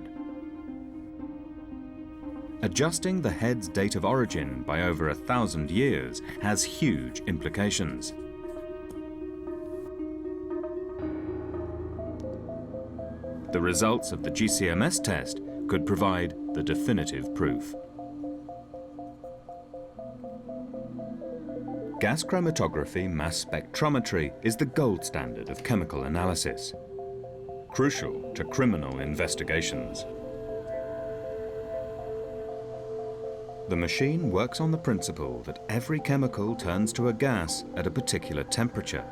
Adjusting the head's date of origin by over 1,000 years has huge implications. The results of the GCMS test could provide the definitive proof. Gas chromatography mass spectrometry is the gold standard of chemical analysis, crucial to criminal investigations. The machine works on the principle that every chemical turns to a gas at a particular temperature.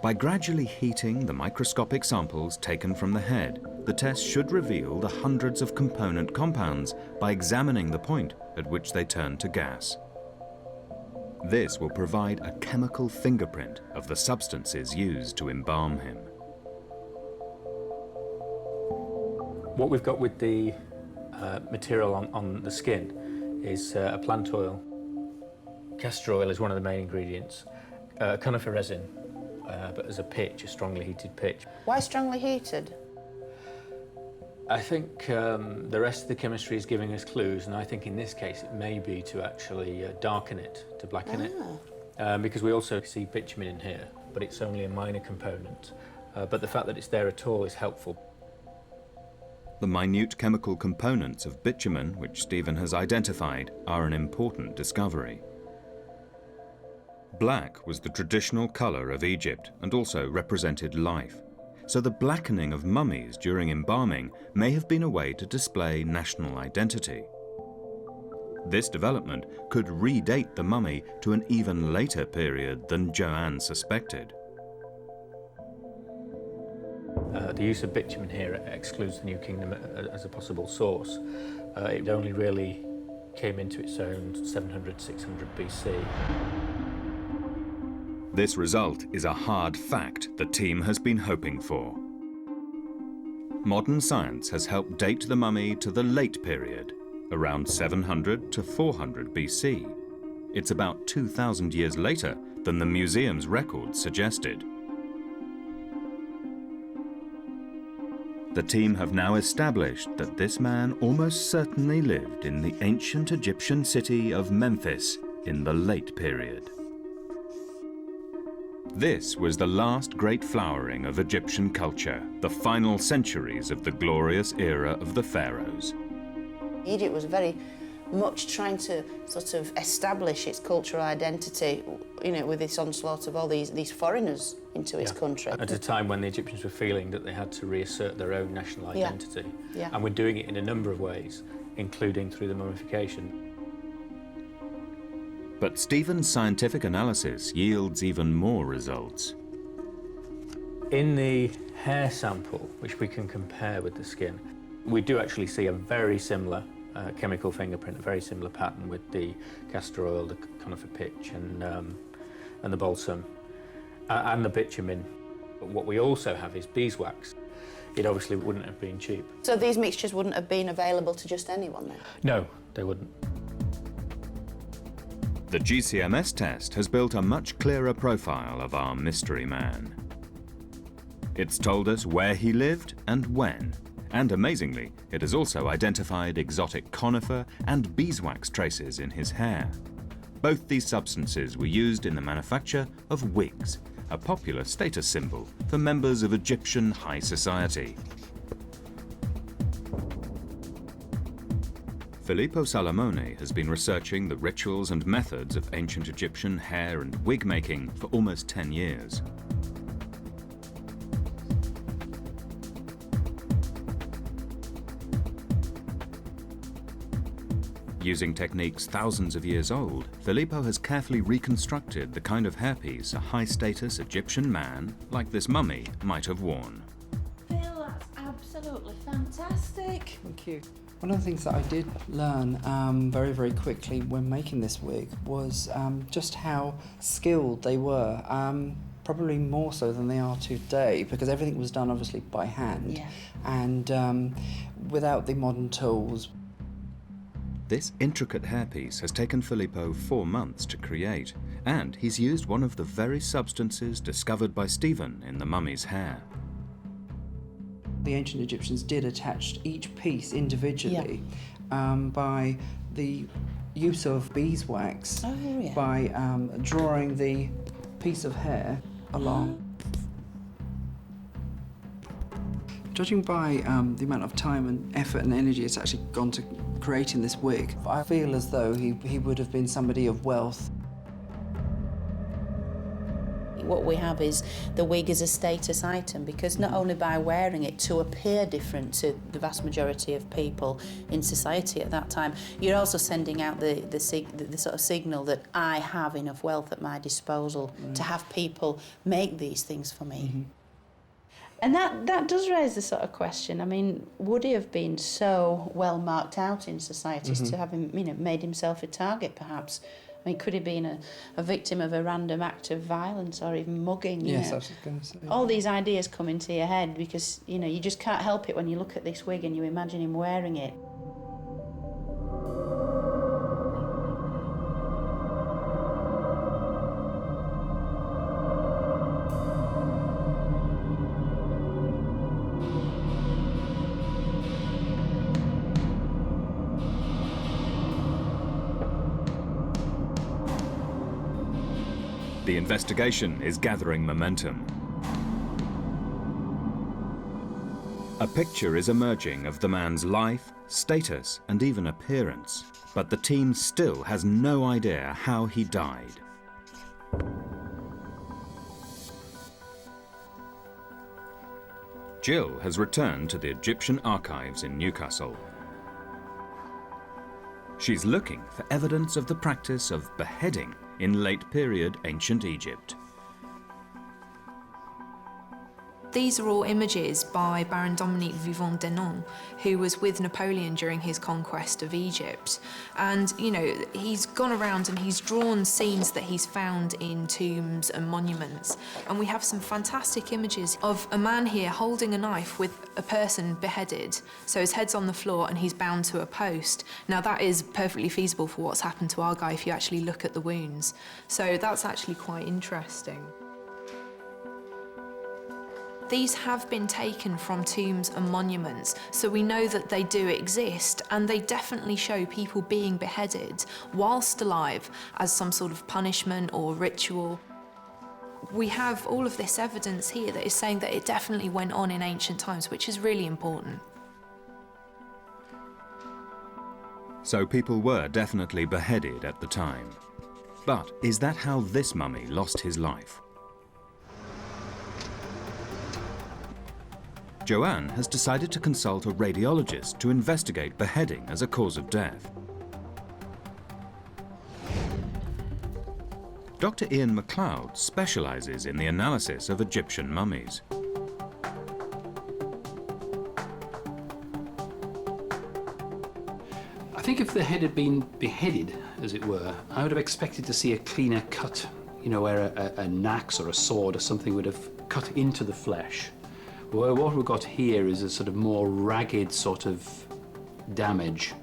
By gradually heating the microscopic samples taken from the head, the test should reveal the hundreds of component compounds by examining the point at which they turn to gas. This will provide a chemical fingerprint of the substances used to embalm him.
What we've got with the material on the skin is a plant oil. Castor oil is one of the main ingredients. Conifer resin, but as a pitch, a strongly heated pitch.
Why strongly heated?
I think the rest of the chemistry is giving us clues, and I think in this case it may be to actually darken it, to blacken it. Because we also see bitumen in here, but it's only a minor component. But the fact that it's there at all is helpful.
The minute chemical components of bitumen, which Stephen has identified, are an important discovery. Black was the traditional colour of Egypt and also represented life. So the blackening of mummies during embalming may have been a way to display national identity. This development could redate the mummy to an even later period than Joann suspected.
The use of bitumen here excludes the New Kingdom as a possible source. It only really came into its own 700, 600 BC.
This result is a hard fact the team has been hoping for. Modern science has helped date the mummy to the late period, around 700 to 400 BC. It's about 2,000 years later than the museum's records suggested. The team have now established that this man almost certainly lived in the ancient Egyptian city of Memphis in the late period. This was the last great flowering of Egyptian culture, the final centuries of the glorious era of the pharaohs.
Egypt was very much trying to sort of establish its cultural identity, you know, with this onslaught of all these foreigners into its country.
At a time when the Egyptians were feeling that they had to reassert their own national identity. And we're doing it in a number of ways, including through the mummification.
But Stephen's scientific analysis yields even more results.
In the hair sample, which we can compare with the skin, we do actually see a very similar chemical fingerprint, a very similar pattern with the castor oil, the conifer pitch, and the balsam, and the bitumen. But what we also have is beeswax. It obviously wouldn't have been cheap.
So these mixtures wouldn't have been available to just anyone then?
No, they wouldn't.
The GCMS test has built a much clearer profile of our mystery man. It's told us where he lived and when. And amazingly, it has also identified exotic conifer and beeswax traces in his hair. Both these substances were used in the manufacture of wigs, a popular status symbol for members of Egyptian high society. Filippo Salamone has been researching the rituals and methods of ancient Egyptian hair and wig making for almost 10 years. Using techniques thousands of years old, Filippo has carefully reconstructed the kind of hairpiece a high-status Egyptian man, like this mummy, might have worn.
Phil, that's absolutely fantastic.
Thank you. One of the things that I did learn very, very quickly when making this wig was just how skilled they were. Probably more so than they are today, because everything was done obviously by hand and without the modern tools.
This intricate hairpiece has taken Filippo 4 months to create, and he's used one of the very substances discovered by Stephen in the mummy's hair.
The ancient Egyptians did attach each piece individually by the use of beeswax, by drawing the piece of hair along. Judging by the amount of time and effort and energy it's actually gone to creating this wig, I feel as though he would have been somebody of wealth.
What we have is the wig as a status item, because not only by wearing it to appear different to the vast majority of people in society at that time, you're also sending out the sort of signal that I have enough wealth at my disposal to have people make these things for me. And that does raise the sort of question. I mean, would he have been so well marked out in society as to have him, made himself a target, perhaps? I mean, could he have been a victim of a random act of violence or even mugging?
Yes, I was going to say.
All these ideas come into your head because, you just can't help it when you look at this wig and you imagine him wearing it.
The investigation is gathering momentum. A picture is emerging of the man's life, status, and even appearance, but the team still has no idea how he died. Jill has returned to the Egyptian archives in Newcastle. She's looking for evidence of the practice of beheading in late-period ancient Egypt.
These are all images by Baron Dominique Vivant Denon, who was with Napoleon during his conquest of Egypt. And, he's gone around and he's drawn scenes that he's found in tombs and monuments. And we have some fantastic images of a man here holding a knife with a person beheaded. So his head's on the floor and he's bound to a post. Now that is perfectly feasible for what's happened to our guy if you actually look at the wounds. So that's actually quite interesting. These have been taken from tombs and monuments, so we know that they do exist, and they definitely show people being beheaded whilst alive as some sort of punishment or ritual. We have all of this evidence here that is saying that it definitely went on in ancient times, which is really important.
So people were definitely beheaded at the time. But is that how this mummy lost his life? Joann has decided to consult a radiologist to investigate beheading as a cause of death. Dr. Ian MacLeod specialises in the analysis of Egyptian mummies.
I think if the head had been beheaded, as it were, I would have expected to see a cleaner cut, where an axe or a sword or something would have cut into the flesh. Well, what we've got here is a sort of more ragged sort of damage.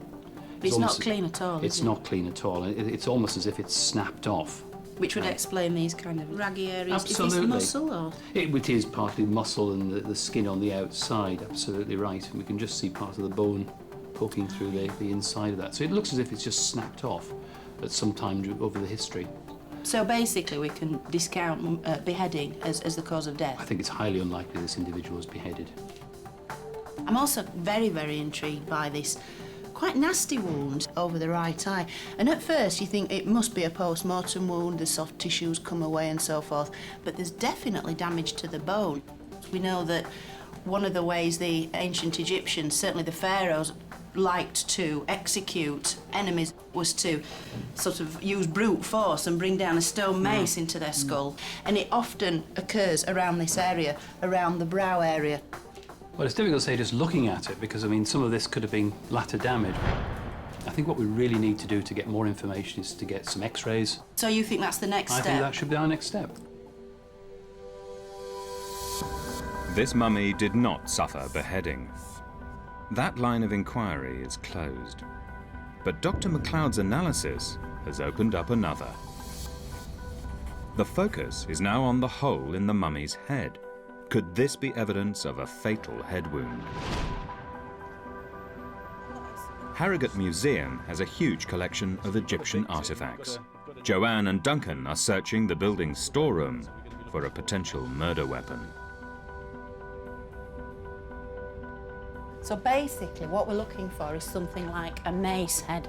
It's not clean at all,
It's not clean at all. It's almost as if it's snapped off.
Which would explain these kind of raggy areas.
Absolutely.
Is this muscle or?
It is partly muscle and the skin on the outside, absolutely right. And we can just see part of the bone poking through the inside of that. So it looks as if it's just snapped off at some time over the history.
So basically we can discount beheading as the cause of death?
I think it's highly unlikely this individual was beheaded.
I'm also very, very intrigued by this quite nasty wound over the right eye. And at first you think it must be a post-mortem wound, the soft tissues come away and so forth, but there's definitely damage to the bone. We know that one of the ways the ancient Egyptians, certainly the pharaohs, liked to execute enemies was to sort of use brute force and bring down a stone mace into their skull. And it often occurs around this area, around the brow area.
Well, it's difficult to say just looking at it, because, I mean, some of this could have been latter damage. I think what we really need to do to get more information is to get some X-rays.
So you think that's the next step?
I think that should be our next step.
This mummy did not suffer beheading. That line of inquiry is closed. But Dr. MacLeod's analysis has opened up another. The focus is now on the hole in the mummy's head. Could this be evidence of a fatal head wound? Harrogate Museum has a huge collection of Egyptian artifacts. Joann and Duncan are searching the building's storeroom for a potential murder weapon.
So basically what we're looking for is something like a mace head.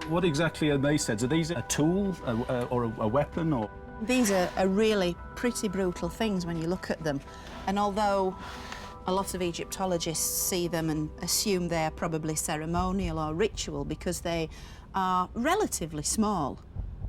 What exactly are mace heads? Are these a tool or a weapon? Or?
These are really pretty brutal things when you look at them. And although a lot of Egyptologists see them and assume they're probably ceremonial or ritual because they are relatively small,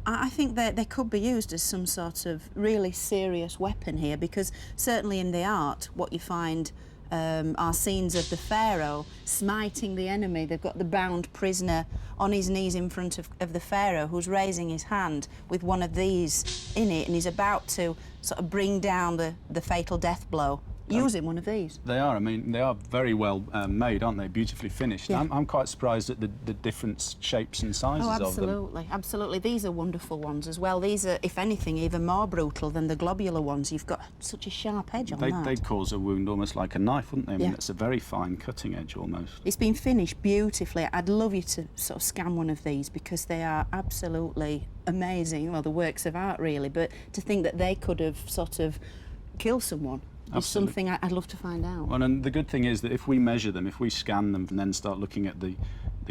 I think that they could be used as some sort of really serious weapon here, because certainly in the art what you find are scenes of the pharaoh smiting the enemy. They've got the bound prisoner on his knees in front of the pharaoh, who's raising his hand with one of these in it, and he's about to sort of bring down the fatal death blow using one of these.
They are. I mean, they are very well made, aren't they? Beautifully finished.
Yeah.
I'm quite surprised at the different shapes and sizes of them.
Absolutely, absolutely. These are wonderful ones as well. These are, if anything, even more brutal than the globular ones. You've got such a sharp edge on that.
They'd cause a wound almost like a knife, wouldn't they? I mean,
Yeah.
it's a very fine cutting edge almost.
It's been finished beautifully. I'd love you to sort of scan one of these because they are absolutely amazing. Well, the works of art, really. But to think that they could have sort of killed someone is something I'd love to find out.
Well, and the good thing is that if we measure them, if we scan them and then start looking at the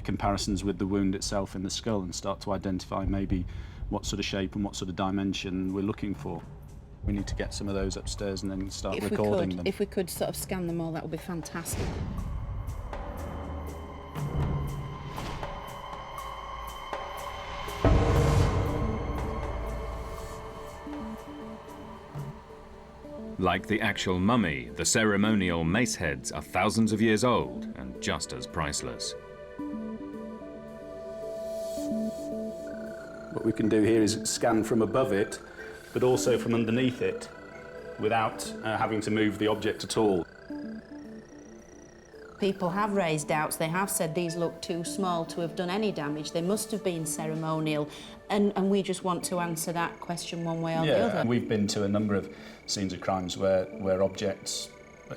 comparisons with the wound itself in the skull and start to identify maybe what sort of shape and what sort of dimension we're looking for, we need to get some of those upstairs and then start recording them.
If we could sort of scan them all, that would be fantastic.
Like the actual mummy, the ceremonial mace heads are thousands of years old and just as priceless.
What we can do here is scan from above it, but also from underneath it, without having to move the object at all.
People have raised doubts. They have said these look too small to have done any damage. They must have been ceremonial, and we just want to answer that question one way or the other.
And we've been to a number of scenes of crimes where objects,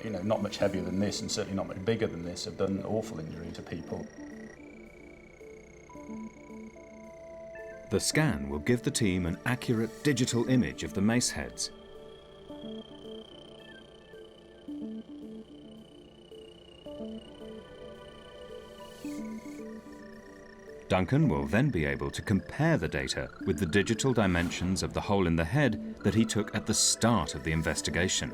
you know, not much heavier than this and certainly not much bigger than this, have done awful injury to people.
The scan will give the team an accurate digital image of the mace heads. Duncan will then be able to compare the data with the digital dimensions of the hole in the head that he took at the start of the investigation.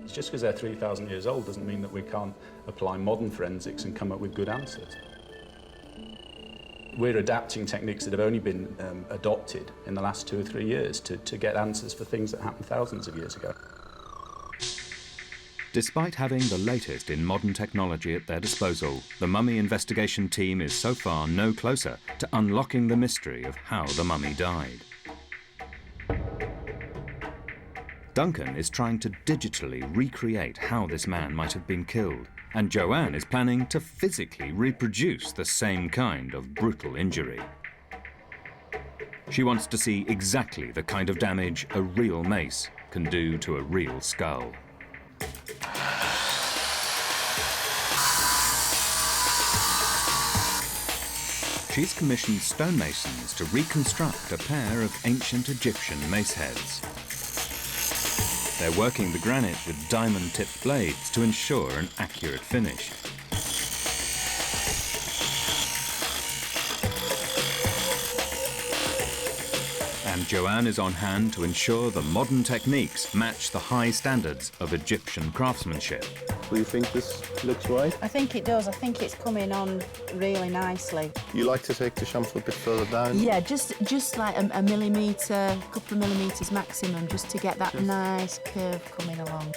Just because they're 3,000 years old doesn't mean that we can't apply modern forensics and come up with good answers. We're adapting techniques that have only been adopted in the last 2 or 3 years to get answers for things that happened thousands of years ago.
Despite having the latest in modern technology at their disposal, the mummy investigation team is so far no closer to unlocking the mystery of how the mummy died. Duncan is trying to digitally recreate how this man might have been killed, and Joann is planning to physically reproduce the same kind of brutal injury. She wants to see exactly the kind of damage a real mace can do to a real skull. She's commissioned stonemasons to reconstruct a pair of ancient Egyptian mace heads. They're working the granite with diamond-tipped blades to ensure an accurate finish. And Joann is on hand to ensure the modern techniques match the high standards of Egyptian craftsmanship.
Do you think this looks right?
I think it does. I think it's coming on really nicely.
You like to take the chamfer a bit further down?
Yeah, just like a millimetre, a couple of millimetres maximum, just to get that nice curve coming along.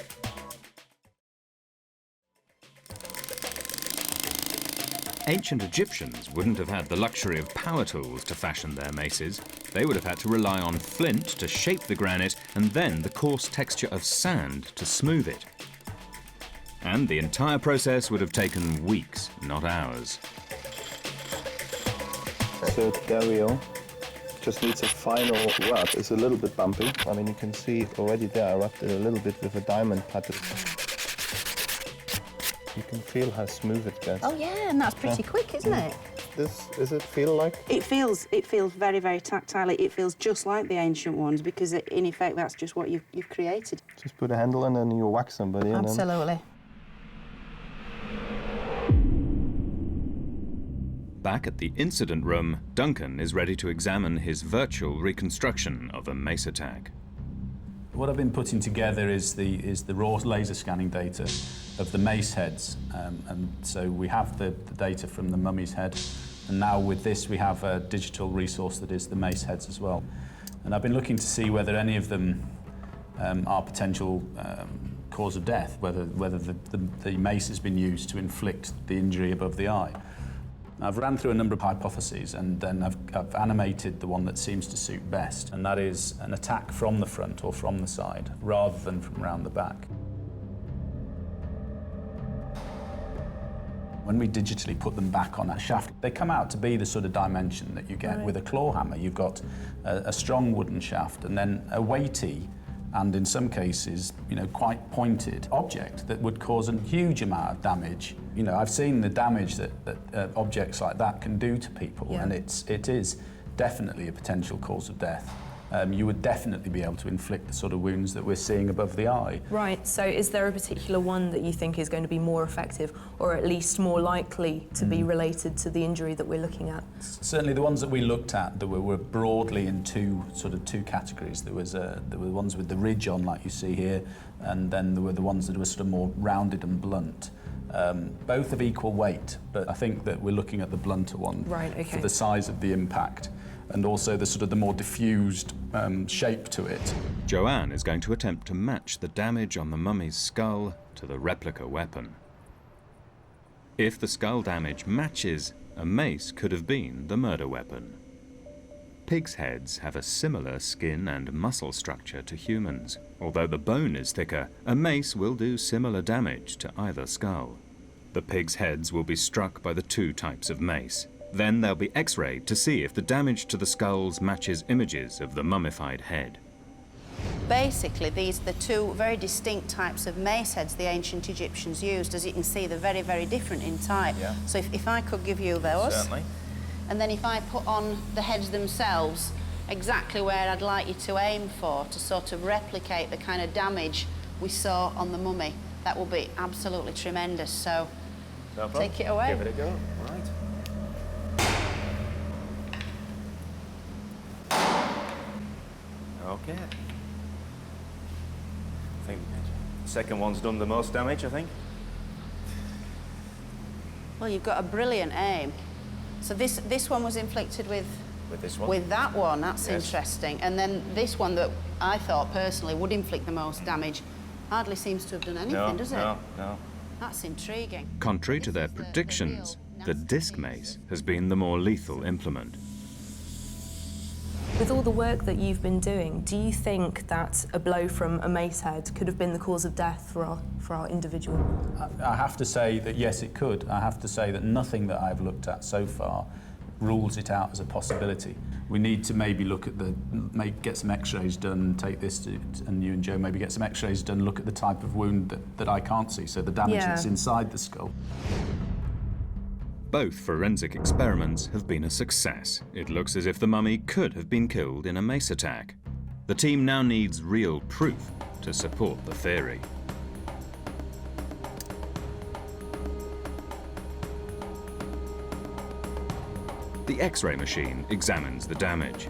Ancient Egyptians wouldn't have had the luxury of power tools to fashion their maces. They would have had to rely on flint to shape the granite and then the coarse texture of sand to smooth it. And the entire process would have taken weeks, not hours.
So there we are. Just needs a final rub. It's a little bit bumpy. I mean, you can see already there I rubbed it a little bit with a diamond pattern. You can feel how smooth it gets.
Oh yeah, and that's pretty quick, isn't it?
Does it feel like?
It feels very, very tactile. It feels just like the ancient ones because, in effect, that's just what you've created.
Just put a handle in and you wax somebody.
Absolutely.
Back at the incident room, Duncan is ready to examine his virtual reconstruction of a mace attack.
What I've been putting together is the raw laser scanning data of the mace heads, and so we have the data from the mummy's head, and now with this we have a digital resource that is the mace heads as well. And I've been looking to see whether any of them are potential cause of death, whether the mace has been used to inflict the injury above the eye. I've ran through a number of hypotheses and then I've animated the one that seems to suit best, and that is an attack from the front or from the side rather than from around the back. When we digitally put them back on that shaft, they come out to be the sort of dimension that you get with a claw hammer. You've got a strong wooden shaft and then a weighty and in some cases, quite pointed object that would cause a huge amount of damage. I've seen the damage that objects like that can do to people, and it is definitely a potential cause of death. You would definitely be able to inflict the sort of wounds that we're seeing above the eye.
Right, so is there a particular one that you think is going to be more effective or at least more likely to be related to the injury that we're looking at?
Certainly the ones that we looked at that were broadly in two categories. There were the ones with the ridge on, like you see here, and then there were the ones that were sort of more rounded and blunt. Both of equal weight, but I think that we're looking at the blunter one for the size of the impact and also the more diffused shape to it.
Joann is going to attempt to match the damage on the mummy's skull to the replica weapon. If the skull damage matches, a mace could have been the murder weapon. Pigs' heads have a similar skin and muscle structure to humans. Although the bone is thicker, a mace will do similar damage to either skull. The pigs' heads will be struck by the two types of mace. Then they'll be x-rayed to see if the damage to the skulls matches images of the mummified head.
Basically, these are the two very distinct types of mace heads the ancient Egyptians used. As you can see, they're very, very different in type.
Yeah.
So if I could give you those.
Certainly.
And then if I put on the heads themselves, exactly where I'd like you to aim for to sort of replicate the kind of damage we saw on the mummy, that will be absolutely tremendous. So
no problem.
Take it away.
Give it a go. Right. Okay. I think the second one's done the most damage, I think.
Well, you've got a brilliant aim. So this one was inflicted with
this one?
With that one, that's
Yes.
interesting. And then this one that I thought personally would inflict the most damage hardly seems to have done anything, does it?
No.
That's intriguing.
Contrary to their predictions, the disc mace has been the more lethal implement.
With all the work that you've been doing, do you think that a blow from a mace head could have been the cause of death for our individual?
I have to say that yes, it could. I have to say that nothing that I've looked at so far rules it out as a possibility. We need to maybe look at get some x-rays done, take this to, and you and Joe maybe get some x-rays done, look at the type of wound that I can't see, so the damage that's inside the skull.
Both forensic experiments have been a success. It looks as if the mummy could have been killed in a mace attack. The team now needs real proof to support the theory. The X-ray machine examines the damage.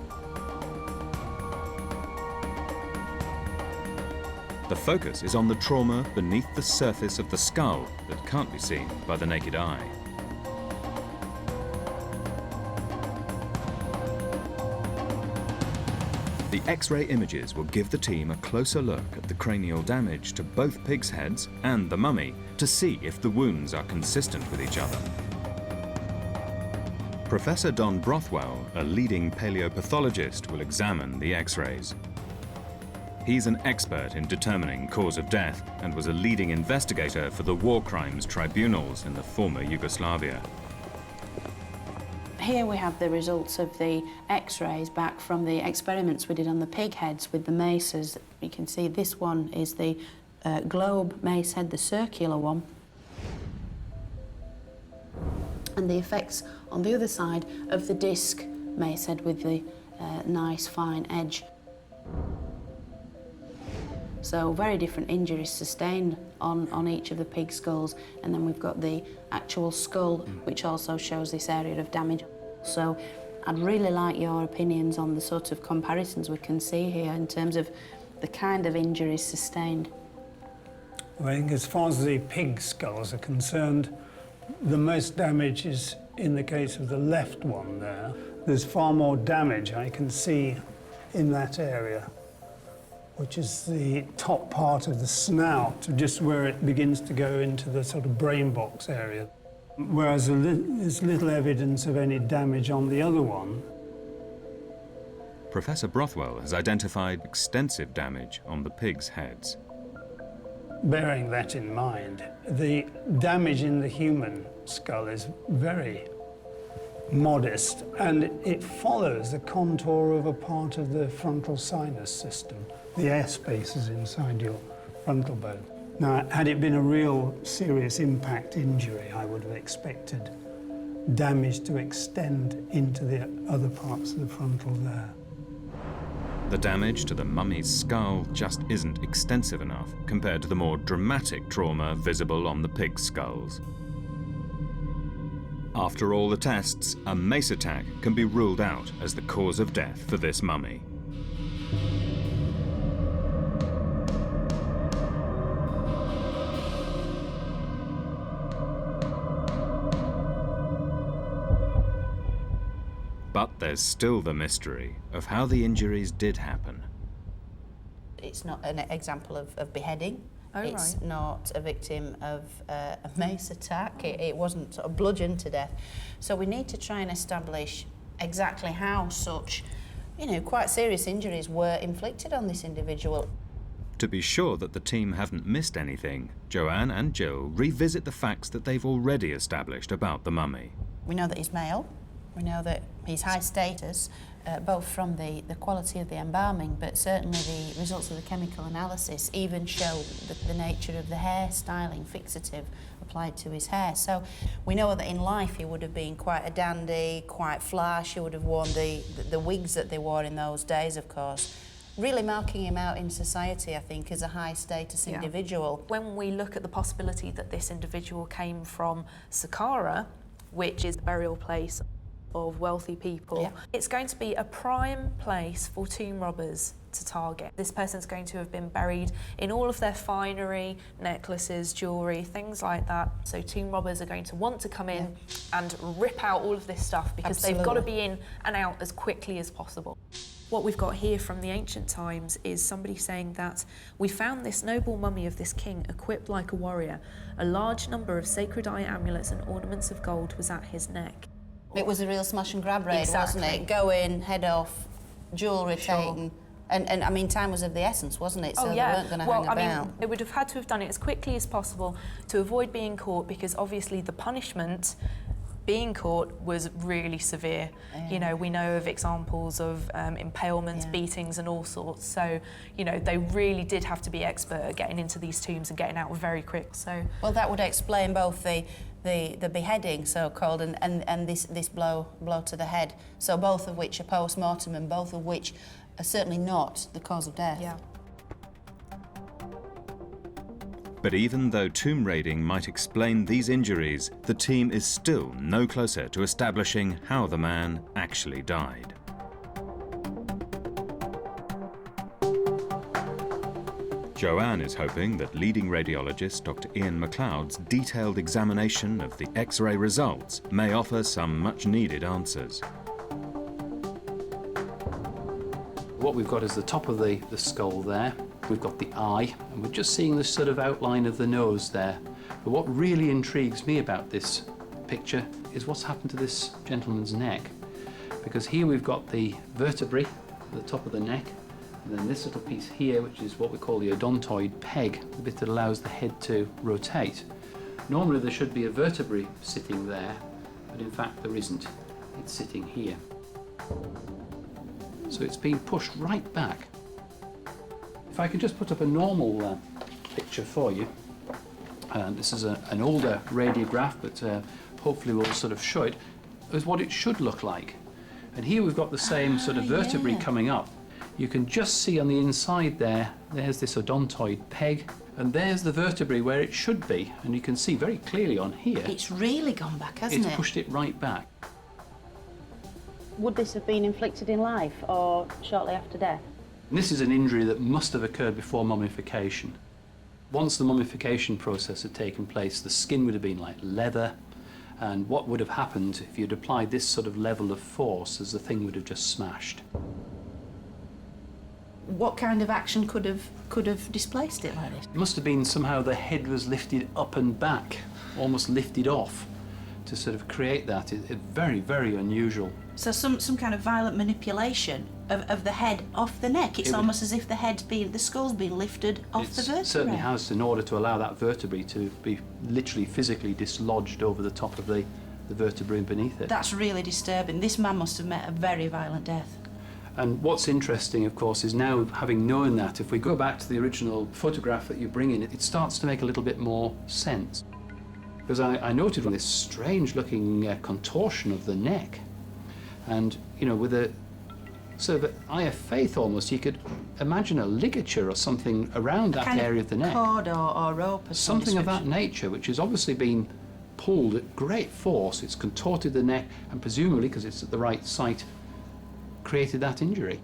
The focus is on the trauma beneath the surface of the skull that can't be seen by the naked eye. The X-ray images will give the team a closer look at the cranial damage to both pigs' heads and the mummy to see if the wounds are consistent with each other. Professor Don Brothwell, a leading paleopathologist, will examine the X-rays. He's an expert in determining cause of death and was a leading investigator for the war crimes tribunals in the former Yugoslavia.
Here we have the results of the X-rays back from the experiments we did on the pig heads with the maces. You can see this one is the globe mace head, the circular one. And the effects on the other side of the disc mace head with the nice fine edge. So very different injuries sustained on each of the pig skulls, and then we've got the actual skull, which also shows this area of damage. So I'd really like your opinions on the sort of comparisons we can see here in terms of the kind of injuries sustained.
I think as far as the pig skulls are concerned, the most damage is in the case of the left one there. There's far more damage I can see in that area, which is the top part of the snout, just where it begins to go into the sort of brain box area. Whereas there's little evidence of any damage on the other one.
Professor Brothwell has identified extensive damage on the pigs' heads.
Bearing that in mind, the damage in the human skull is very modest, and it follows the contour of a part of the frontal sinus system. The air spaces inside your frontal bone. Now, had it been a real serious impact injury, I would have expected damage to extend into the other parts of the frontal there.
The damage to the mummy's skull just isn't extensive enough compared to the more dramatic trauma visible on the pig skulls. After all the tests, a mace attack can be ruled out as the cause of death for this mummy. But there's still the mystery of how the injuries did happen.
It's not an example of beheading.
Oh,
it's
right.
not a victim of a mace attack. It wasn't sort of bludgeoned to death. So we need to try and establish exactly how such, quite serious injuries were inflicted on this individual.
To be sure that the team haven't missed anything, Joann and Jill revisit the facts that they've already established about the mummy.
We know that he's male. We know that he's high status, both from the quality of the embalming, but certainly the results of the chemical analysis even show the nature of the hair styling fixative applied to his hair. So we know that in life he would have been quite a dandy, quite flash. He would have worn the wigs that they wore in those days, of course. Really marking him out in society, I think, as a high-status individual.
When we look at the possibility that this individual came from Saqqara, which is the burial place of wealthy people, it's going to be a prime place for tomb robbers to target. This person's going to have been buried in all of their finery, necklaces, jewellery, things like that. So tomb robbers are going to want to come in and rip out all of this stuff because they've got to be in and out as quickly as possible. What we've got here from the ancient times is somebody saying that we found this noble mummy of this king equipped like a warrior. A large number of sacred eye amulets and ornaments of gold was at his neck.
It was a real smash and grab raid, wasn't it? Go in, head off, jewellery taken. And I mean, time was of the essence, wasn't it? So they weren't going to hang about.
I mean, they would have had to have done it as quickly as possible to avoid being caught, because obviously the punishment, being caught, was really severe. You know, we know of examples of impalements, beatings and all sorts. So, you know, they really did have to be expert at getting into these tombs and getting out very quick. So,
well, that would explain both the beheading, so-called, and this blow to the head. So both of which are post-mortem, and both of which are certainly not the cause of death.
Yeah.
But even though tomb raiding might explain these injuries, the team is still no closer to establishing how the man actually died. Joann is hoping that leading radiologist Dr. Ian MacLeod's detailed examination of the X-ray results may offer some much-needed answers.
What we've got is the top of the skull there. We've got the eye, and we're just seeing this sort of outline of the nose there. But what really intrigues me about this picture is what's happened to this gentleman's neck. Because here we've got the vertebrae at the top of the neck, and then this little piece here, which is what we call the odontoid peg, the bit that allows the head to rotate. Normally there should be a vertebrae sitting there, but in fact there isn't. It's sitting here. So it's been pushed right back. If I could just put up a normal picture for you. This is an older radiograph, but hopefully we'll sort of show it as what it should look like. And here we've got the same sort of vertebrae coming up. You can just see on the inside there's this odontoid peg, and there's the vertebrae where it should be. And you can see very clearly on here.
It's really gone back, hasn't it?
It's pushed it right back.
Would this have been inflicted in life or shortly after death?
And this is an injury that must have occurred before mummification. Once the mummification process had taken place, the skin would have been like leather, and what would have happened if you'd applied this sort of level of force as the thing would have just smashed.
What kind of action could have displaced it like this?
It must have been somehow the head was lifted up and back, almost lifted off, to sort of create that. It's very, very unusual.
So some kind of violent manipulation of the head off the neck. It's almost as if the skull's been lifted off the vertebrae.
It certainly has, in order to allow that vertebrae to be literally physically dislodged over the top of the vertebrae beneath it.
That's really disturbing. This man must have met a very violent death.
And what's interesting, of course, is now having known that, if we go back to the original photograph that you bring in, it starts to make a little bit more sense. Because I noted this strange-looking contortion of the neck. And, you know, with a sort of eye of faith almost, you could imagine a ligature or something around that area of the neck.
Cord or rope or
something of that nature, which has obviously been pulled at great force. It's contorted the neck, and presumably, because it's at the right site, created that injury.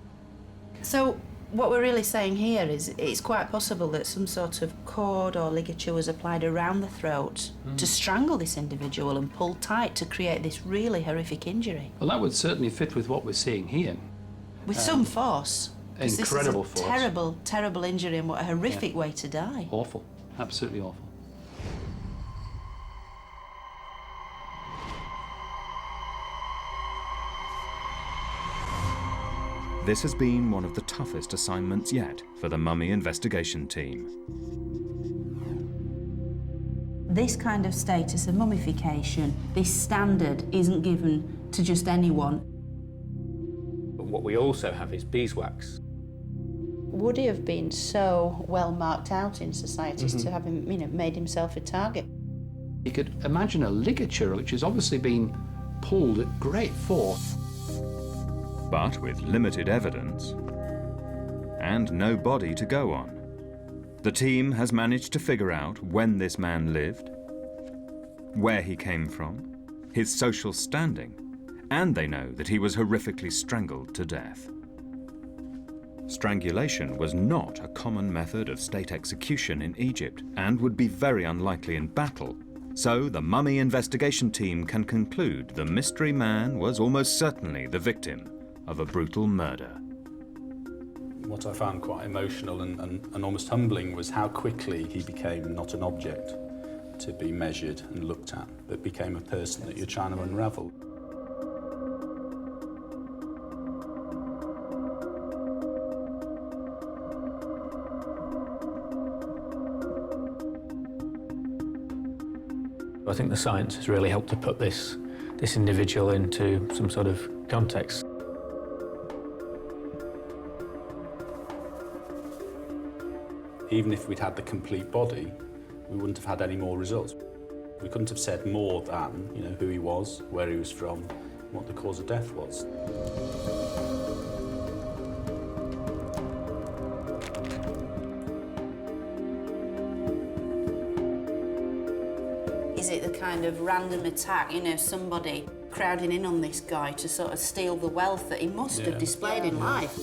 So what we're really saying here is it's quite possible that some sort of cord or ligature was applied around the throat to strangle this individual and pull tight to create this really horrific injury.
Well, that would certainly fit with what we're seeing here.
With some force.
Incredible
this is a
force.
Terrible, terrible injury, and what a horrific way to die.
Awful. Absolutely awful.
This has been one of the toughest assignments yet for the mummy investigation team.
This kind of status of mummification, this standard, isn't given to just anyone.
But what we also have is beeswax.
Would he have been so well marked out in society as to have him, you know, made himself a target?
You could imagine a ligature which has obviously been pulled at great force.
But with limited evidence and no body to go on, the team has managed to figure out when this man lived, where he came from, his social standing, and they know that he was horrifically strangled to death. Strangulation was not a common method of state execution in Egypt and would be very unlikely in battle, so the mummy investigation team can conclude the mystery man was almost certainly the victim of a brutal murder.
What I found quite emotional and almost humbling was how quickly he became not an object to be measured and looked at, but became a person that you're trying to unravel.
I think the science has really helped to put this individual into some sort of context.
Even if we'd had the complete body, we wouldn't have had any more results. We couldn't have said more than, you know, who he was, where he was from, what the cause of death was.
Is it the kind of random attack, you know, somebody crowding in on this guy to sort of steal the wealth that he must have displayed in life?